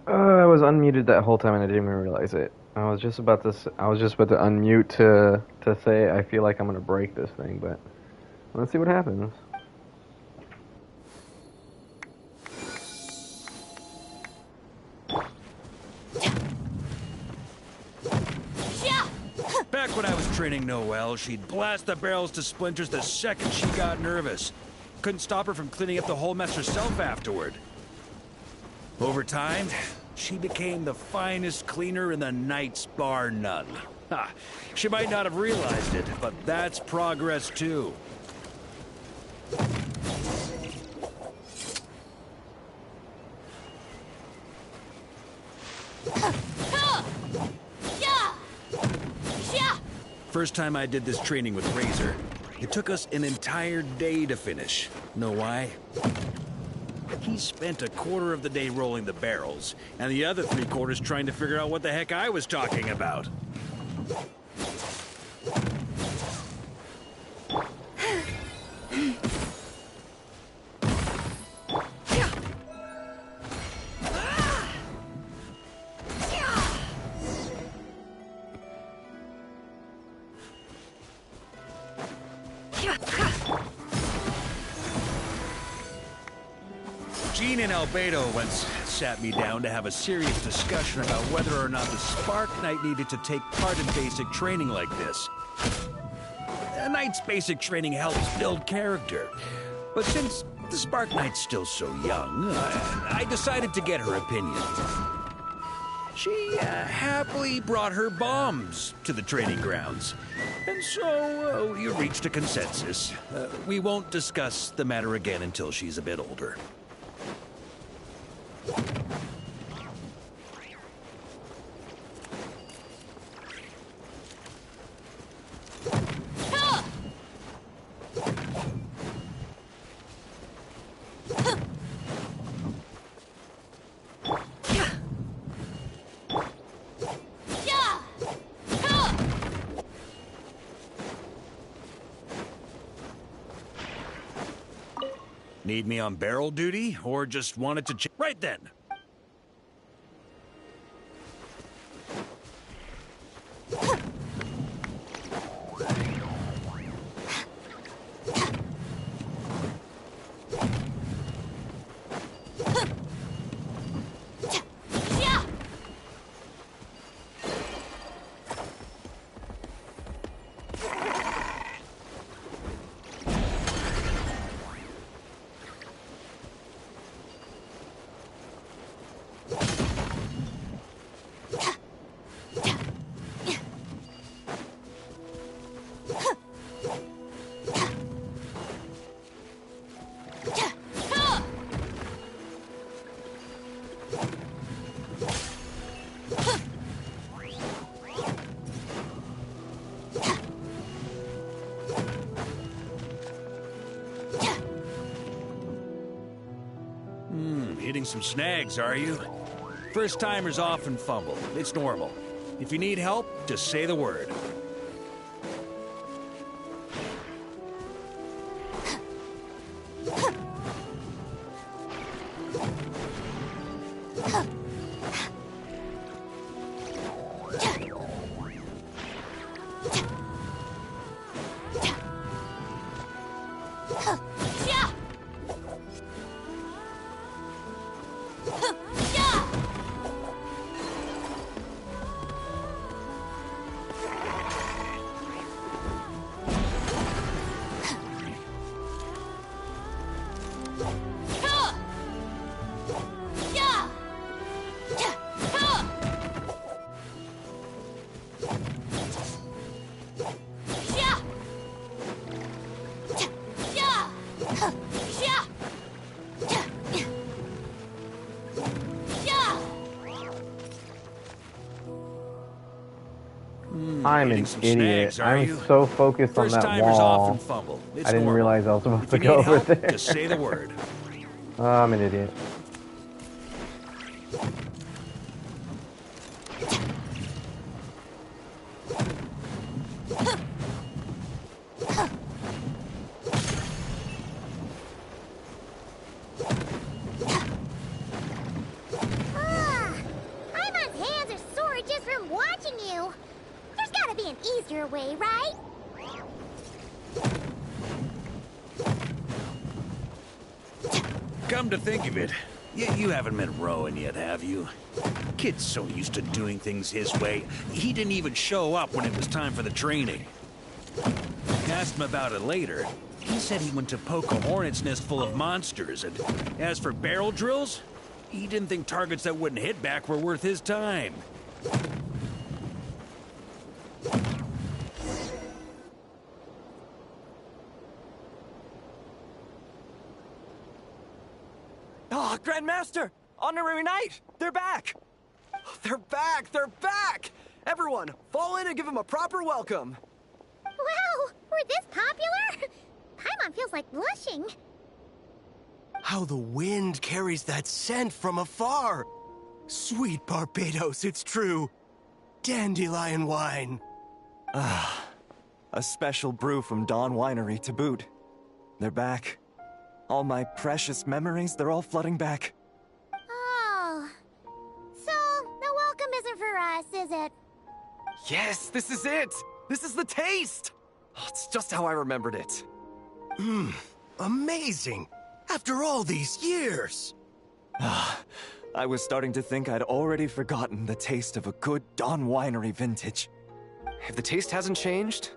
I was unmuted that whole time and I didn't even realize it. I was just about to unmute to say I feel like I'm gonna break this thing, but let's see what happens. Back when I was training Noelle, she'd blast the barrels to splinters the second she got nervous. Couldn't stop her from cleaning up the whole mess herself afterward. Over time, she became the finest cleaner in the Knights, bar none. Ha! She might not have realized it, but that's progress too. First time I did this training with Razor, it took us an entire day to finish. Know why? He spent a quarter of the day rolling the barrels, and the other 3/4 trying to figure out what the heck I was talking about. Jean and Albedo once sat me down to have a serious discussion about whether or not the Spark Knight needed to take part in basic training like this. A Knight's basic training helps build character. But since the Spark Knight's still so young, I decided to get her opinion. She happily brought her bombs to the training grounds. And so we reached a consensus. We won't discuss the matter again until she's a bit older. Need me on barrel duty, or just wanted to right then. Hitting some snags, are you? First timers often fumble. It's normal. If you need help, just say the word. I'm an idiot. I'm so focused on that wall. I didn't realize I was supposed to go over there. Just say the word. Oh, I'm an idiot. Paimon's hands are sore just from watching you. There's gotta be an easier way, right? Come to think of it, you haven't met Rowan yet, have you? Kid's so used to doing things his way, he didn't even show up when it was time for the training. Asked him about it later. He said he went to poke a hornet's nest full of monsters, and as for barrel drills, he didn't think targets that wouldn't hit back were worth his time. Oh, Grandmaster! Honorary Knight! They're back! They're back! They're back! Everyone, fall in and give them a proper welcome! Wow, we're this popular? Paimon feels like blushing. How the wind carries that scent from afar! Sweet Barbados, it's true! Dandelion wine! Ah, a special brew from Dawn Winery to boot. They're back. All my precious memories, they're all flooding back. Oh. So, the welcome isn't for us, is it? Yes, this is it! This is the taste! Oh, it's just how I remembered it. Amazing! After all these years! Ah, I was starting to think I'd already forgotten the taste of a good Dawn Winery vintage. If the taste hasn't changed,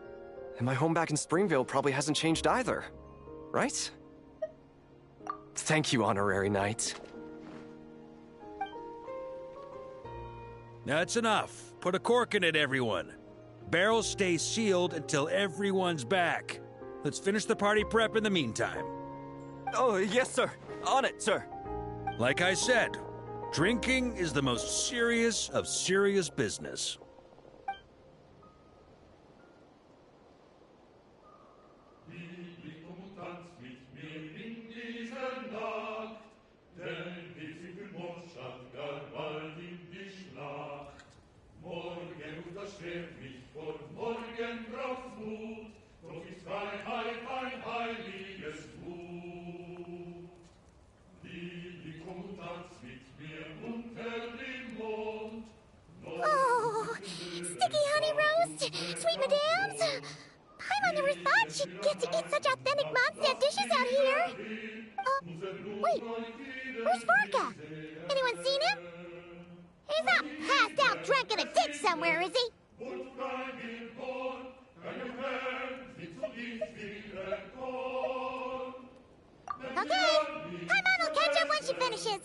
then my home back in Springvale probably hasn't changed either. Right? Thank you, Honorary Knight. That's enough. Put a cork in it, everyone. Barrels stay sealed until everyone's back. Let's finish the party prep in the meantime. Oh, yes, sir. On it, sir. Like I said, drinking is the most serious of serious business. Oh, sticky honey roast, sweet madams. Paimon never thought she'd get to eat such authentic Mondstadt dishes out here. Wait, where's Vorka? Anyone seen him? He's not passed out drunk in a ditch somewhere, is he? Okay, Paimon will catch up when she finishes.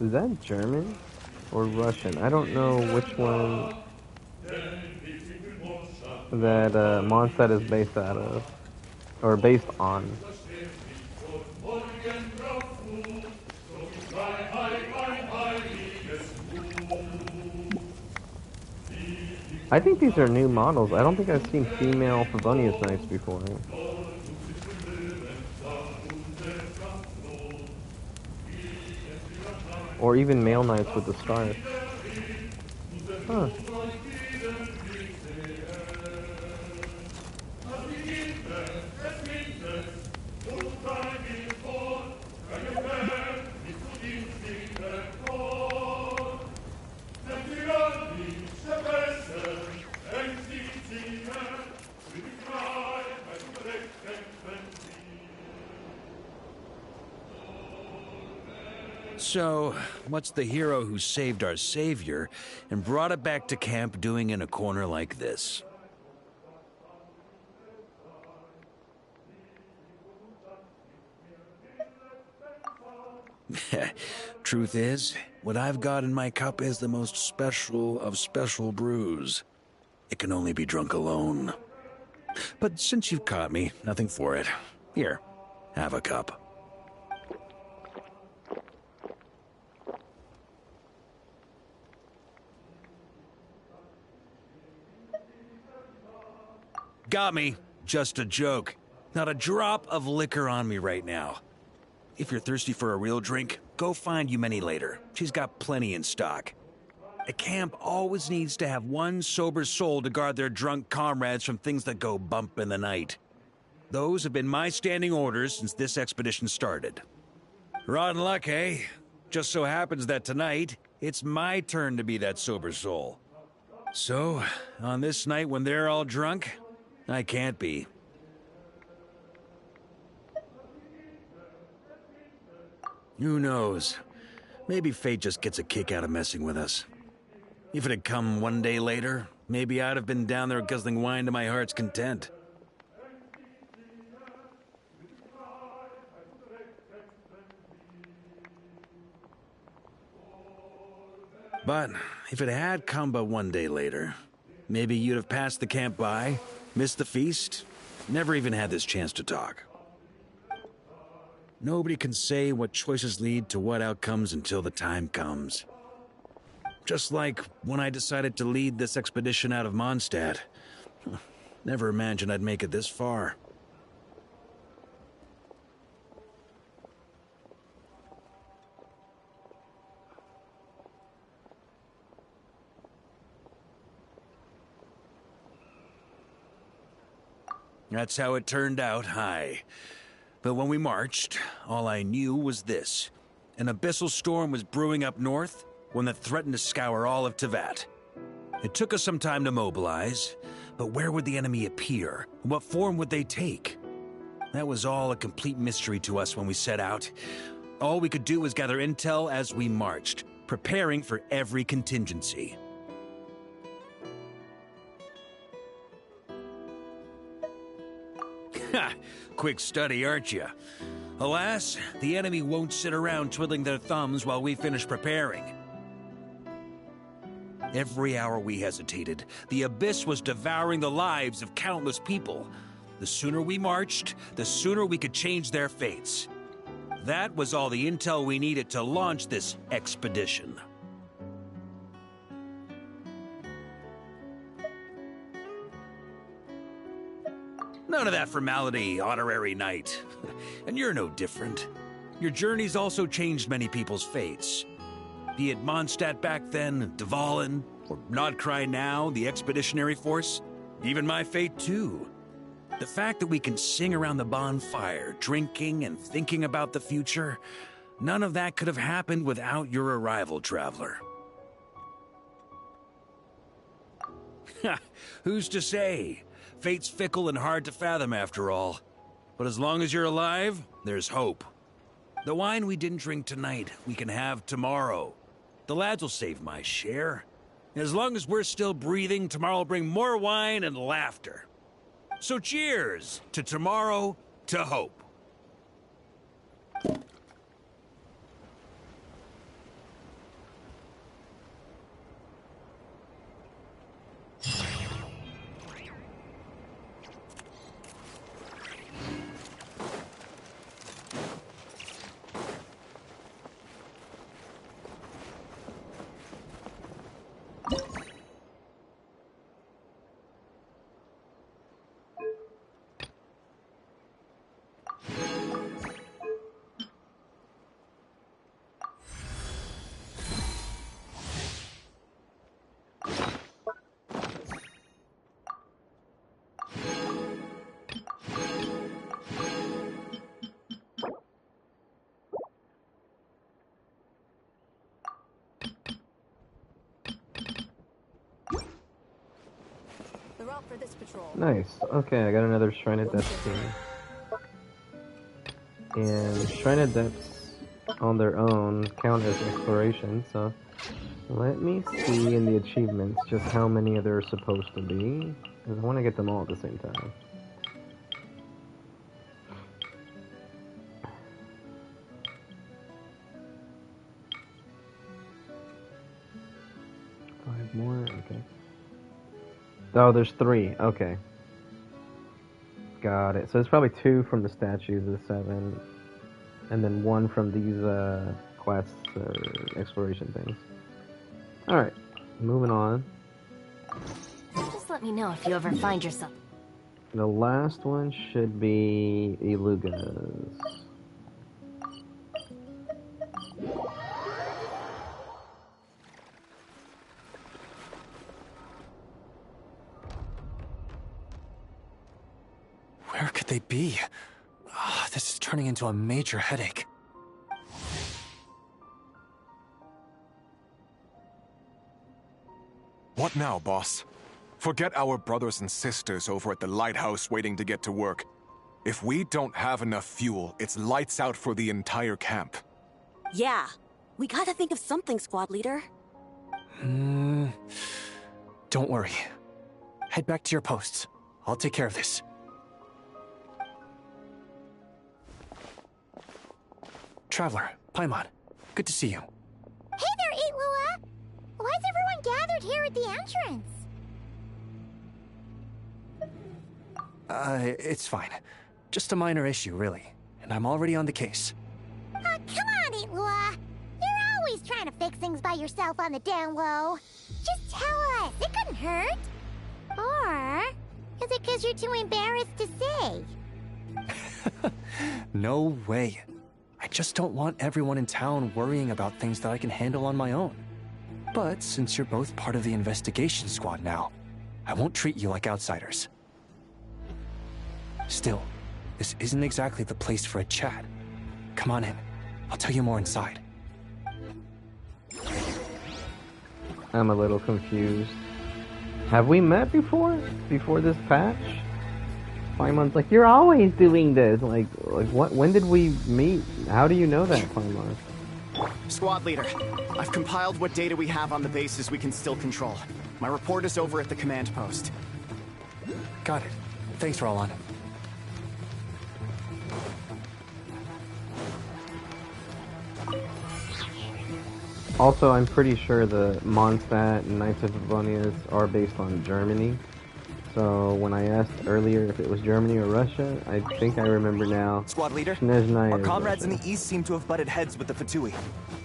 Is that German or Russian? I don't know which one that Mondstadt is based out of, or based on. I think these are new models. I don't think I've seen female Favonius Knights before. Or even male knights with the scarf. Huh. So, what's the hero who saved our savior and brought it back to camp doing in a corner like this? Truth is, what I've got in my cup is the most special of special brews. It can only be drunk alone. But since you've caught me, nothing for it. Here, have a cup. Got me. Just a joke. Not a drop of liquor on me right now. If you're thirsty for a real drink, go find Yumeni later. She's got plenty in stock. A camp always needs to have one sober soul to guard their drunk comrades from things that go bump in the night. Those have been my standing orders since this expedition started. Rotten luck, eh? Just so happens that tonight, it's my turn to be that sober soul. So, on this night when they're all drunk, I can't be. Who knows? Maybe fate just gets a kick out of messing with us. If it had come one day later, maybe I'd have been down there guzzling wine to my heart's content. But if it had come but one day later, maybe you'd have passed the camp by, missed the feast, never even had this chance to talk. Nobody can say what choices lead to what outcomes until the time comes. Just like when I decided to lead this expedition out of Mondstadt. Never imagined I'd make it this far. That's how it turned out, aye. But when we marched, all I knew was this. An abyssal storm was brewing up north, one that threatened to scour all of Teyvat. It took us some time to mobilize, but where would the enemy appear? What form would they take? That was all a complete mystery to us when we set out. All we could do was gather intel as we marched, preparing for every contingency. Ha! Quick study, aren't you? Alas, the enemy won't sit around twiddling their thumbs while we finish preparing. Every hour we hesitated, the abyss was devouring the lives of countless people. The sooner we marched, the sooner we could change their fates. That was all the intel we needed to launch this expedition. None of that formality, honorary knight. And you're no different. Your journey's also changed many people's fates. Be it Mondstadt back then, Dvalin, or Nodcry now, the expeditionary force. Even my fate too. The fact that we can sing around the bonfire, drinking and thinking about the future, none of that could have happened without your arrival, traveler. Who's to say? Fate's fickle and hard to fathom after all. But as long as you're alive, there's hope. The wine we didn't drink tonight, we can have tomorrow. The lads will save my share. As long as we're still breathing, tomorrow will bring more wine and laughter. So cheers to tomorrow, to hope. The route for this patrol. Nice. Okay, I got another Shrine of Depths here. And Shrine of Depths on their own count as exploration, so let me see in the achievements just how many there are supposed to be, because I want to get them all at the same time. Five more, okay. Oh, there's 3, okay. Got it. So it's probably 2 from the statues of the 7, and then 1 from these quests or exploration things. Alright, moving on. Just let me know if you ever find yourself. The last one should be Iluga's. Where could they be? This is turning into a major headache. What now, boss? Forget our brothers and sisters over at the lighthouse waiting to get to work. If we don't have enough fuel, it's lights out for the entire camp. Yeah, we gotta think of something, squad leader. Don't worry. Head back to your posts. I'll take care of this. Traveler, Paimon, good to see you. Hey there, Eitlua! Why is everyone gathered here at the entrance? It's fine. Just a minor issue, really. And I'm already on the case. Come on, Eitlua! You're always trying to fix things by yourself on the down low. Just tell us, it couldn't hurt. Or is it because you're too embarrassed to say? No way. I just don't want everyone in town worrying about things that I can handle on my own. But since you're both part of the investigation squad now, I won't treat you like outsiders. Still, this isn't exactly the place for a chat. Come on in. I'll tell you more inside. I'm a little confused. Have we met before? Before this patch? Paimon's like, you're always doing this. Like what? When did we meet? How do you know that, Paimon? Squad leader, I've compiled what data we have on the bases we can still control. My report is over at the command post. Got it. Thanks, Roland. Also, I'm pretty sure the Mondstadt and Knights of Favonius are based on Germany. So when I asked earlier if it was Germany or Russia, I think I remember now. Squad leader, Snezhnaya our is comrades in Russia. the east seem to have butted heads with the Fatui.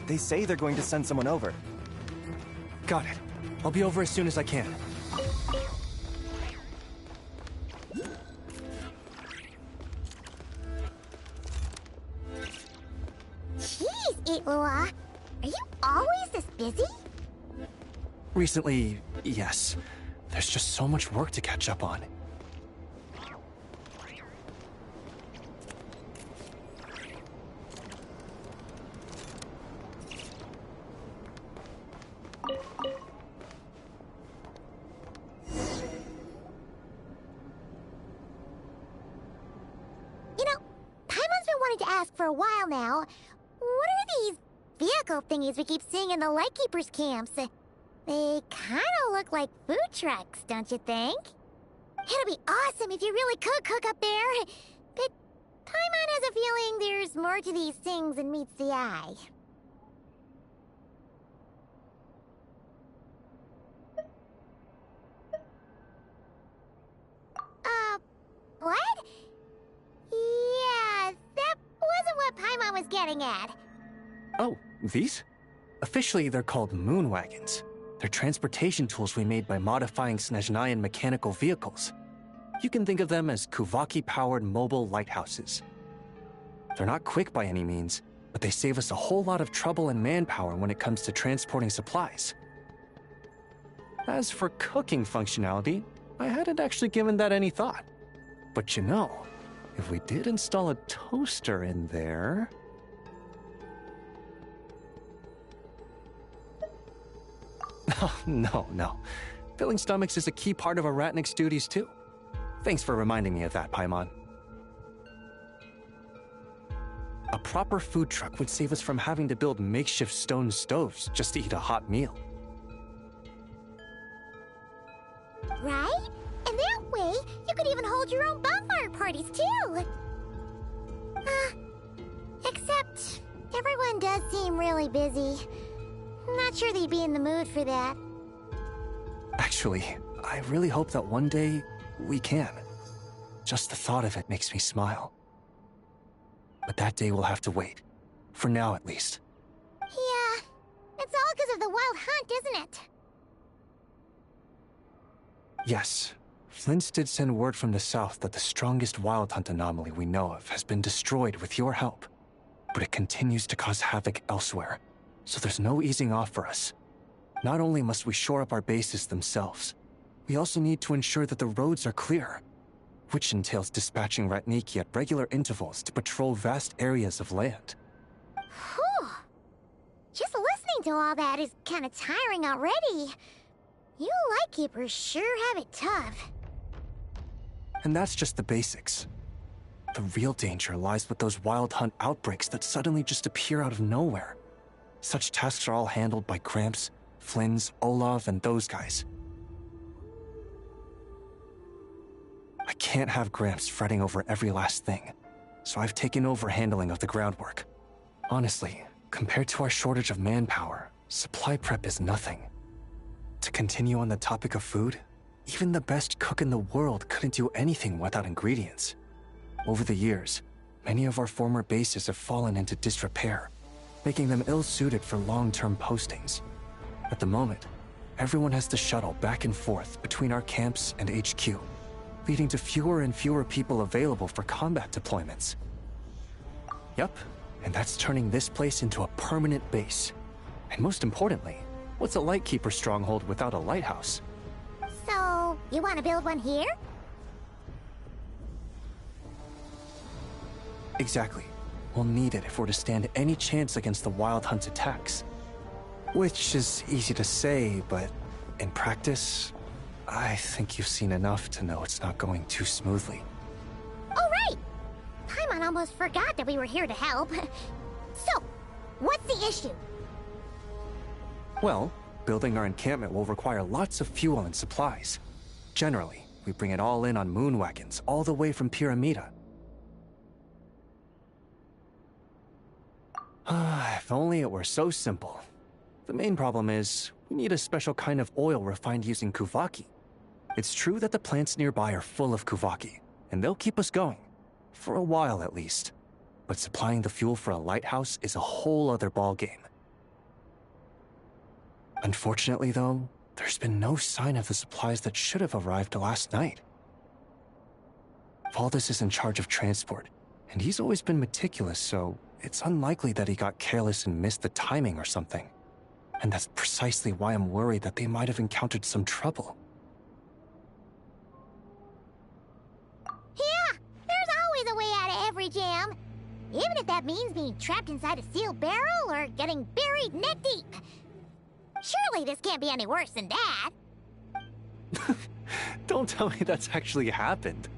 They say they're going to send someone over. Got it. I'll be over as soon as I can. Jeez, Eitlua! Are you always this busy? Recently, yes. There's just so much work to catch up on. You know, Paimon's been wanting to ask for a while now. What are these vehicle thingies we keep seeing in the Lightkeepers camps? They kind of look like food trucks, don't you think? It'd be awesome if you really could cook up there. But Paimon has a feeling there's more to these things than meets the eye. What? Yeah, that wasn't what Paimon was getting at. Oh, these? Officially, they're called moon wagons. They're transportation tools we made by modifying Snezhnayan mechanical vehicles. You can think of them as Kuvaki-powered mobile lighthouses. They're not quick by any means, but they save us a whole lot of trouble and manpower when it comes to transporting supplies. As for cooking functionality, I hadn't actually given that any thought. But you know, if we did install a toaster in there... Oh, no. Filling stomachs is a key part of a Ratnik's duties too. Thanks for reminding me of that, Paimon. A proper food truck would save us from having to build makeshift stone stoves just to eat a hot meal. Right? And that way, you could even hold your own bonfire parties too! Except, everyone does seem really busy. Not sure they'd be in the mood for that. Actually, I really hope that one day, we can. Just the thought of it makes me smile. But that day will have to wait. For now, at least. Yeah, it's all because of the wild hunt, isn't it? Yes. Flint's did send word from the south that the strongest wild hunt anomaly we know of has been destroyed with your help. But it continues to cause havoc elsewhere, so there's no easing off for us. Not only must we shore up our bases themselves, we also need to ensure that the roads are clear, which entails dispatching Ratniki at regular intervals to patrol vast areas of land. Whew. Just listening to all that is kind of tiring already. You Lightkeepers sure have it tough. And that's just the basics. The real danger lies with those wild hunt outbreaks that suddenly just appear out of nowhere. Such tasks are all handled by Gramps, Flynn's, Olav, and those guys. I can't have Gramps fretting over every last thing, so I've taken over handling of the groundwork. Honestly, compared to our shortage of manpower, supply prep is nothing. To continue on the topic of food, even the best cook in the world couldn't do anything without ingredients. Over the years, many of our former bases have fallen into disrepair, making them ill-suited for long-term postings. At the moment, everyone has to shuttle back and forth between our camps and HQ, leading to fewer and fewer people available for combat deployments. Yep, and that's turning this place into a permanent base. And most importantly, what's a Lightkeeper stronghold without a lighthouse? So, you want to build one here? Exactly. We'll need it if we're to stand any chance against the Wild Hunt's attacks. Which is easy to say, but in practice, I think you've seen enough to know it's not going too smoothly. Oh, right! Paimon almost forgot that we were here to help. So, what's the issue? Well, building our encampment will require lots of fuel and supplies. Generally, we bring it all in on moon wagons all the way from Pyramida. If only it were so simple. The main problem is, we need a special kind of oil refined using Kuvaki. It's true that the plants nearby are full of Kuvaki, and they'll keep us going. For a while at least. But supplying the fuel for a lighthouse is a whole other ballgame. Unfortunately though, there's been no sign of the supplies that should have arrived last night. Valdis is in charge of transport, and he's always been meticulous, so it's unlikely that he got careless and missed the timing or something. And that's precisely why I'm worried that they might have encountered some trouble. Yeah, there's always a way out of every jam. Even if that means being trapped inside a sealed barrel or getting buried neck deep. Surely this can't be any worse than that. Don't tell me that's actually happened.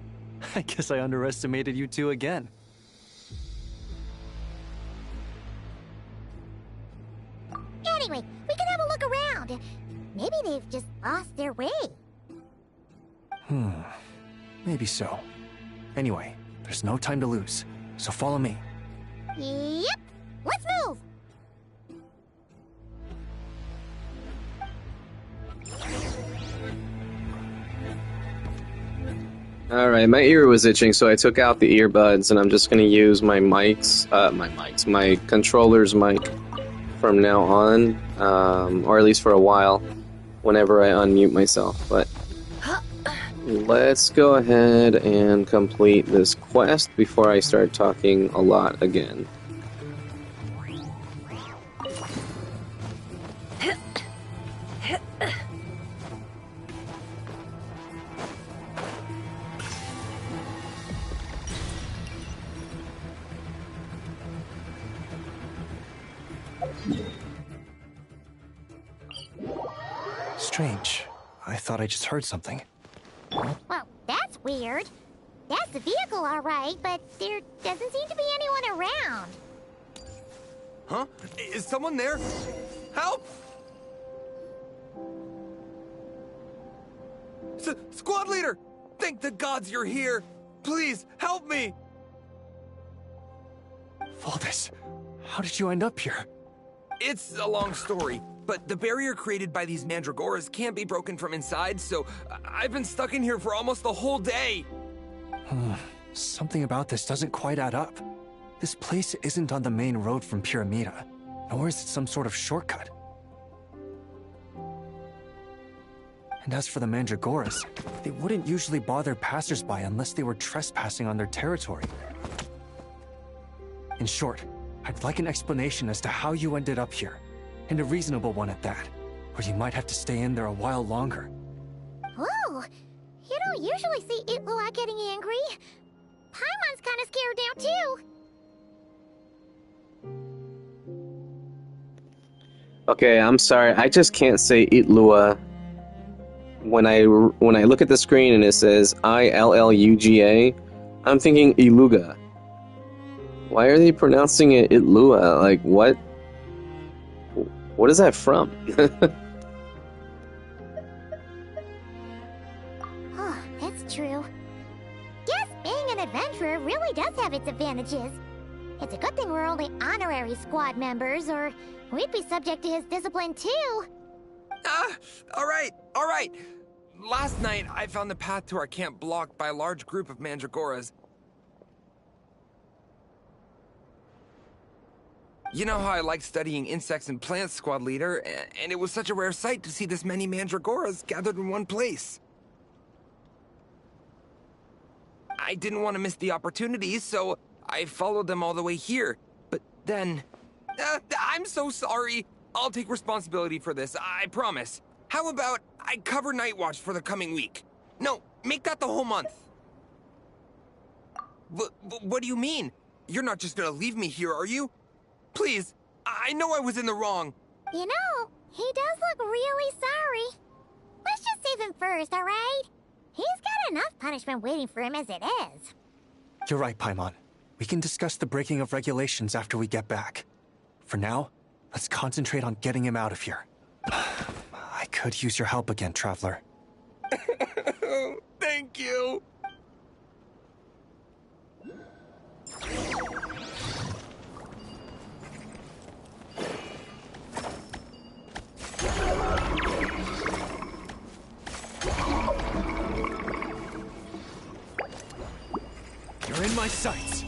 I guess I underestimated you two again. Anyway, we can have a look around. Maybe they've just lost their way. Maybe so. Anyway, there's no time to lose, so follow me. Yep, let's move! Alright, my ear was itching, so I took out the earbuds, and I'm just gonna use my my controller's mic from now on, or at least for a while, whenever I unmute myself. But let's go ahead and complete this quest before I start talking a lot again. Strange. I thought I just heard something. Well, that's weird. That's the vehicle, all right, but there doesn't seem to be anyone around. Huh? Is someone there? Help! Squad leader! Thank the gods you're here! Please, help me! Valdez, how did you end up here? It's a long story, but the barrier created by these mandragoras can't be broken from inside, so I've been stuck in here for almost the whole day. Something about this doesn't quite add up. This place isn't on the main road from Pyramida, nor is it some sort of shortcut. And as for the mandragoras, they wouldn't usually bother passersby unless they were trespassing on their territory. In short, I'd like an explanation as to how you ended up here, and a reasonable one at that, or you might have to stay in there a while longer. Whoa! You don't usually see Itlua getting angry. Paimon's kind of scared now, too. Okay, I'm sorry. I just can't say Itlua. When I look at the screen and it says ILLUGA, I'm thinking Iluga. Why are they pronouncing it Itlua? Like, what? What is that from? Oh, that's true. Guess being an adventurer really does have its advantages. It's a good thing we're only honorary squad members, or we'd be subject to his discipline too. All right. Last night, I found the path to our camp blocked by a large group of mandragoras. You know how I like studying insects and plants, Squad Leader, and it was such a rare sight to see this many mandragoras gathered in one place. I didn't want to miss the opportunity, so I followed them all the way here. But then... I'm so sorry. I'll take responsibility for this, I promise. How about I cover Night Watch for the coming week? No, make that the whole month. What do you mean? You're not just gonna leave me here, are you? Please, I know I was in the wrong. You know, he does look really sorry. Let's just save him first, all right? He's got enough punishment waiting for him as it is. You're right, Paimon. We can discuss the breaking of regulations after we get back. For now, let's concentrate on getting him out of here. I could use your help again, Traveler. Thank you. You're in my sights.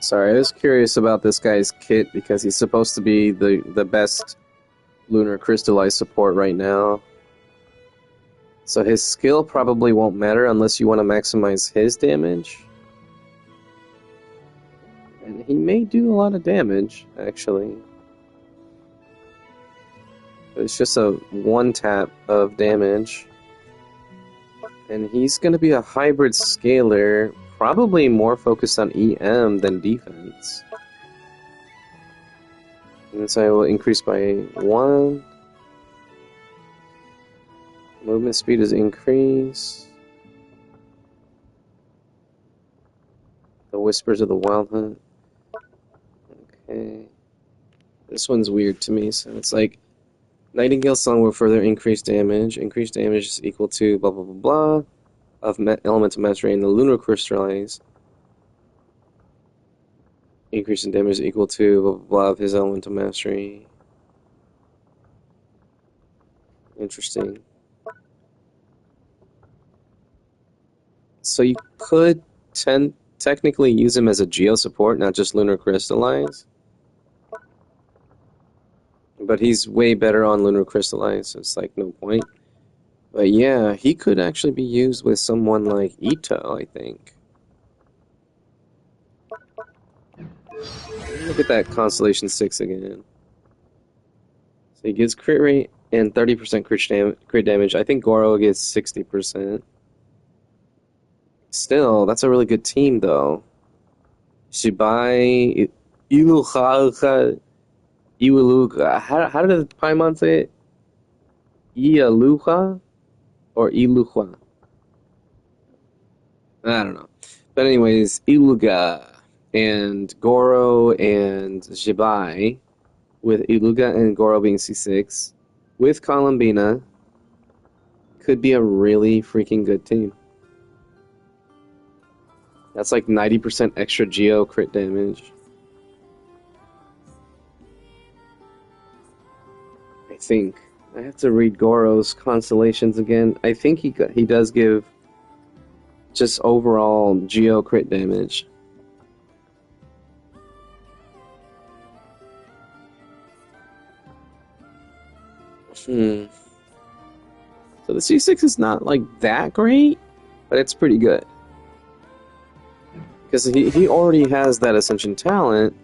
Sorry, I was curious about this guy's kit because he's supposed to be the best lunar crystallized support right now. So his skill probably won't matter unless you want to maximize his damage. And he may do a lot of damage, actually. But it's just a one tap of damage. And he's going to be a hybrid scaler, probably more focused on EM than defense. And so I will increase by 1. Movement speed is increased. The Whispers of the Wild Hunt. Okay. This one's weird to me, so it's like Nightingale's Song will further increase damage. Increased damage is equal to blah blah blah blah of elemental mastery and the lunar crystallize. Increase in damage is equal to blah blah blah of his elemental mastery. Interesting. So you could technically use him as a geo support, not just lunar crystallize. But he's way better on lunar crystallize, so it's like no point. But yeah, he could actually be used with someone like Ito, I think. Look at that Constellation 6 again. So he gets crit rate and 30% crit damage. I think Goro gets 60%. Still, that's a really good team, though. Shibai, Iluha, Iwaluka. How did the Paimon say it? Ialuha? Or Iluha? I don't know. But anyways, Iluga and Goro and Shibai, with Iluga and Goro being C6, with Columbina, could be a really freaking good team. That's like 90% extra Geo crit damage. I think. I have to read Goro's constellations again. I think he does give just overall Geo crit damage. So the C6 is not like that great, but it's pretty good. Because he already has that Ascension talent,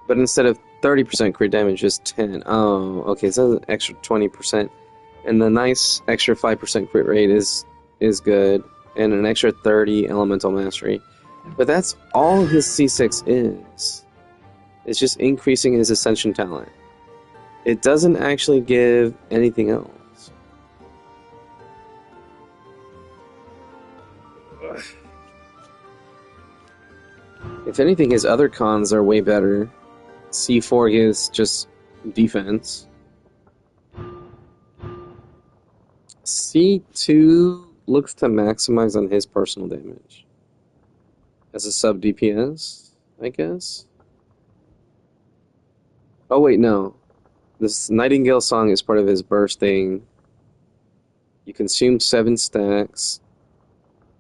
but instead of 30% crit damage, just 10. Oh, okay, so that's an extra 20%. And the nice extra 5% crit rate is good, and an extra 30 elemental mastery. But that's all his C6 is. It's just increasing his Ascension talent. It doesn't actually give anything else. If anything, his other cons are way better. C4 gives just defense. C2 looks to maximize on his personal damage. As a sub DPS, I guess? Oh wait, no. This Nightingale song is part of his burst thing. You consume 7 stacks,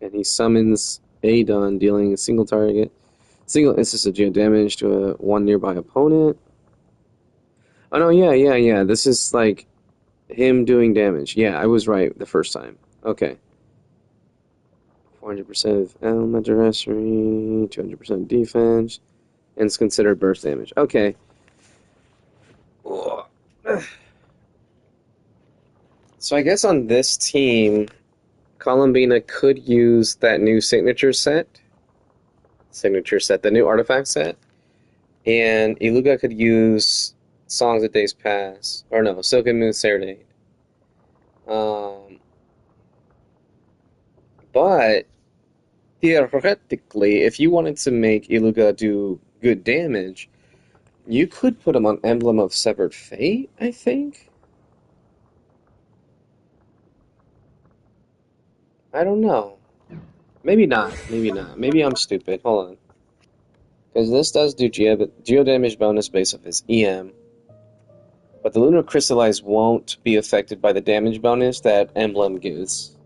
and he summons Adon, dealing a single target. Single instance of geo damage to one nearby opponent. Oh no, yeah. This is like him doing damage. Yeah, I was right the first time. Okay. 400% of elemental mastery, 200% defense, and it's considered burst damage. Okay. So I guess on this team, Columbina could use that new signature set, the new artifact set, and Iluga could use Songs of Days Past, or no, Silken Moon Serenade. But theoretically, if you wanted to make Iluga do good damage, you could put him on Emblem of Severed Fate, I think? I don't know. Maybe not. Maybe I'm stupid. Hold on. Because this does do geo damage bonus based off his EM. But the Lunar Crystallize won't be affected by the damage bonus that Emblem gives.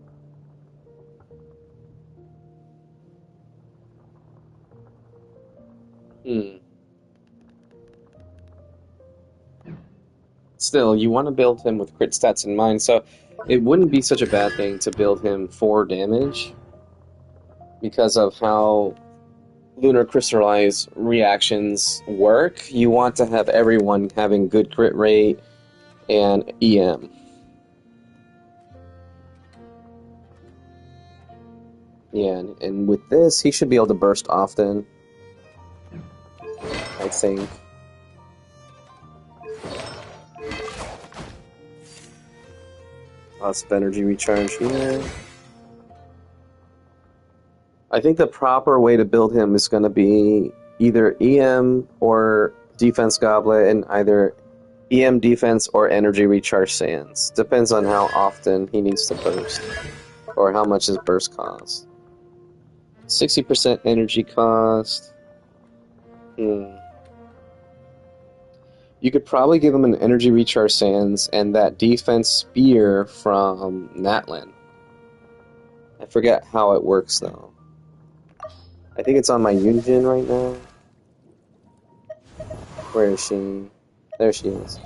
Still, you want to build him with crit stats in mind, so it wouldn't be such a bad thing to build him for damage because of how Lunar Crystallize reactions work. You want to have everyone having good crit rate and EM. Yeah, and with this, he should be able to burst often, I think. Lots of energy recharge here. I think the proper way to build him is going to be either EM or Defense Goblet, and either EM Defense or Energy Recharge Sands. Depends on how often he needs to burst, or how much his burst costs. 60% energy cost. You could probably give him an Energy Recharge Sands and that Defense Spear from Natlan. I forget how it works, though. I think it's on my Yunjin right now. Where is she? There she is.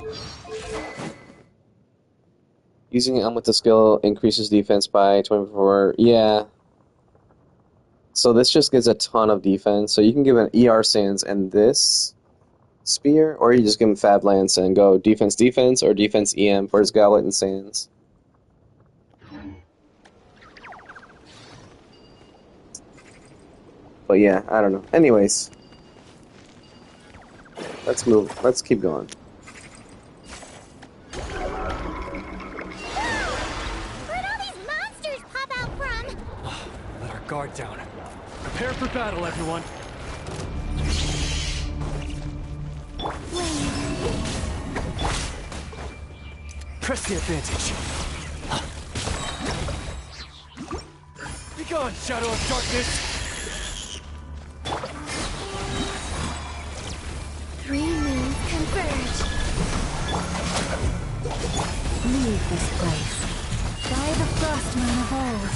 Using Elm with the skill increases defense by 24. Yeah. So this just gives a ton of defense. So you can give an ER Sands and this Spear, or you just give him Fab Lance and go defense, or defense EM for his Goblet and Sands. But yeah, I don't know. Anyways, let's move. Let's keep going. Where'd all these monsters pop out from? Let our guard down. Prepare for battle, everyone. Press the advantage. Be gone, Shadow of Darkness! 3 moons converge. Leave this place. By the frost moon of old.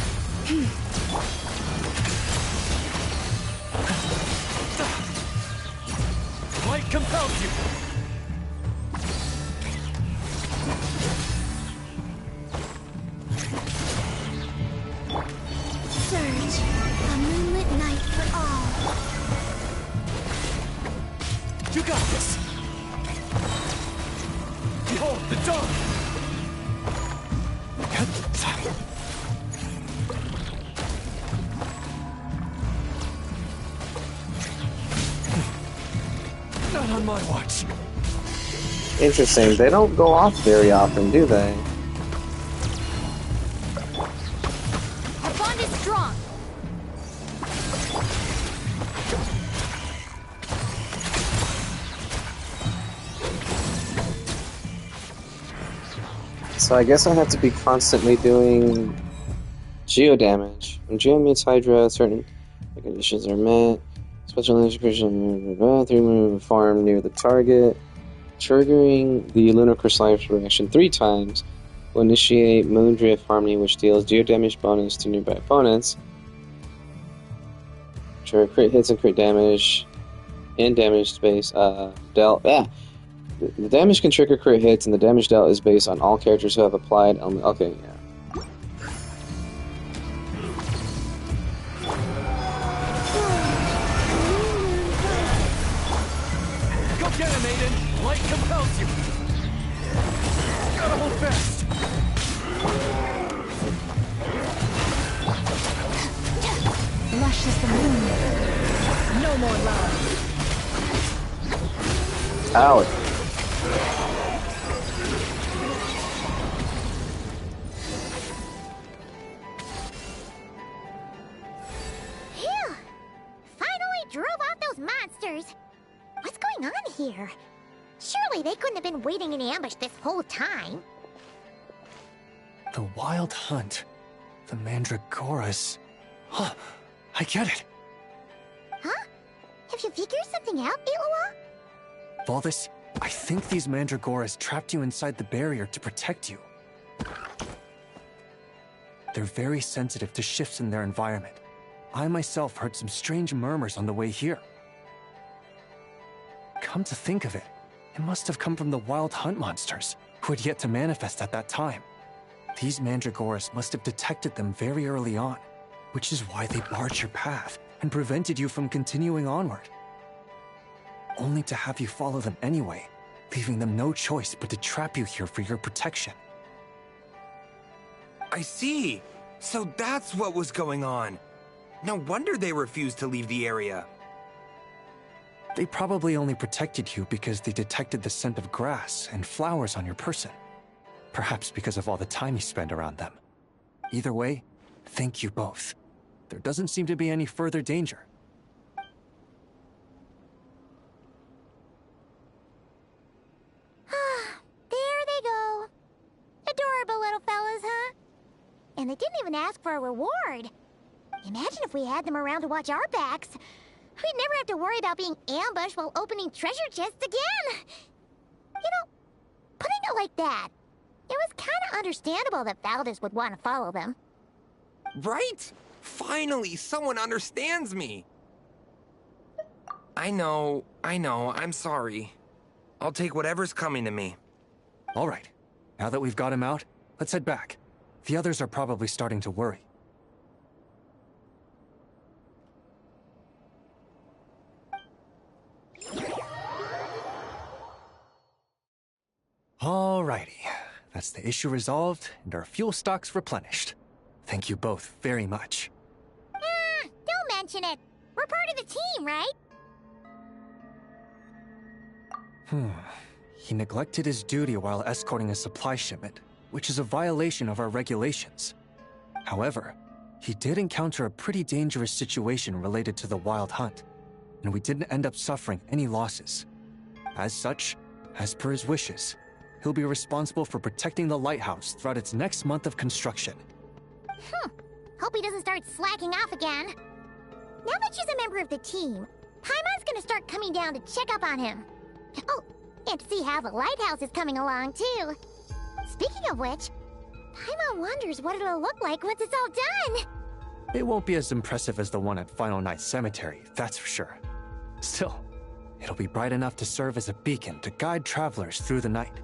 Light compels you! Surge, a moonlit night for all. You got this! Behold the dawn! Not on my watch. Interesting. They don't go off very often, do they? Our bond is strong. So I guess I have to be constantly doing geo damage. When Geo meets Hydra, certain conditions are met. Special integration 3 move farm near the target. Triggering the Lunar Chrysalis reaction 3 times will initiate Moondrift Harmony, which deals geo damage bonus to nearby opponents. Trigger crit hits and crit damage in damage space dealt. The damage can trigger crit hits, and the damage dealt is based on all characters who have applied element. Okay, yeah. Go get him, Aiden! Light compels you! Gotta hold fast! Lush as the moon. No more love. Ouch. Phew! Finally drove off those monsters! What's going on here? Surely they couldn't have been waiting in ambush this whole time. The Wild Hunt. The Mandragoras. Huh. I get it. Huh? Have you figured something out, Ilua? Valdis, I think these Mandragoras trapped you inside the barrier to protect you. They're very sensitive to shifts in their environment. I myself heard some strange murmurs on the way here. Come to think of it, it must have come from the Wild Hunt monsters, who had yet to manifest at that time. These Mandragoras must have detected them very early on, which is why they barred your path and prevented you from continuing onward. Only to have you follow them anyway, leaving them no choice but to trap you here for your protection. I see. So that's what was going on. No wonder they refused to leave the area. They probably only protected you because they detected the scent of grass and flowers on your person. Perhaps because of all the time you spend around them. Either way, thank you both. There doesn't seem to be any further danger. There they go. Adorable little fellas, huh? And they didn't even ask for a reward. Imagine if we had them around to watch our backs. We'd never have to worry about being ambushed while opening treasure chests again. You know, putting it like that, it was kind of understandable that Valdis would want to follow them. Right? Finally, someone understands me. I know, I'm sorry. I'll take whatever's coming to me. All right. Now that we've got him out, let's head back. The others are probably starting to worry. Alrighty. That's the issue resolved and our fuel stocks replenished. Thank you both very much. Don't mention it. We're part of the team, right? He neglected his duty while escorting a supply shipment, which is a violation of our regulations. However, he did encounter a pretty dangerous situation related to the Wild Hunt, and we didn't end up suffering any losses. As such, as per his wishes, he'll be responsible for protecting the lighthouse throughout its next month of construction. Hope he doesn't start slacking off again. Now that she's a member of the team, Paimon's gonna start coming down to check up on him. Oh, and to see how the lighthouse is coming along, too. Speaking of which, Paimon wonders what it'll look like once it's all done. It won't be as impressive as the one at Final Night Cemetery, that's for sure. Still, it'll be bright enough to serve as a beacon to guide travelers through the night.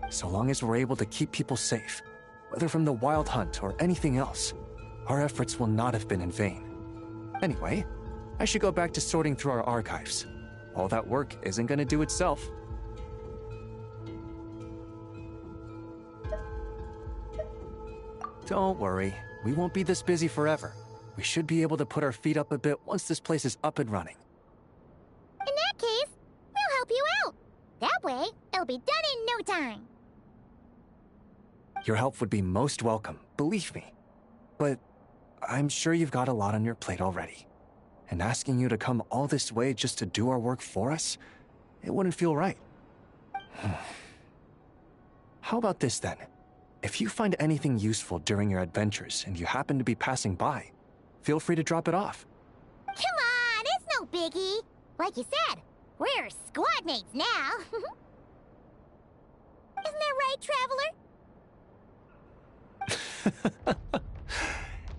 So long as we're able to keep people safe, whether from the Wild Hunt or anything else, our efforts will not have been in vain. Anyway, I should go back to sorting through our archives. All that work isn't gonna do itself. Don't worry, we won't be this busy forever. We should be able to put our feet up a bit once this place is up and running. In that case, we'll help you out. That way, it'll be done in no time. Your help would be most welcome, believe me. But I'm sure you've got a lot on your plate already. And asking you to come all this way just to do our work for us, it wouldn't feel right. How about this then? If you find anything useful during your adventures and you happen to be passing by, feel free to drop it off. Come on, it's no biggie. Like you said, we're squad mates now. Isn't that right, Traveler?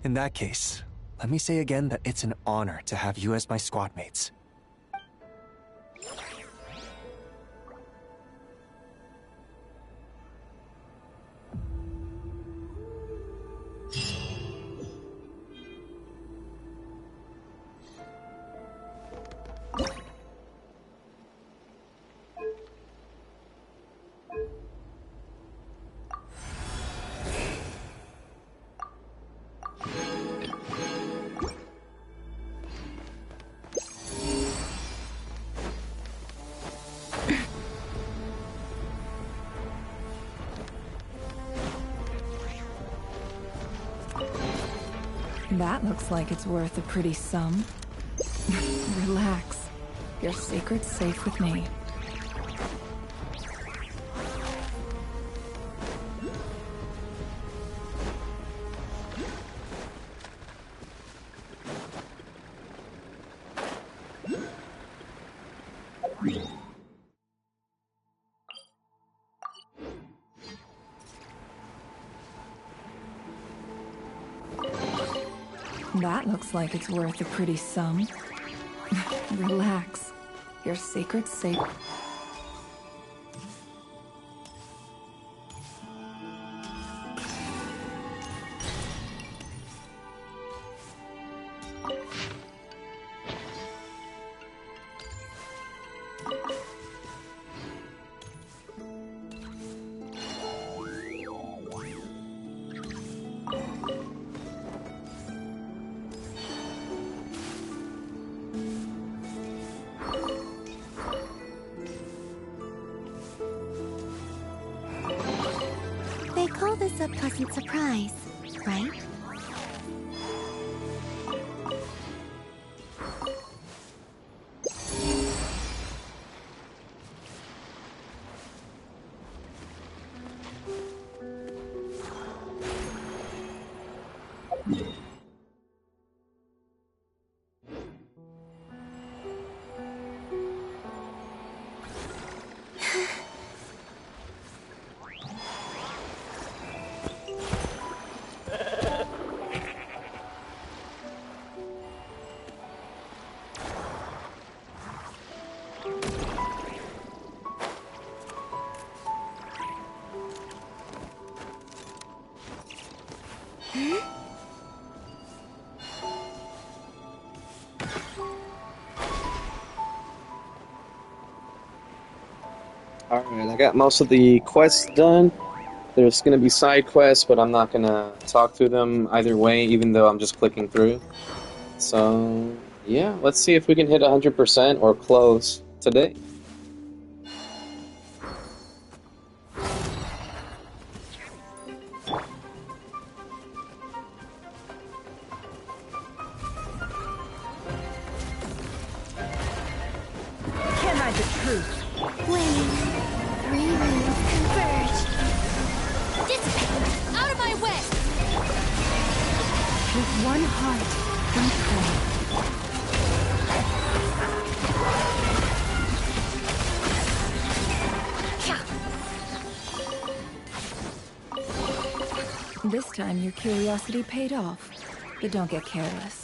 In that case, let me say again that it's an honor to have you as my squad mates. That looks like it's worth a pretty sum. Relax. Your secret's safe with me. That looks like it's worth a pretty sum. Relax. Your secret's safe. They call this a pleasant surprise, right? Alright, I got most of the quests done. There's going to be side quests, but I'm not going to talk through them either way, even though I'm just clicking through. So, yeah, let's see if we can hit 100% or close today. Can't hide the truth. When three worlds converge. Dissipate! Out of my way! With one heart, we pray. This time your curiosity paid off, but don't get careless.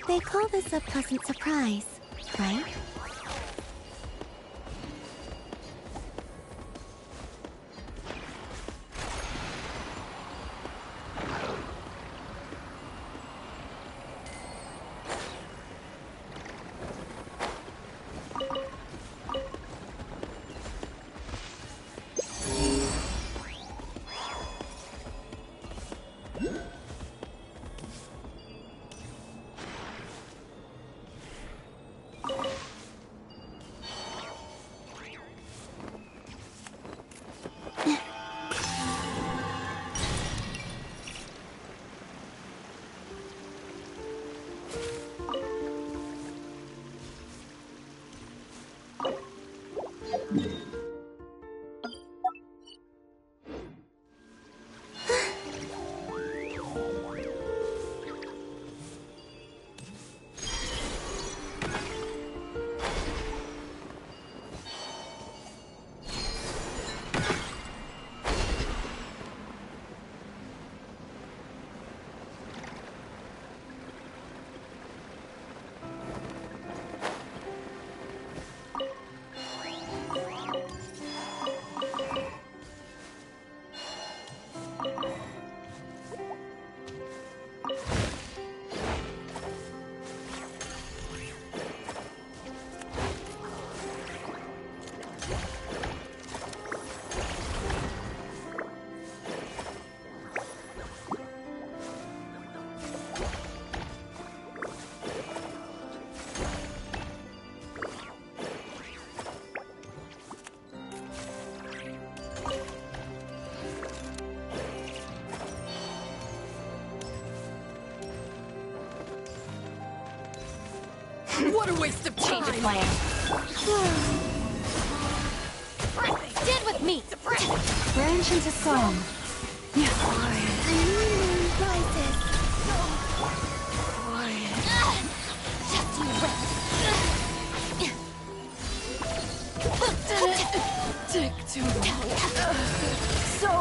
They call this a pleasant surprise, right? What a waste of time! Change of plan. Stand with me! Branch into song. Just you wait. Take too long. So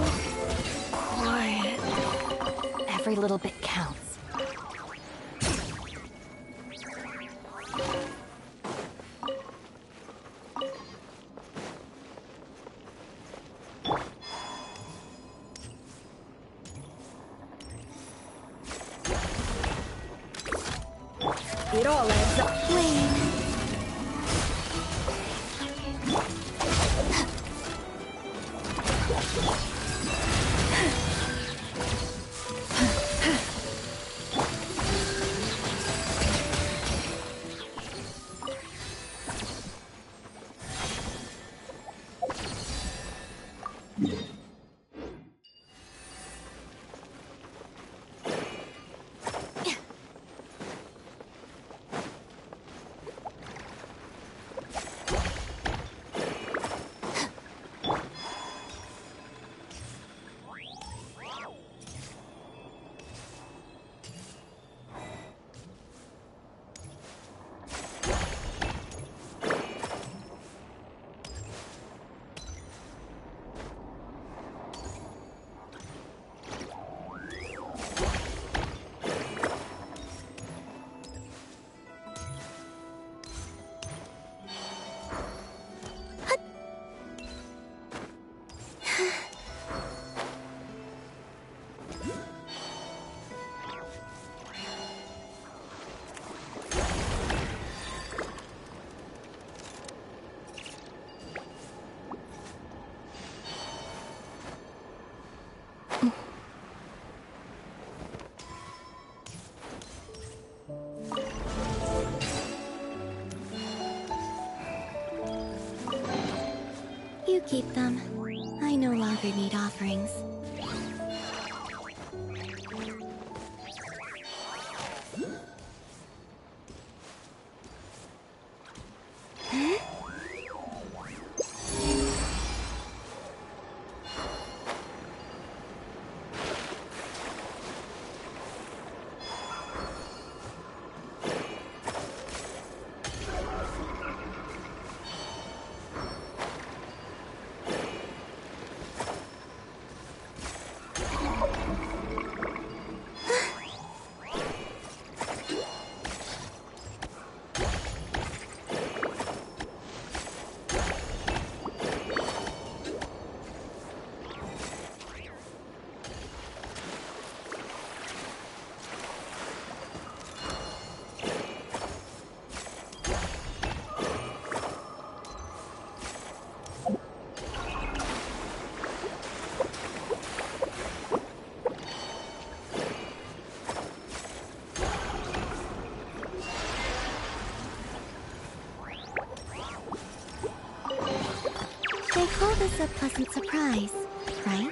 quiet. Every little bit counts. It all adds up. You keep them. I no longer need offerings. They call this a pleasant surprise, right?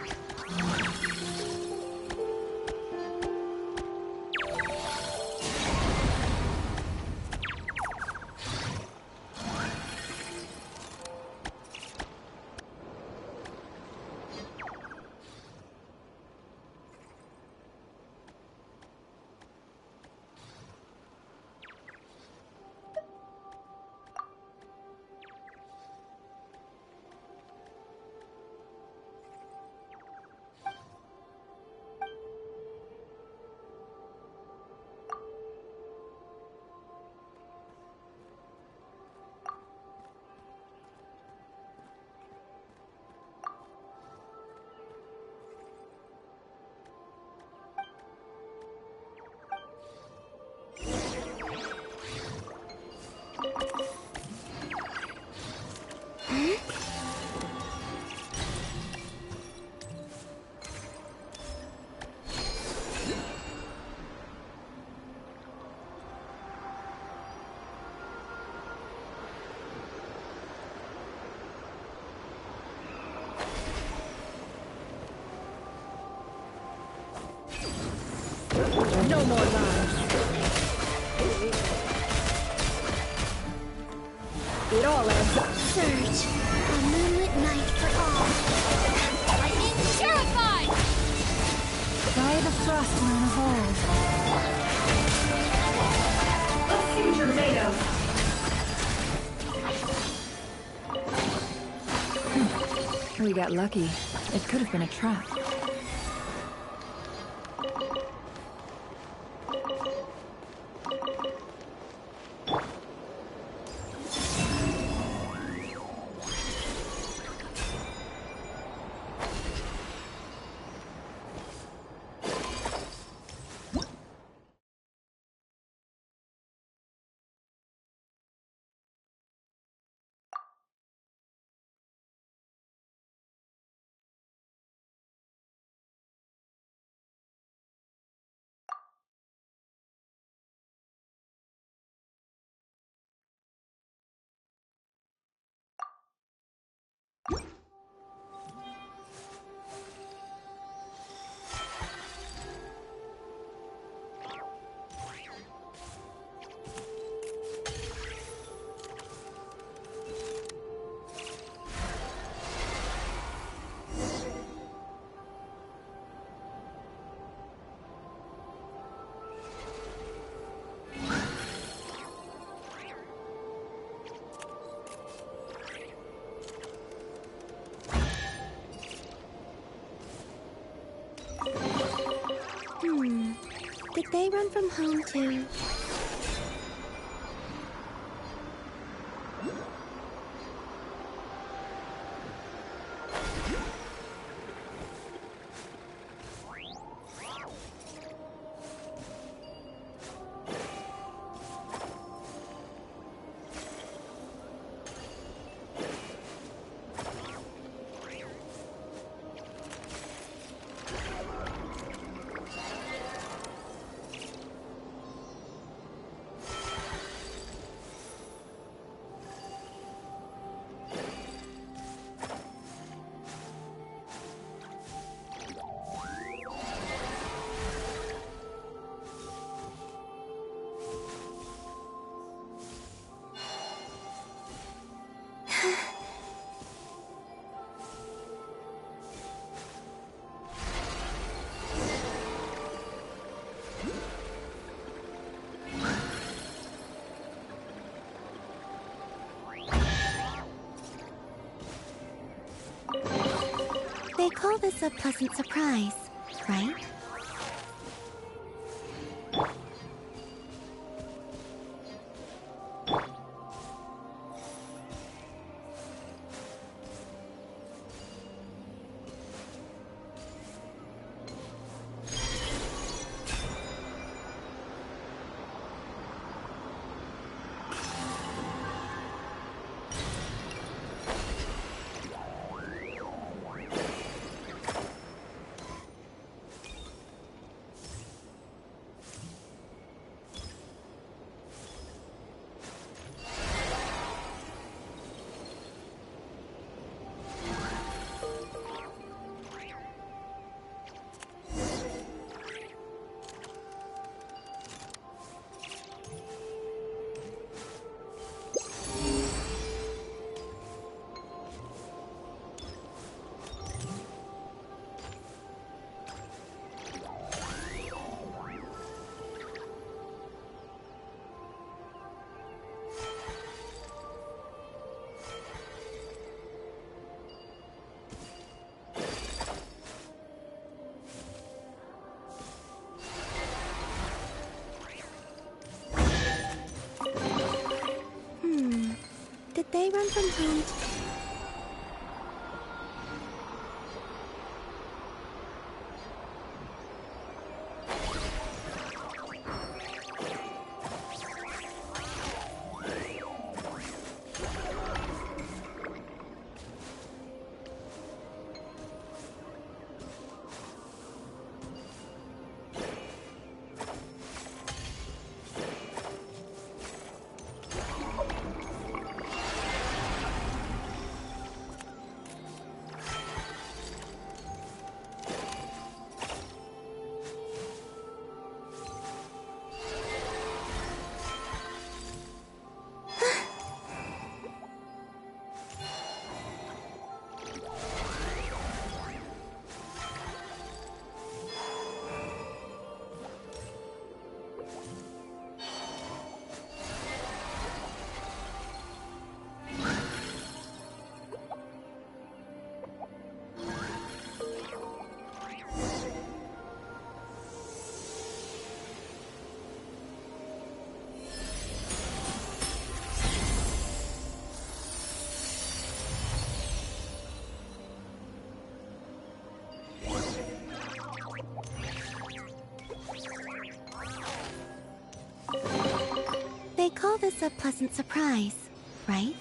No more lies. It all adds up. Surge, a moonlit night for all. I'm terrified! By the Frostworm of old. A future tornado. We got lucky. It could have been a trap. Did they run from home too? They call this a pleasant surprise, right? They run from home. They call this a pleasant surprise, right?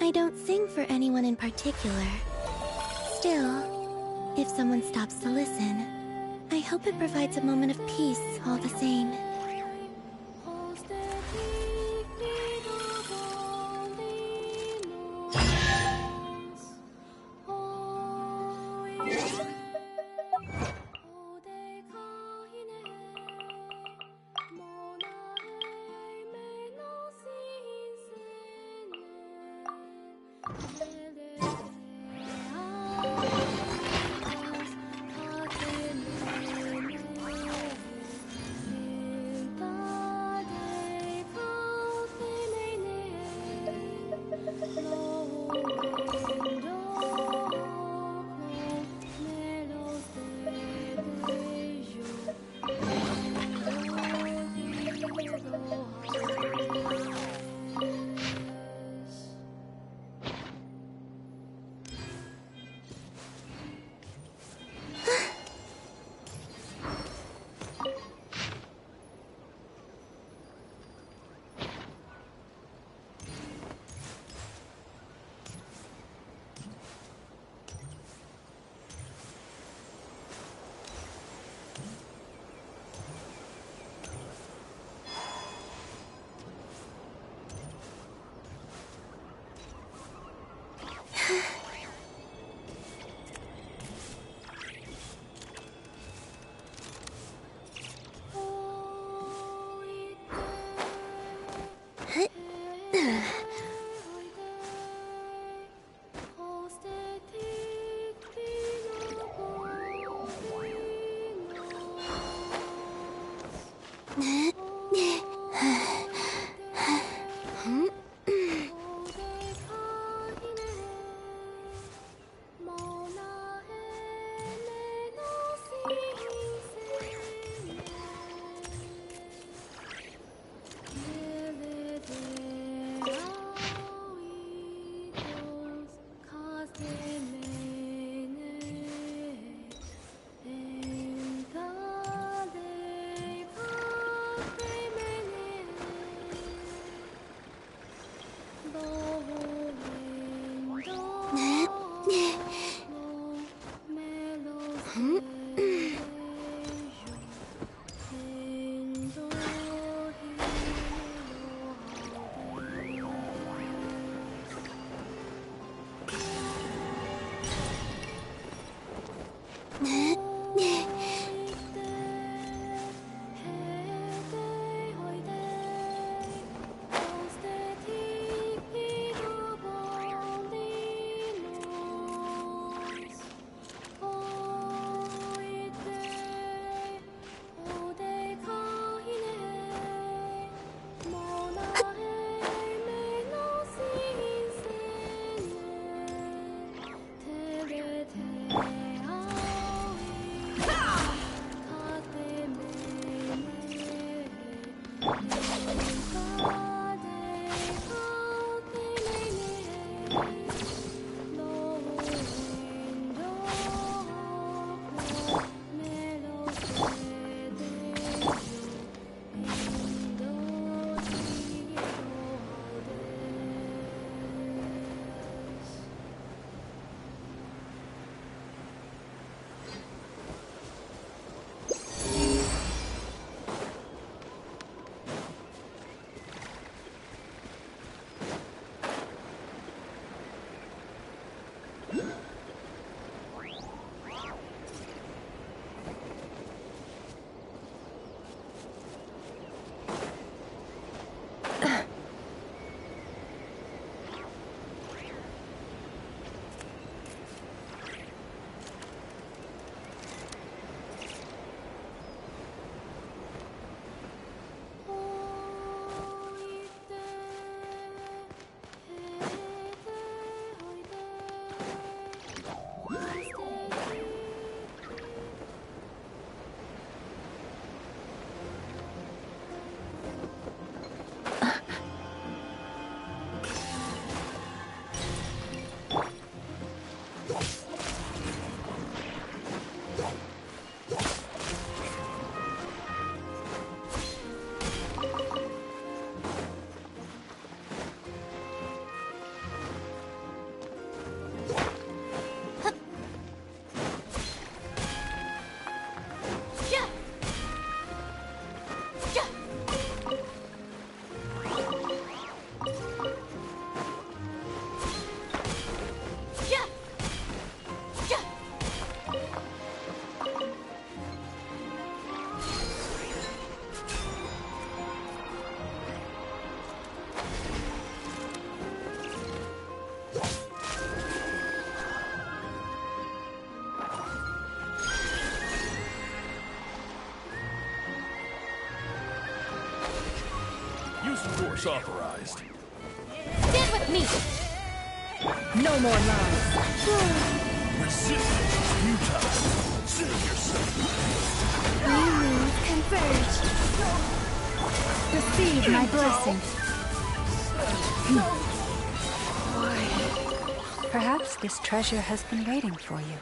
I don't sing for anyone in particular. Still, if someone stops to listen, I hope it provides a moment of peace all the same. Use force authorized. Stand with me! No more lies. Resistance is futile. Save yourself. We move converge. Receive my blessing. Perhaps this treasure has been waiting for you.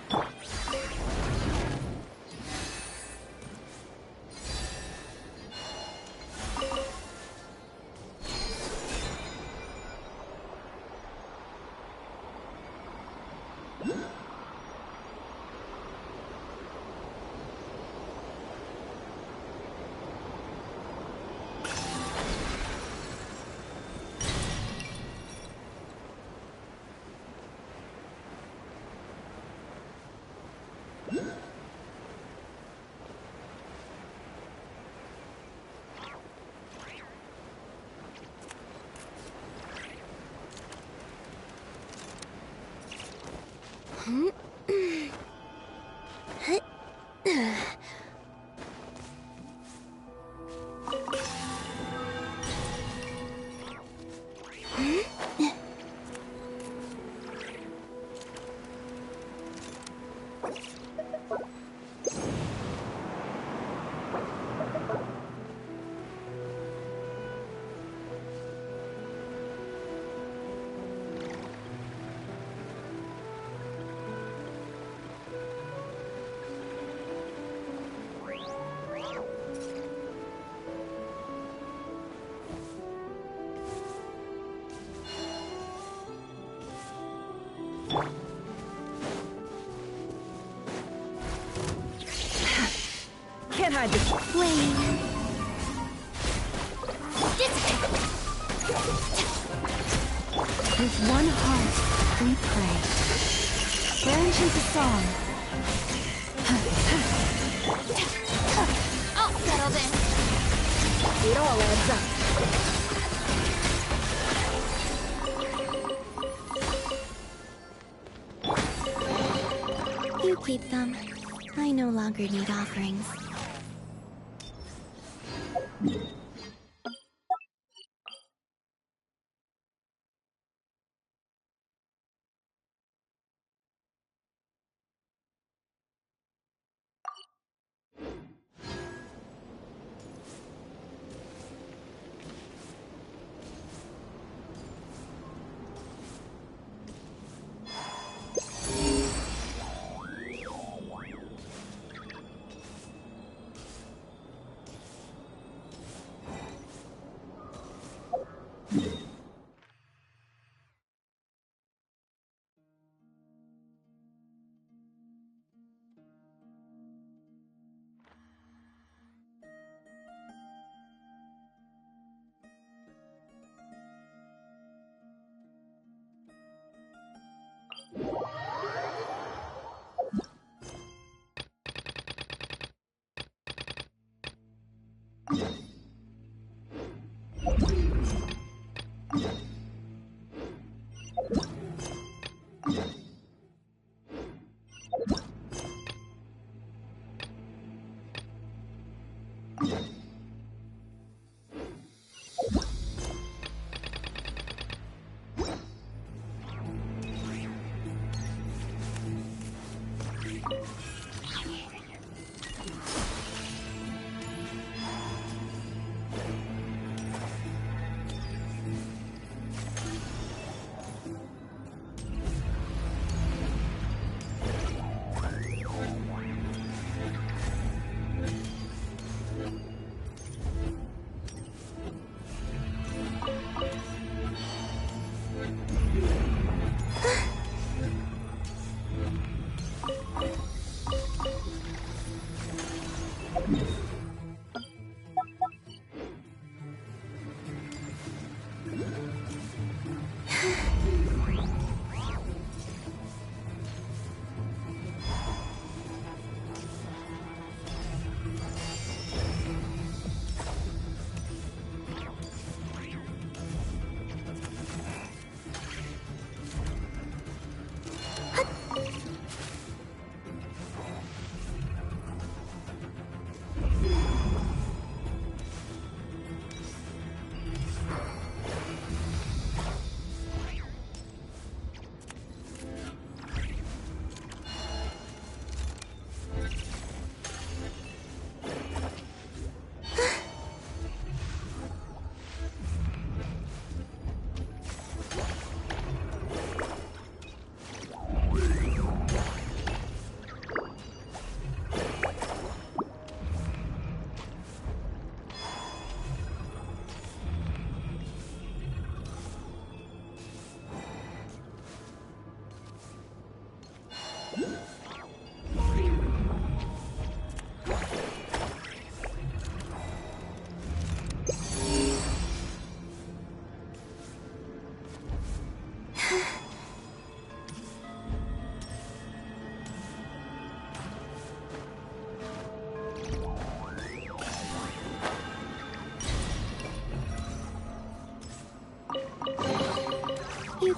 Can't hide this flame. With one heart, we pray. Branch into song. I'll settle this. It all adds up. You keep them. I no longer need offerings.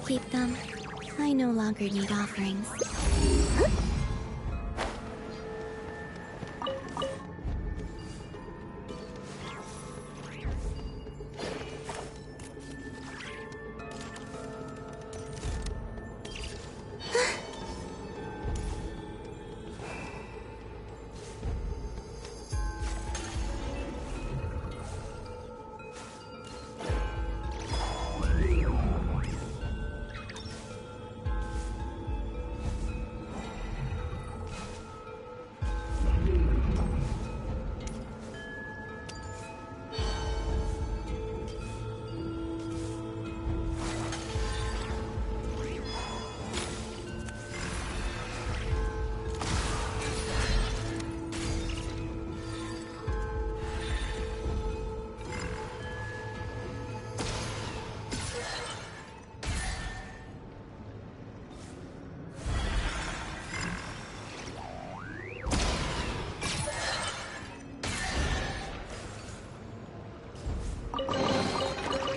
keep them. I no longer need offerings.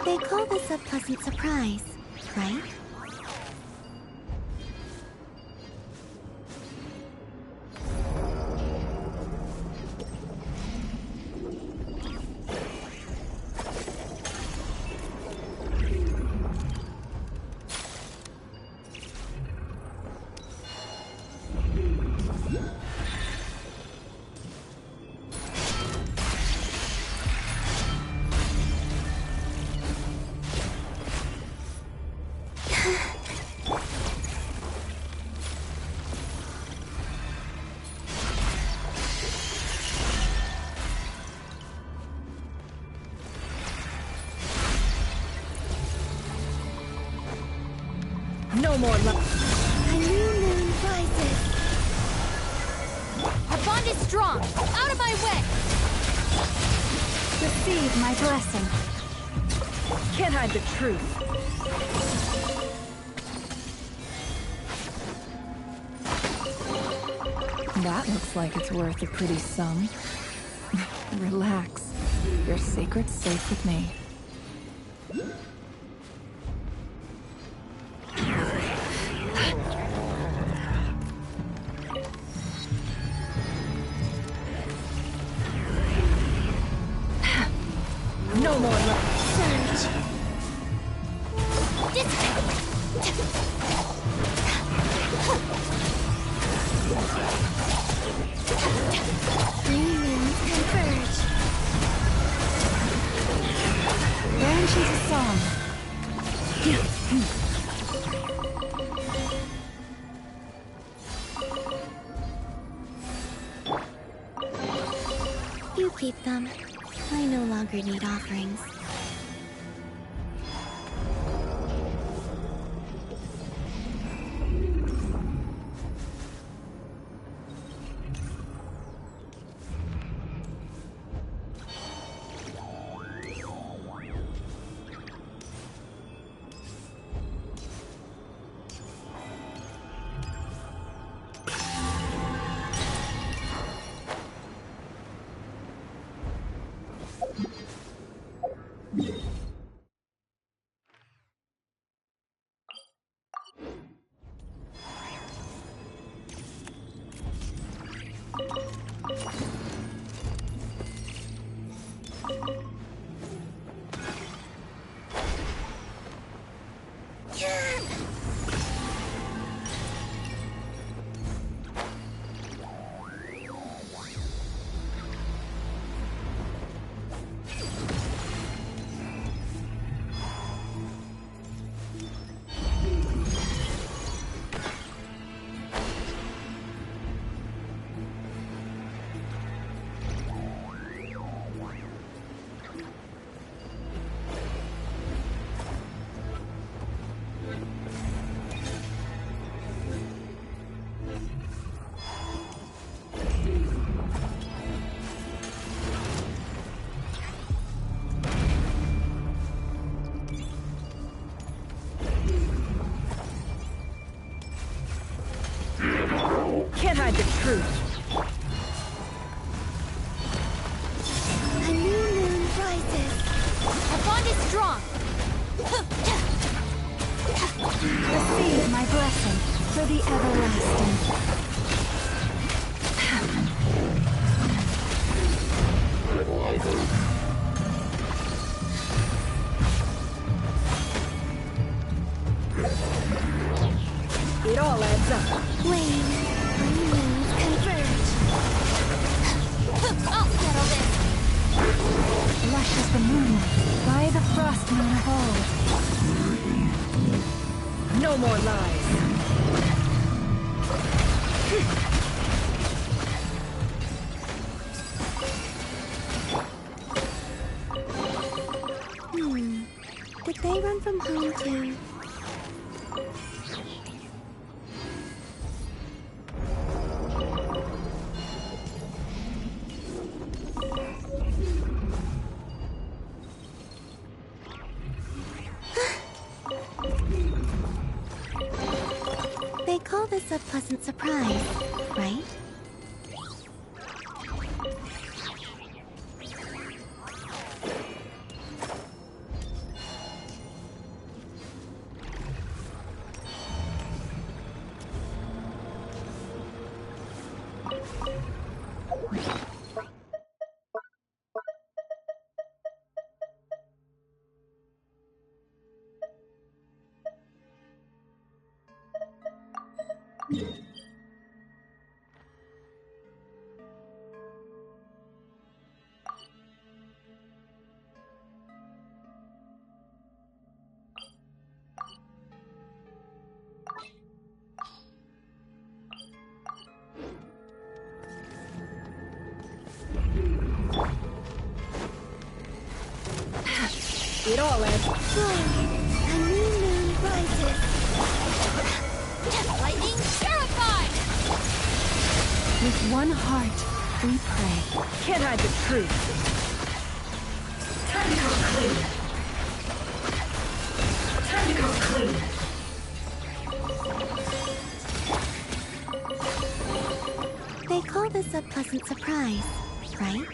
They call this a pleasant surprise, right? No more love. A new moon rises. Our bond is strong. Out of my way. Receive my blessing. Can't hide the truth. That looks like it's worth a pretty sum. Relax. Your secret's safe with me. No more surge. New moons converge. Branches a song. You keep them. I no longer need offerings. Can't hide the truth. A new moon rises. Our bond is strong. Receive my blessing for the everlasting. It all adds up. Flame, moons converge. I'll settle this. Lush as the moonlight, by the frost moon of old. No more lies. Did they run from home too? They call this a pleasant surprise, right? It all adds up. A new moon rises. Lightning terrified! With one heart, we pray. Can't hide the truth. Time to come clean. Time to come clean. They call this a pleasant surprise, right?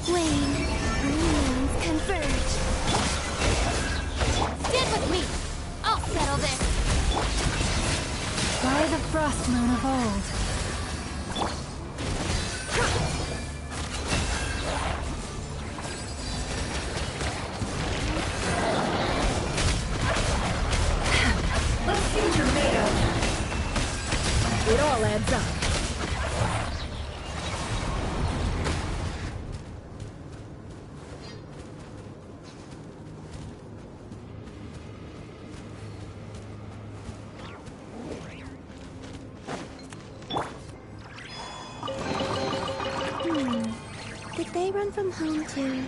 Wayne, moons converge. Stand with me! I'll settle this! By the frost moon of old. Let's see what you're made of. It all adds up. Did they run from home too?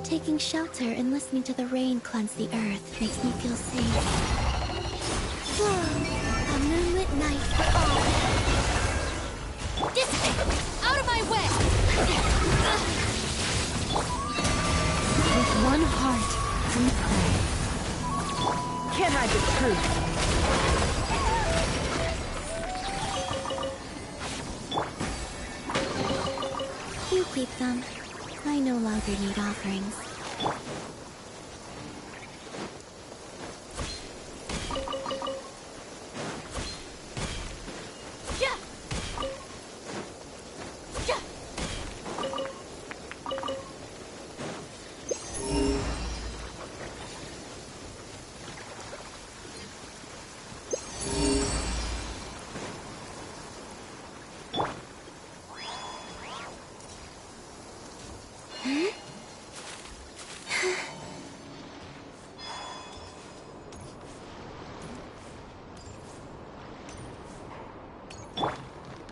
Taking shelter and listening to the rain cleanse the earth makes me feel safe. A moonlit night for all. Dissipate! Out of my way! With one heart, we pray. Can't hide the truth. You keep them. I no longer need offerings.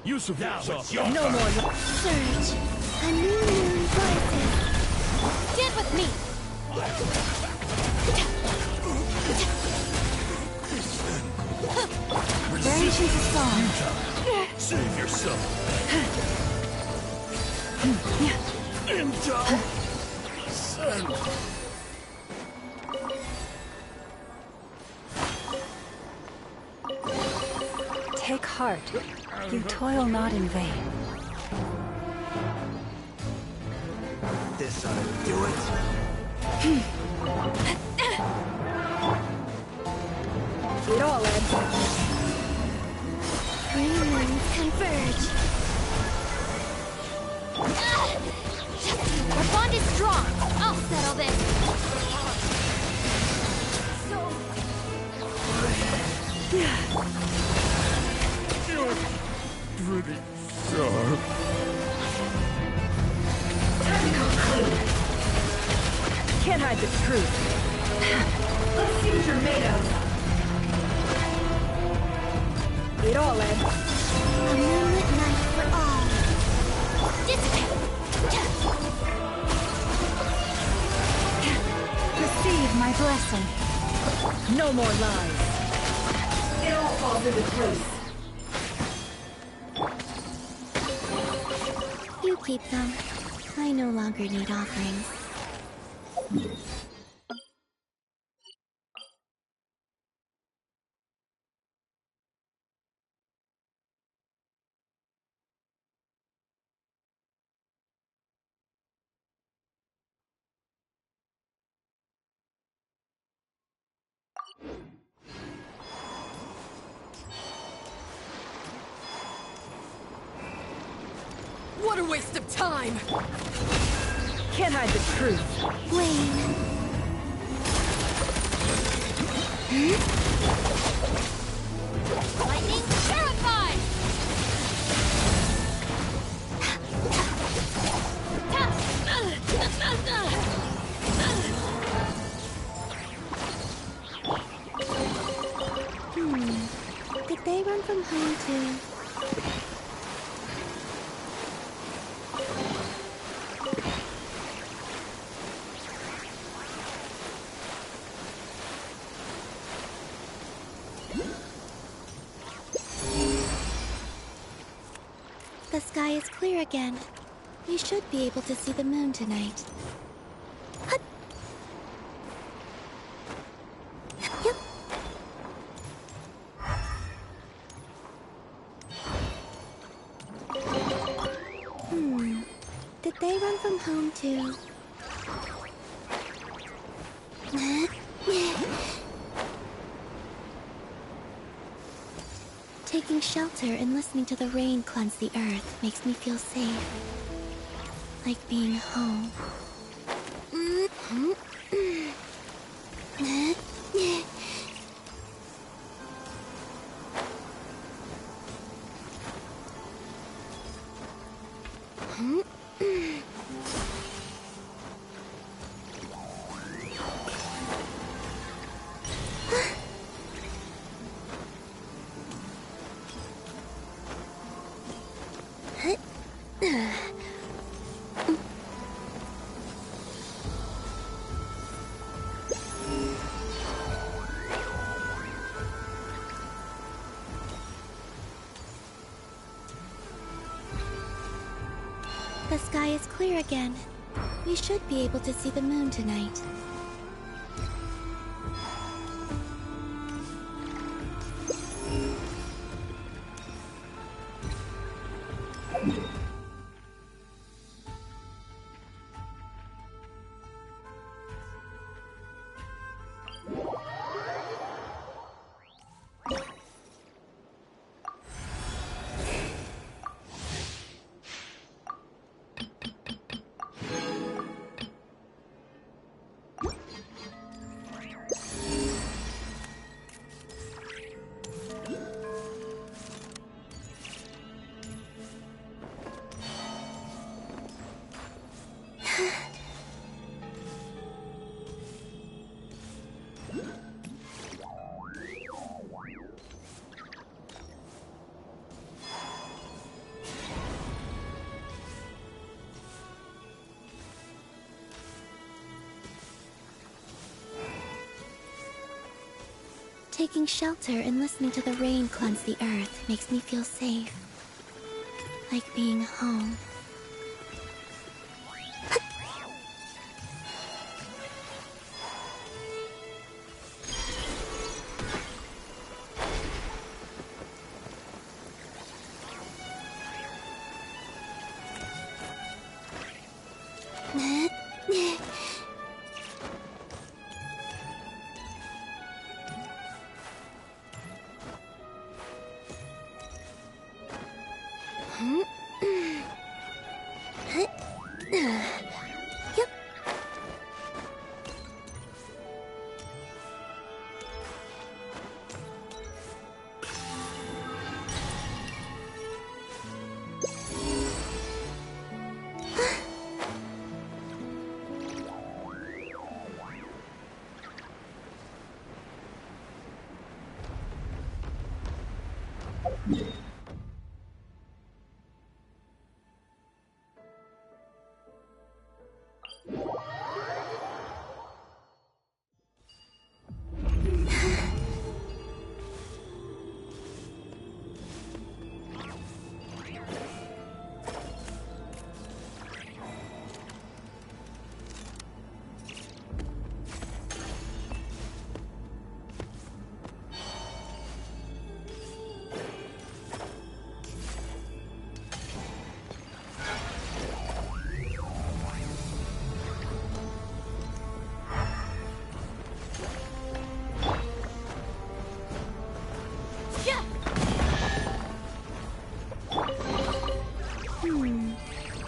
Use of now it's your no more. Surge. A new moon rises. Stand with me. Branches of song. Save yourself. Into send. Take heart. You toil not in vain. This ought to do it. It all adds up. Three moons converge. Our bond is strong. I'll settle this. Pretty sharp. Can't hide the truth. Let's see what you're made of. It all adds up. A moonlit night for all. Dissipate. Receive my blessing. No more lies. It all falls into place. You keep them. I no longer need offerings. What a waste of time! Can't hide the truth. Wayne. from home too? The sky is clear again. We should be able to see the moon tonight. Hut. Yep. Did they run from home too? Taking shelter and listening to the rain cleanse the earth makes me feel safe. Like being home. The sky is clear again. We should be able to see the moon tonight. Taking shelter and listening to the rain cleanse the earth makes me feel safe. Like being home.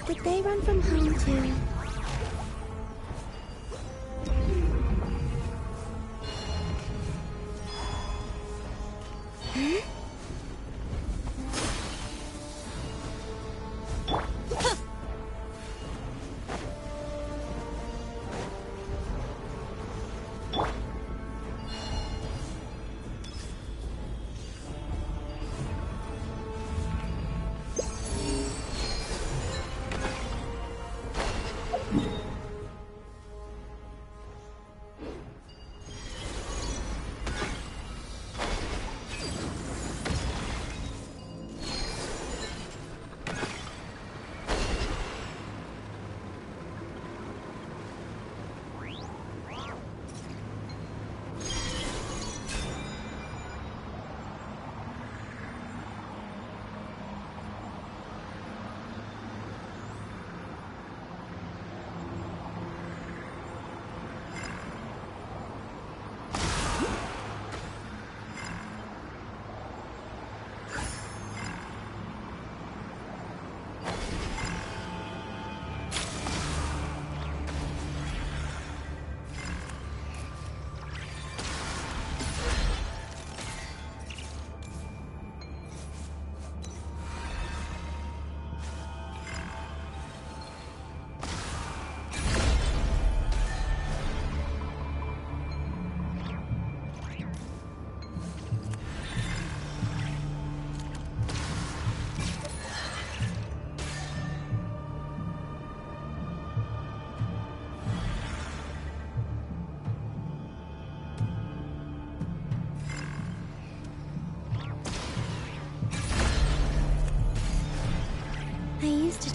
Did they run from home too?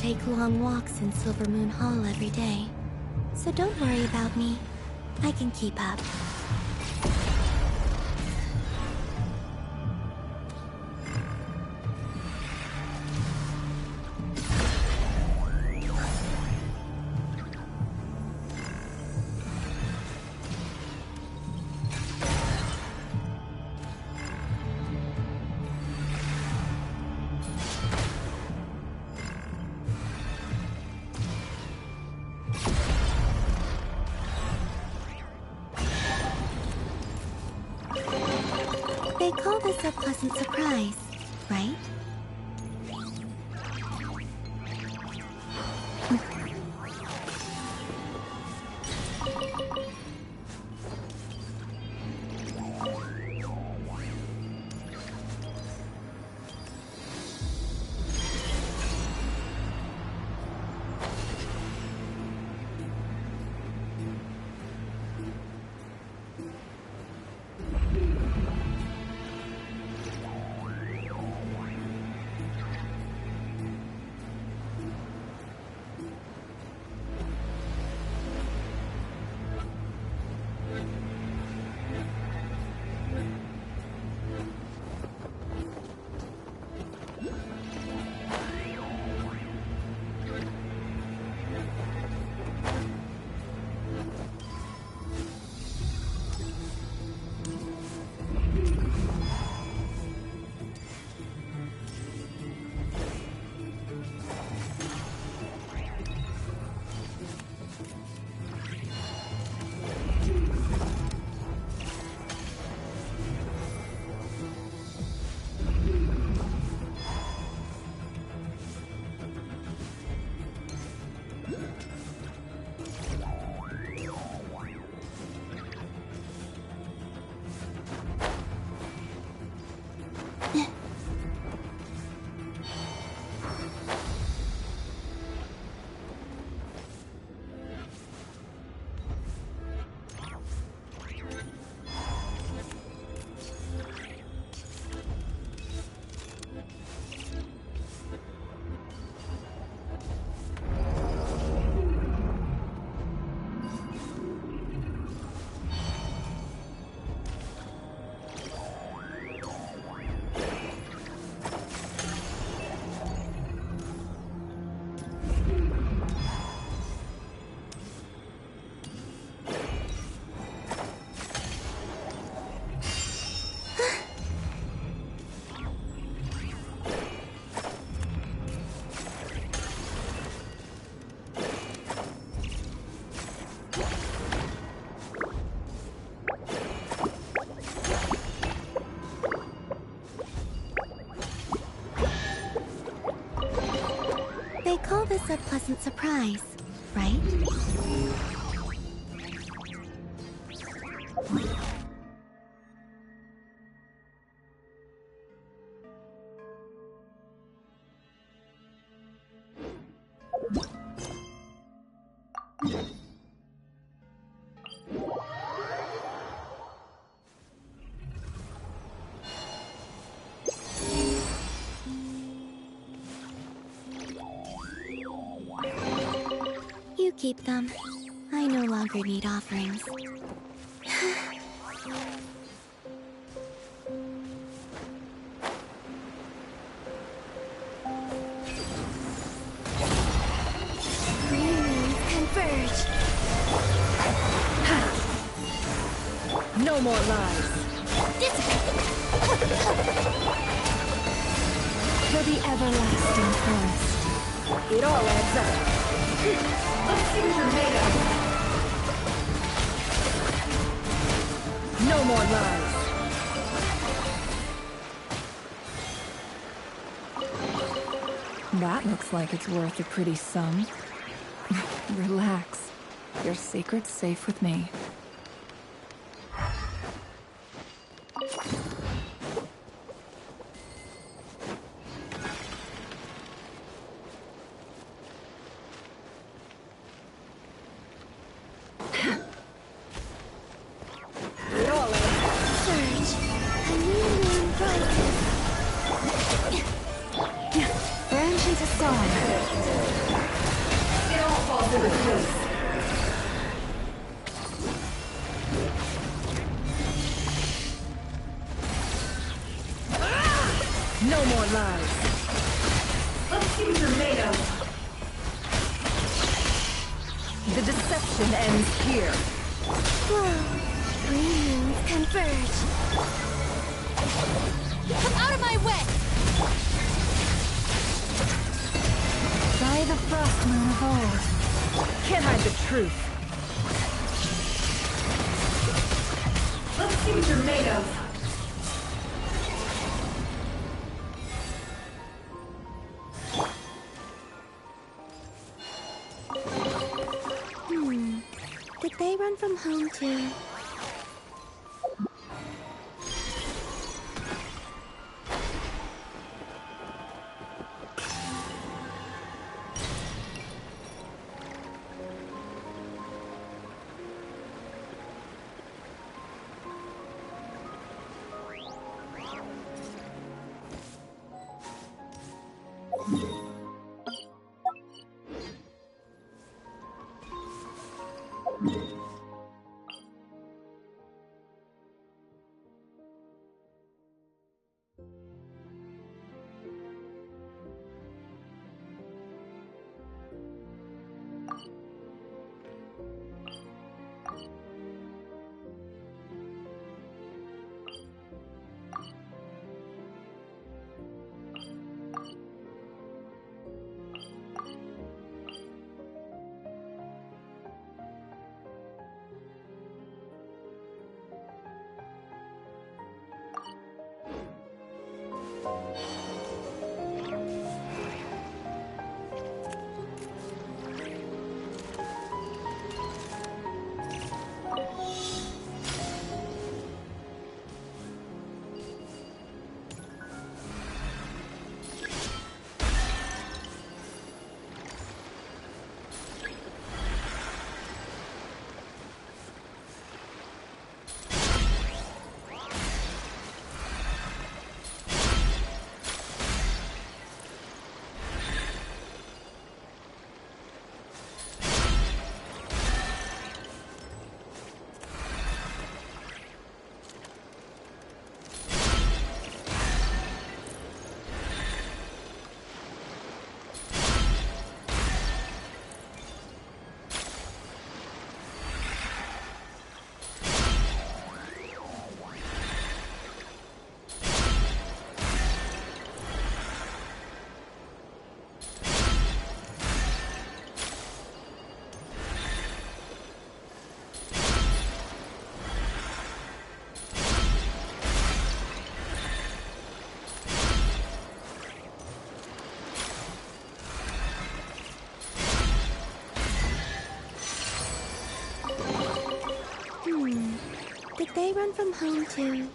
take long walks in Silver Moon Hall every day. So don't worry about me. I can keep up. They call this a pleasant surprise, right? They call this a pleasant surprise, right? You keep them. I no longer need offerings. Green converge. No more lies. For the everlasting forest. It all adds up. Let's see what you're made of. No more lies. That looks like it's worth a pretty sum. Relax. Your secret's safe with me. Branch into song. No more lies. Let's see what you're made of. The deception ends here. Whoa. Three moons converge. Come out of my way! By the frost moon of old. Can't hide the truth. Let's see what you're made of. Did they run from home too? Did they run from home too?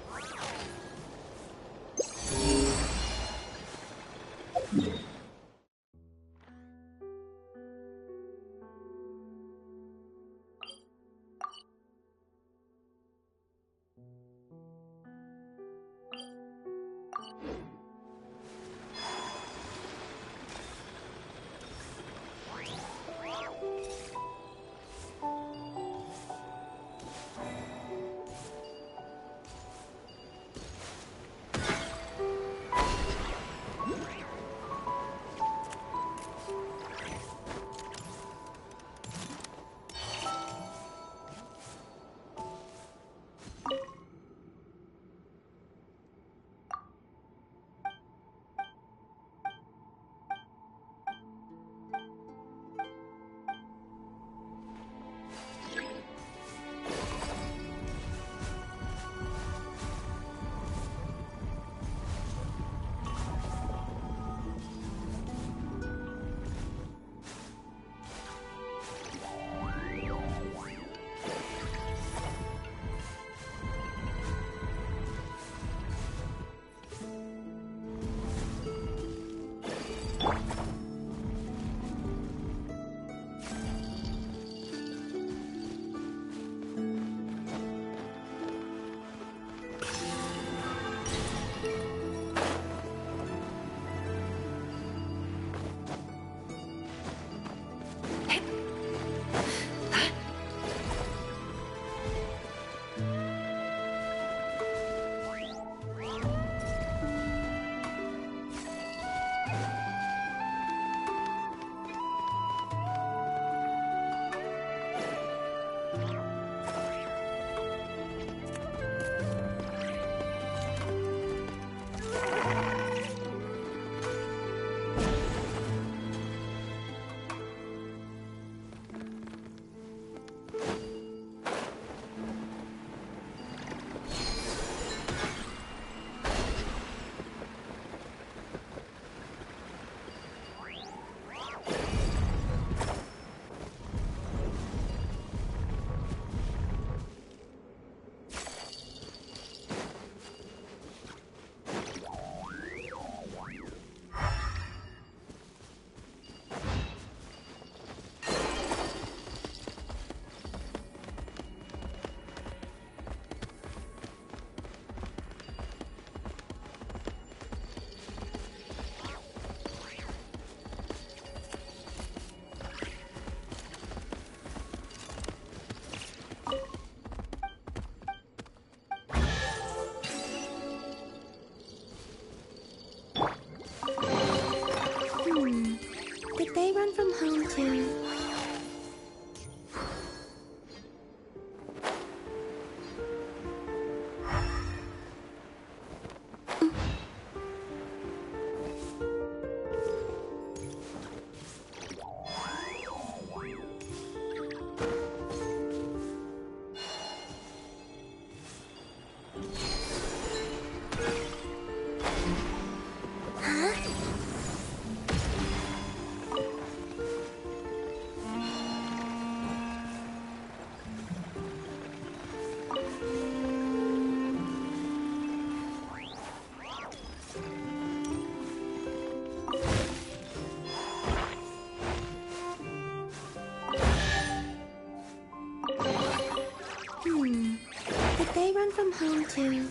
Did they run from home too?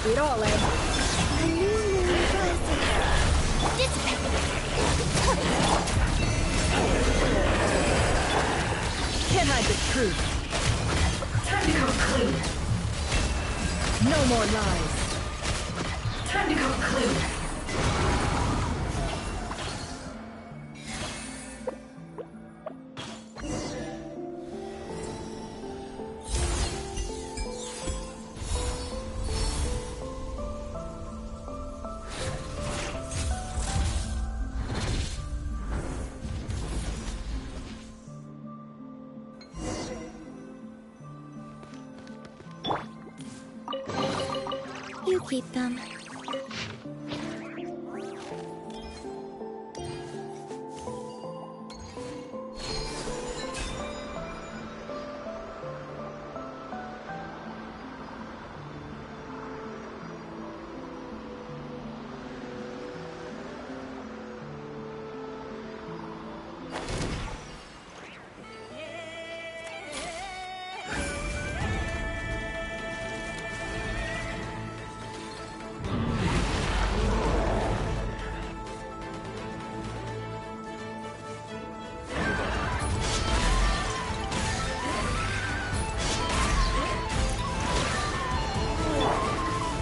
It all, Ed. Can't hide the truth. Time to come clean. No more lies. Time to come clean. You keep them.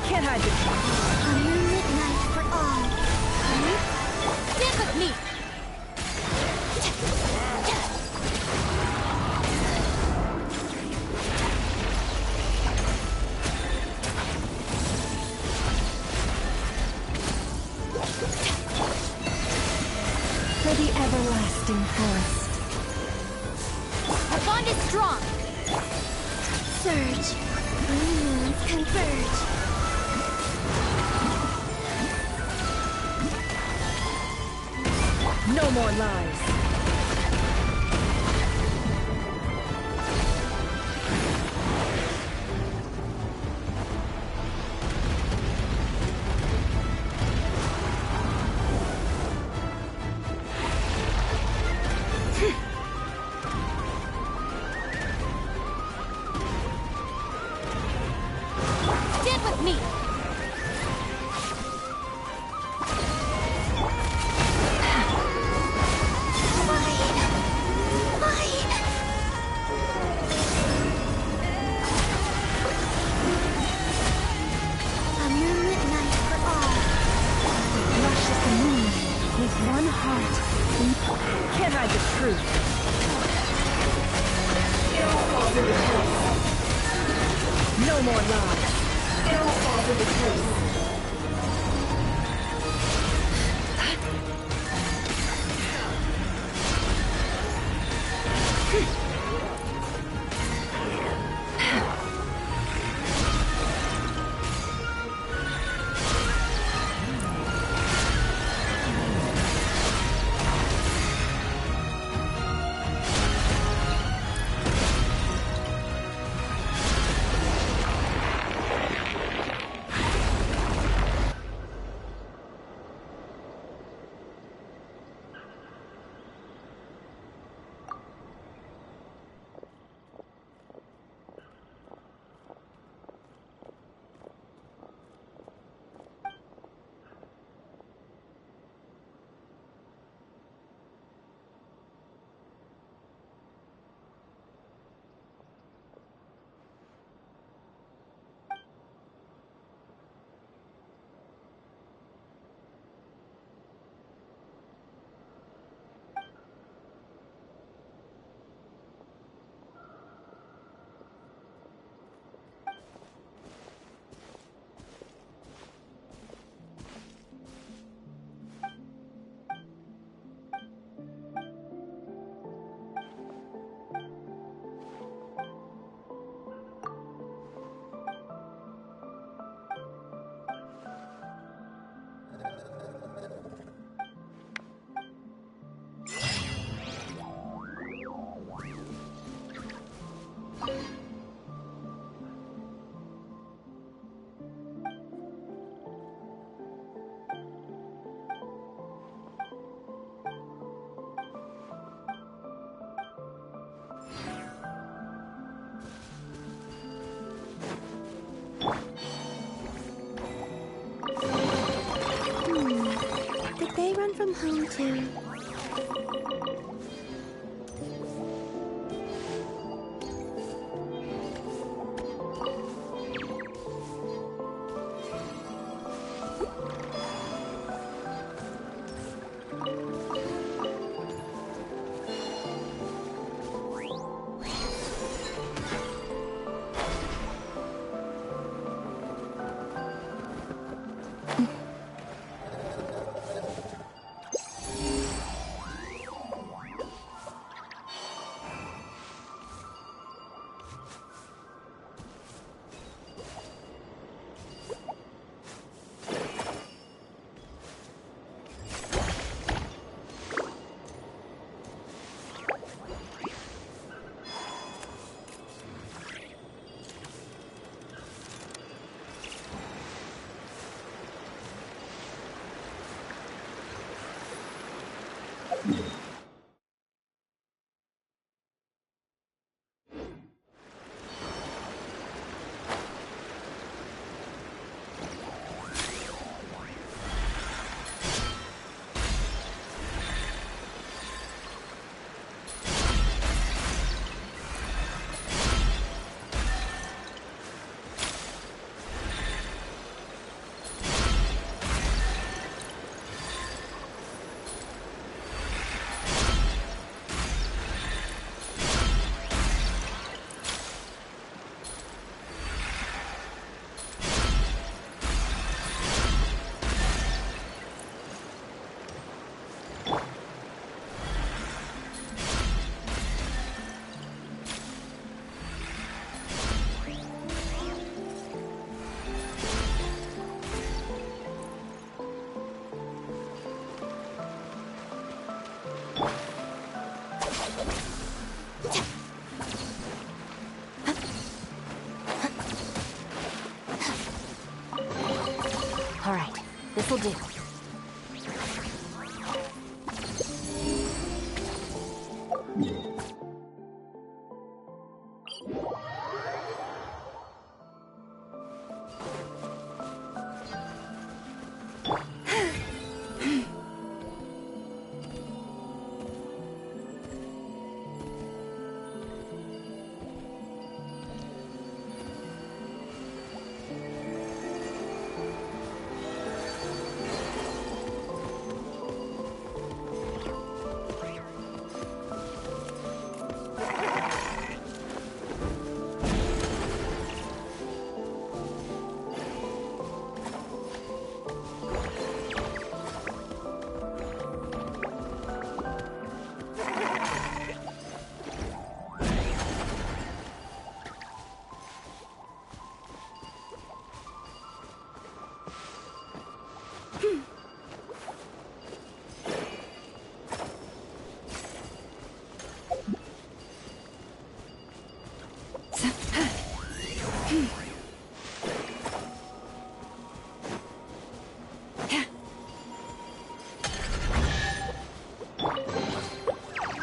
Can't hide the truth. A moonlit night for all. Stand with me! For the everlasting forest. Our bond is strong! Surge. Blue moons converge. No more lies. Stand with me! A moonlit night for all. Rush as the moon, with one heart. Can't hide the truth. No more lies. It'll fall to the truth. Did they run from home too? All right, this'll do.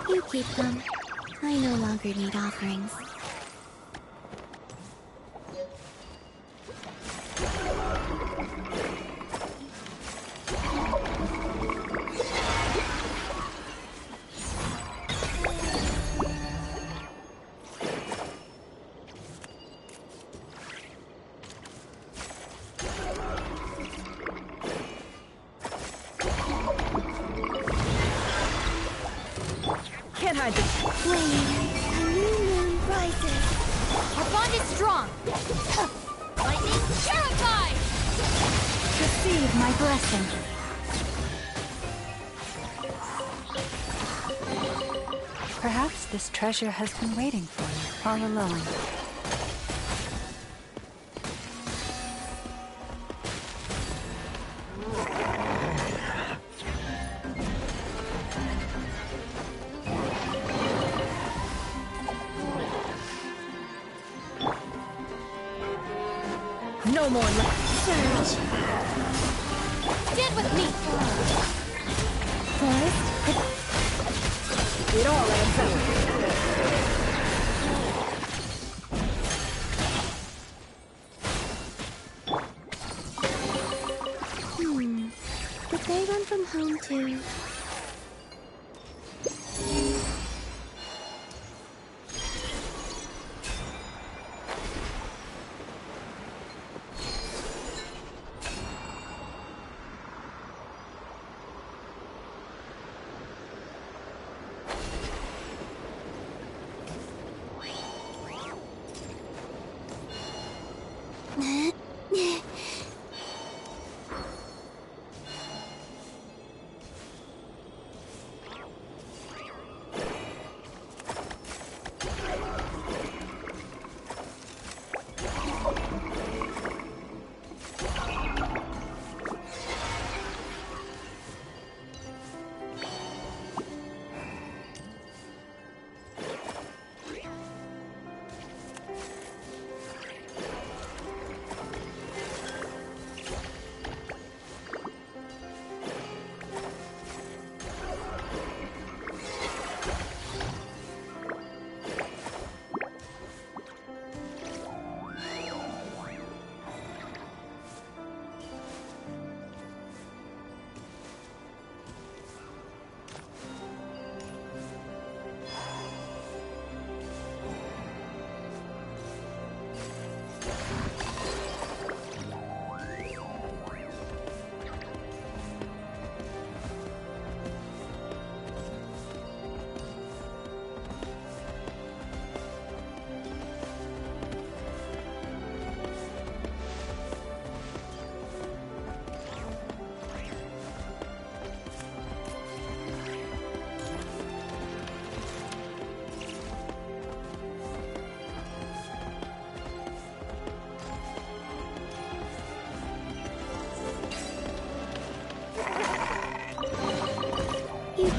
You keep them. I no longer need offerings. Can't hide this. A new moon rises. Our bond is strong. Lightning terrified. Receive my blessing. Perhaps this treasure has been waiting for you all along. No more Surge. Stand with me. Forest, It all adds up. did they run from home too?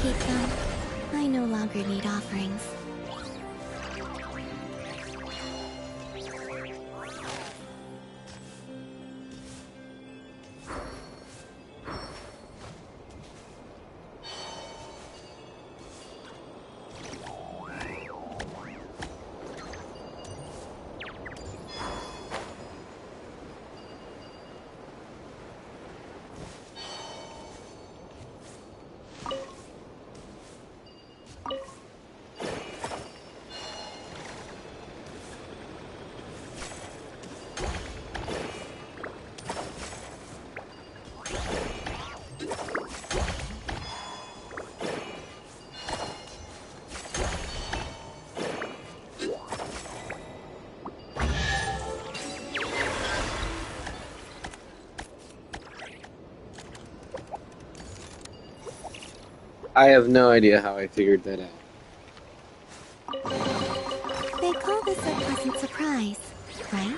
keep them. I no longer need offerings. I have no idea how I figured that out. They call this a pleasant surprise, right?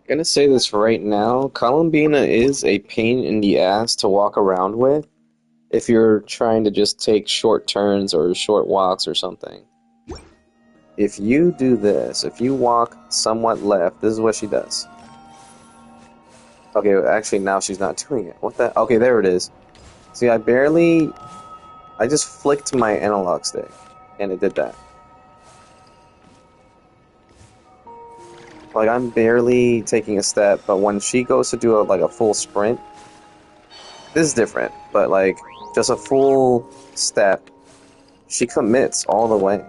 Gonna say this right now, Columbina is a pain in the ass to walk around with if you're trying to just take short turns or short walks or something. If you do this, if you walk somewhat left, this is what she does. Okay, actually now she's not doing it. What the? Okay, there it is. See, I just flicked my analog stick, and it did that. Like, I'm barely taking a step, but when she goes to do a full sprint, this is different, but like, just a full step, she commits all the way.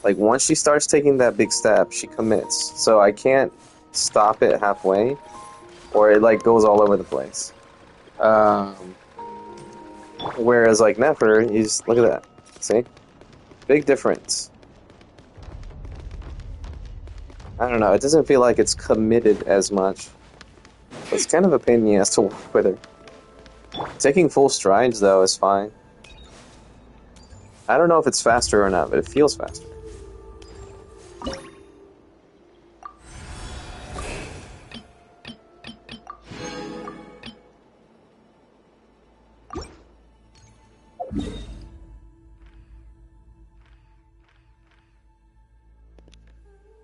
Like, once she starts taking that big step, she commits. So I can't stop it halfway, or it like goes all over the place. Whereas like Nefer, look at that. See? Big difference. I don't know, it doesn't feel like it's committed as much. It's kind of a pain in the ass to walk with her. Taking full strides, though, is fine. I don't know if it's faster or not, but it feels faster.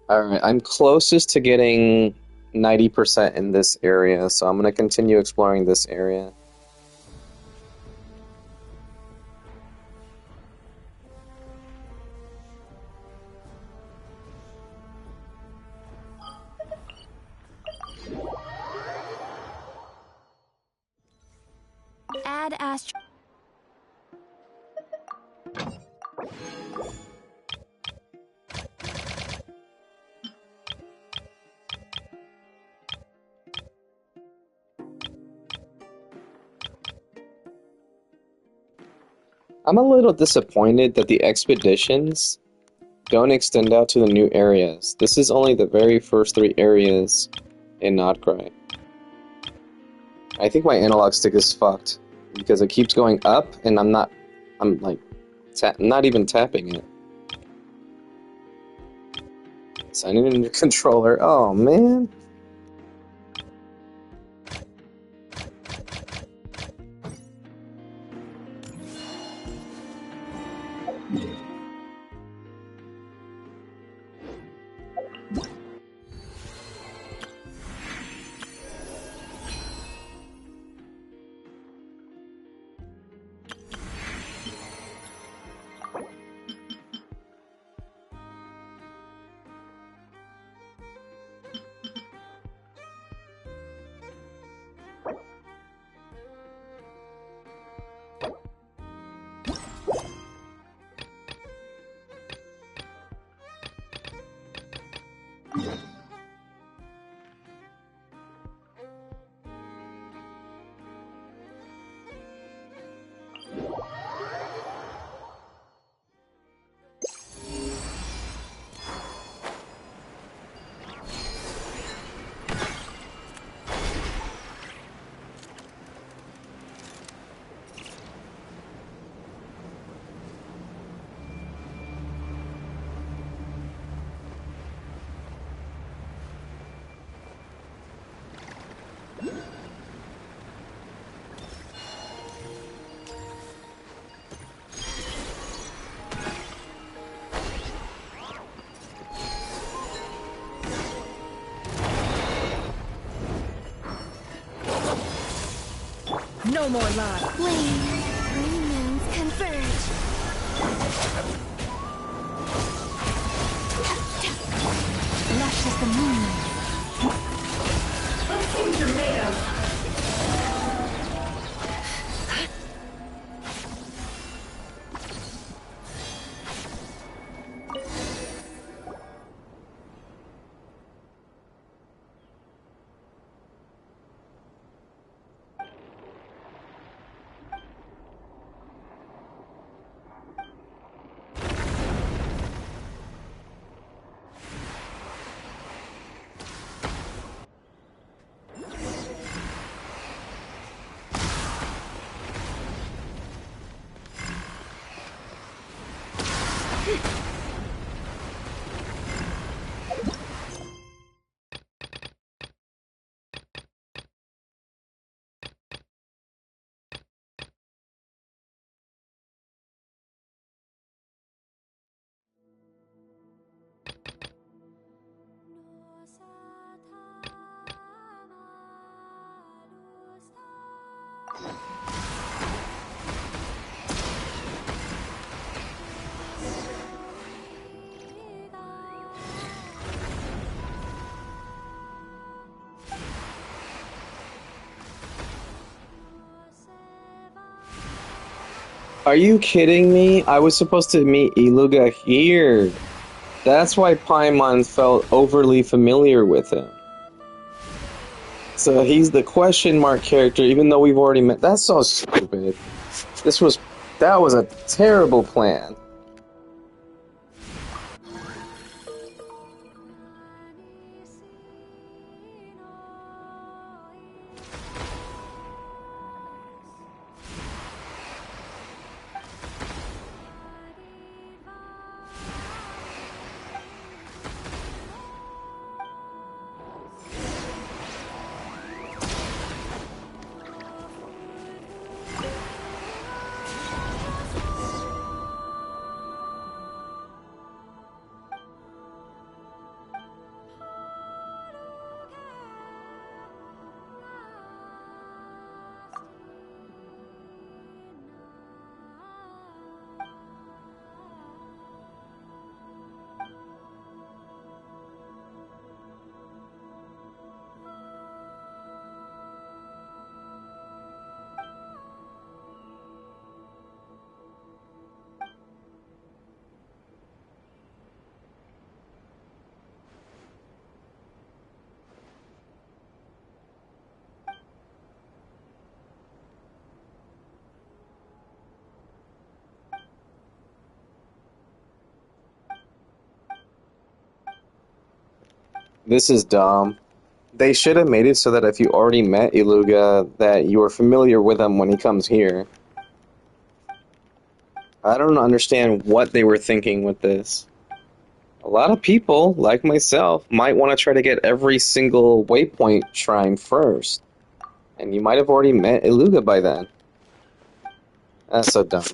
Alright, I'm closest to getting 90% in this area, so I'm going to continue exploring this area. Add Astro. I'm a little disappointed that the expeditions don't extend out to the new areas. This is only the very first 3 areas in Notgrai. I think my analog stick is fucked because it keeps going up and I'm not even tapping it. Sign in your controller. Oh man. No more lies. Green moons converge. Luscious the moon. Let's see what you're made of. Are you kidding me? I was supposed to meet Iluga here. That's why Paimon felt overly familiar with him. So he's the question mark character, even though we've already met. That's so stupid. That was a terrible plan. This is dumb. They should have made it so that if you already met Iluga, that you are familiar with him when he comes here. I don't understand what they were thinking with this. A lot of people, like myself, might want to try to get every single waypoint shrine first. And you might have already met Iluga by then. That's so dumb.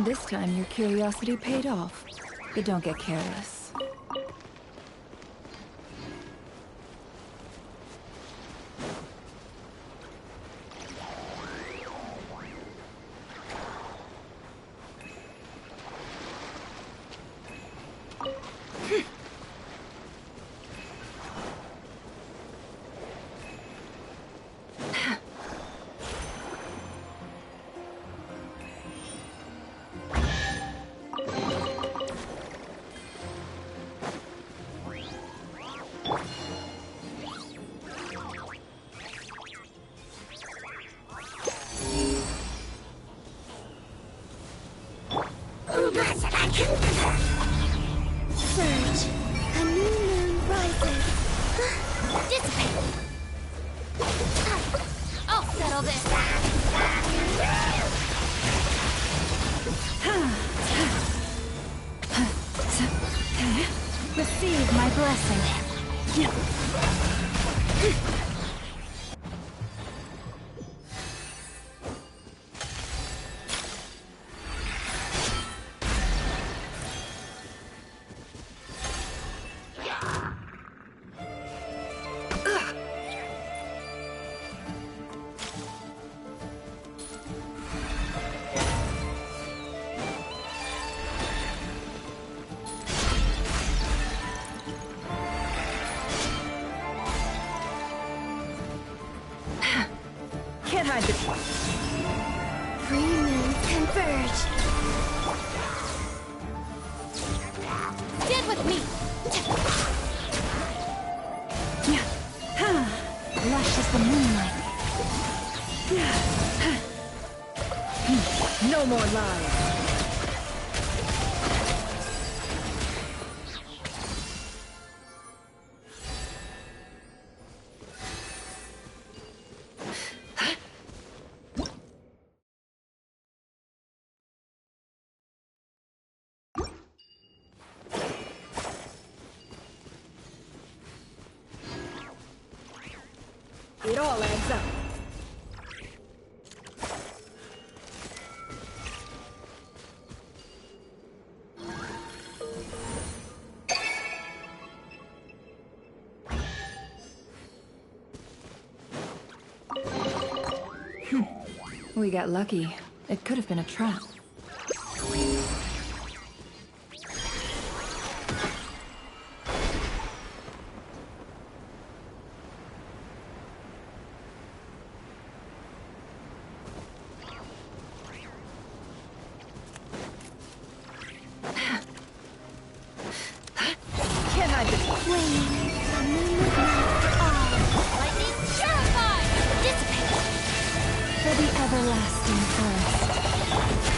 This time your curiosity paid off. But don't get careless. Surge. A new moon rises. Dissipate. I'll settle this. Receive my blessing. Can't hide the Three moons converge. Stand with me. lush as the moonlight. No more lies. It all adds up. We got lucky. It could have been a trap.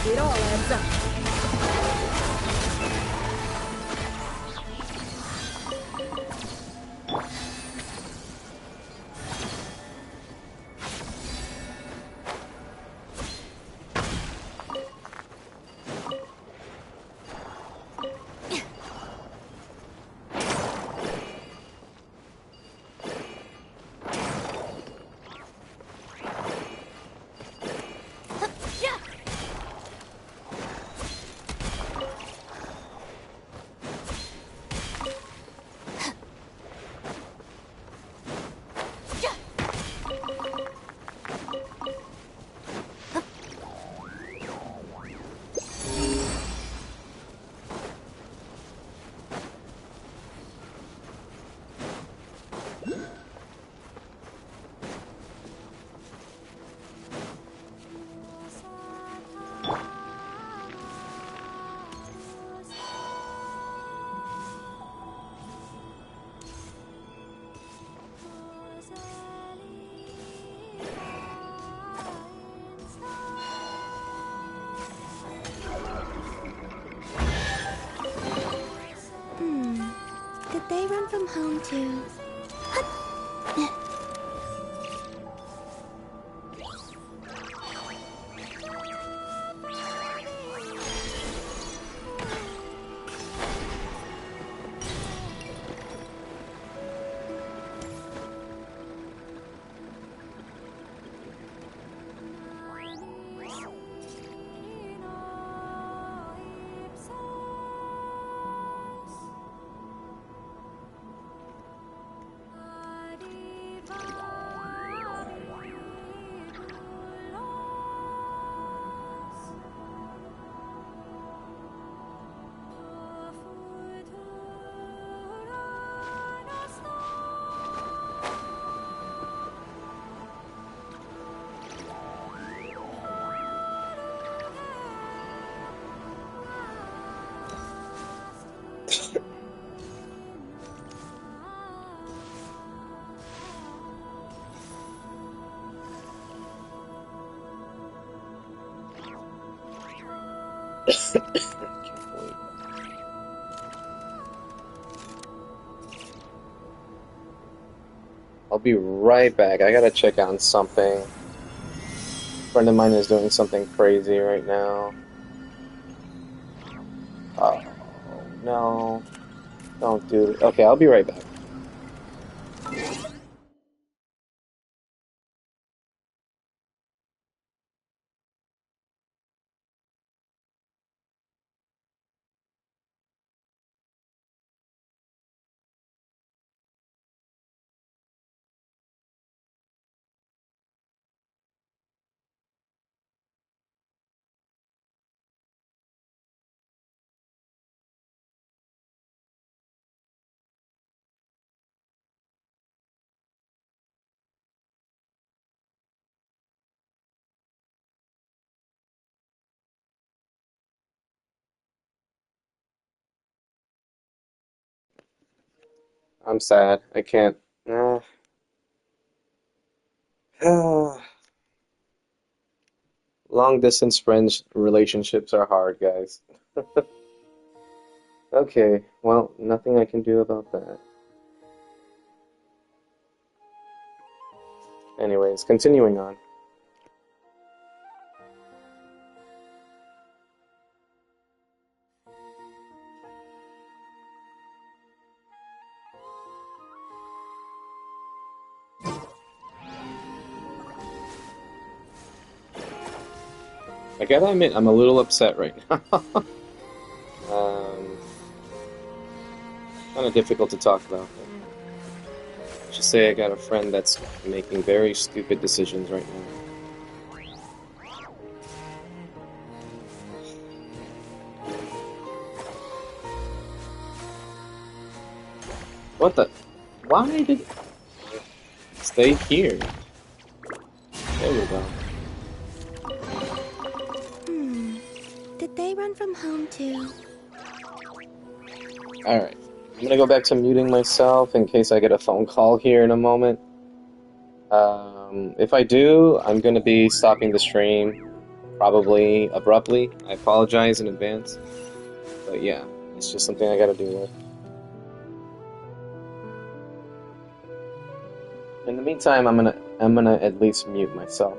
It all adds up. Did they run from home too? I'll be right back. I gotta check on something. A friend of mine is doing something crazy right now. Oh, no. Don't do it. Okay, I'll be right back. I'm sad. I can't. Long distance friends relationships are hard, guys. Okay, well, nothing I can do about that. Anyways, continuing on. I gotta admit, I'm a little upset right now. Kind of difficult to talk about. But just say I got a friend that's making very stupid decisions right now. What the? Why did... Stay here. There we go. Did they run from home too? Alright. I'm gonna go back to muting myself in case I get a phone call here in a moment. If I do, I'm gonna be stopping the stream, probably abruptly. I apologize in advance. But yeah, it's just something I gotta deal with. In the meantime, I'm gonna at least mute myself.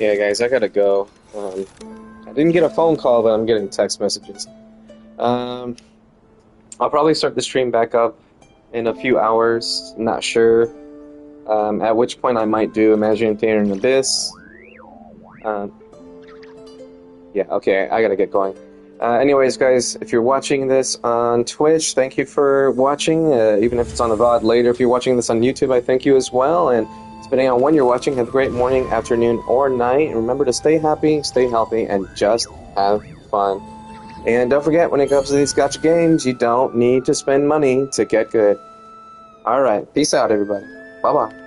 Yeah, guys, I gotta go. I didn't get a phone call, but I'm getting text messages. I'll probably start the stream back up in a few hours. Not sure. At which point I might do Imaginary Theater and Abyss. Yeah, okay, I gotta get going. Anyways, guys, if you're watching this on Twitch, thank you for watching, even if it's on the VOD later. If you're watching this on YouTube, I thank you as well, and depending on when you're watching, have a great morning, afternoon, or night. And remember to stay happy, stay healthy, and just have fun. And don't forget, when it comes to these gacha games, you don't need to spend money to get good. Alright, peace out, everybody. Bye-bye.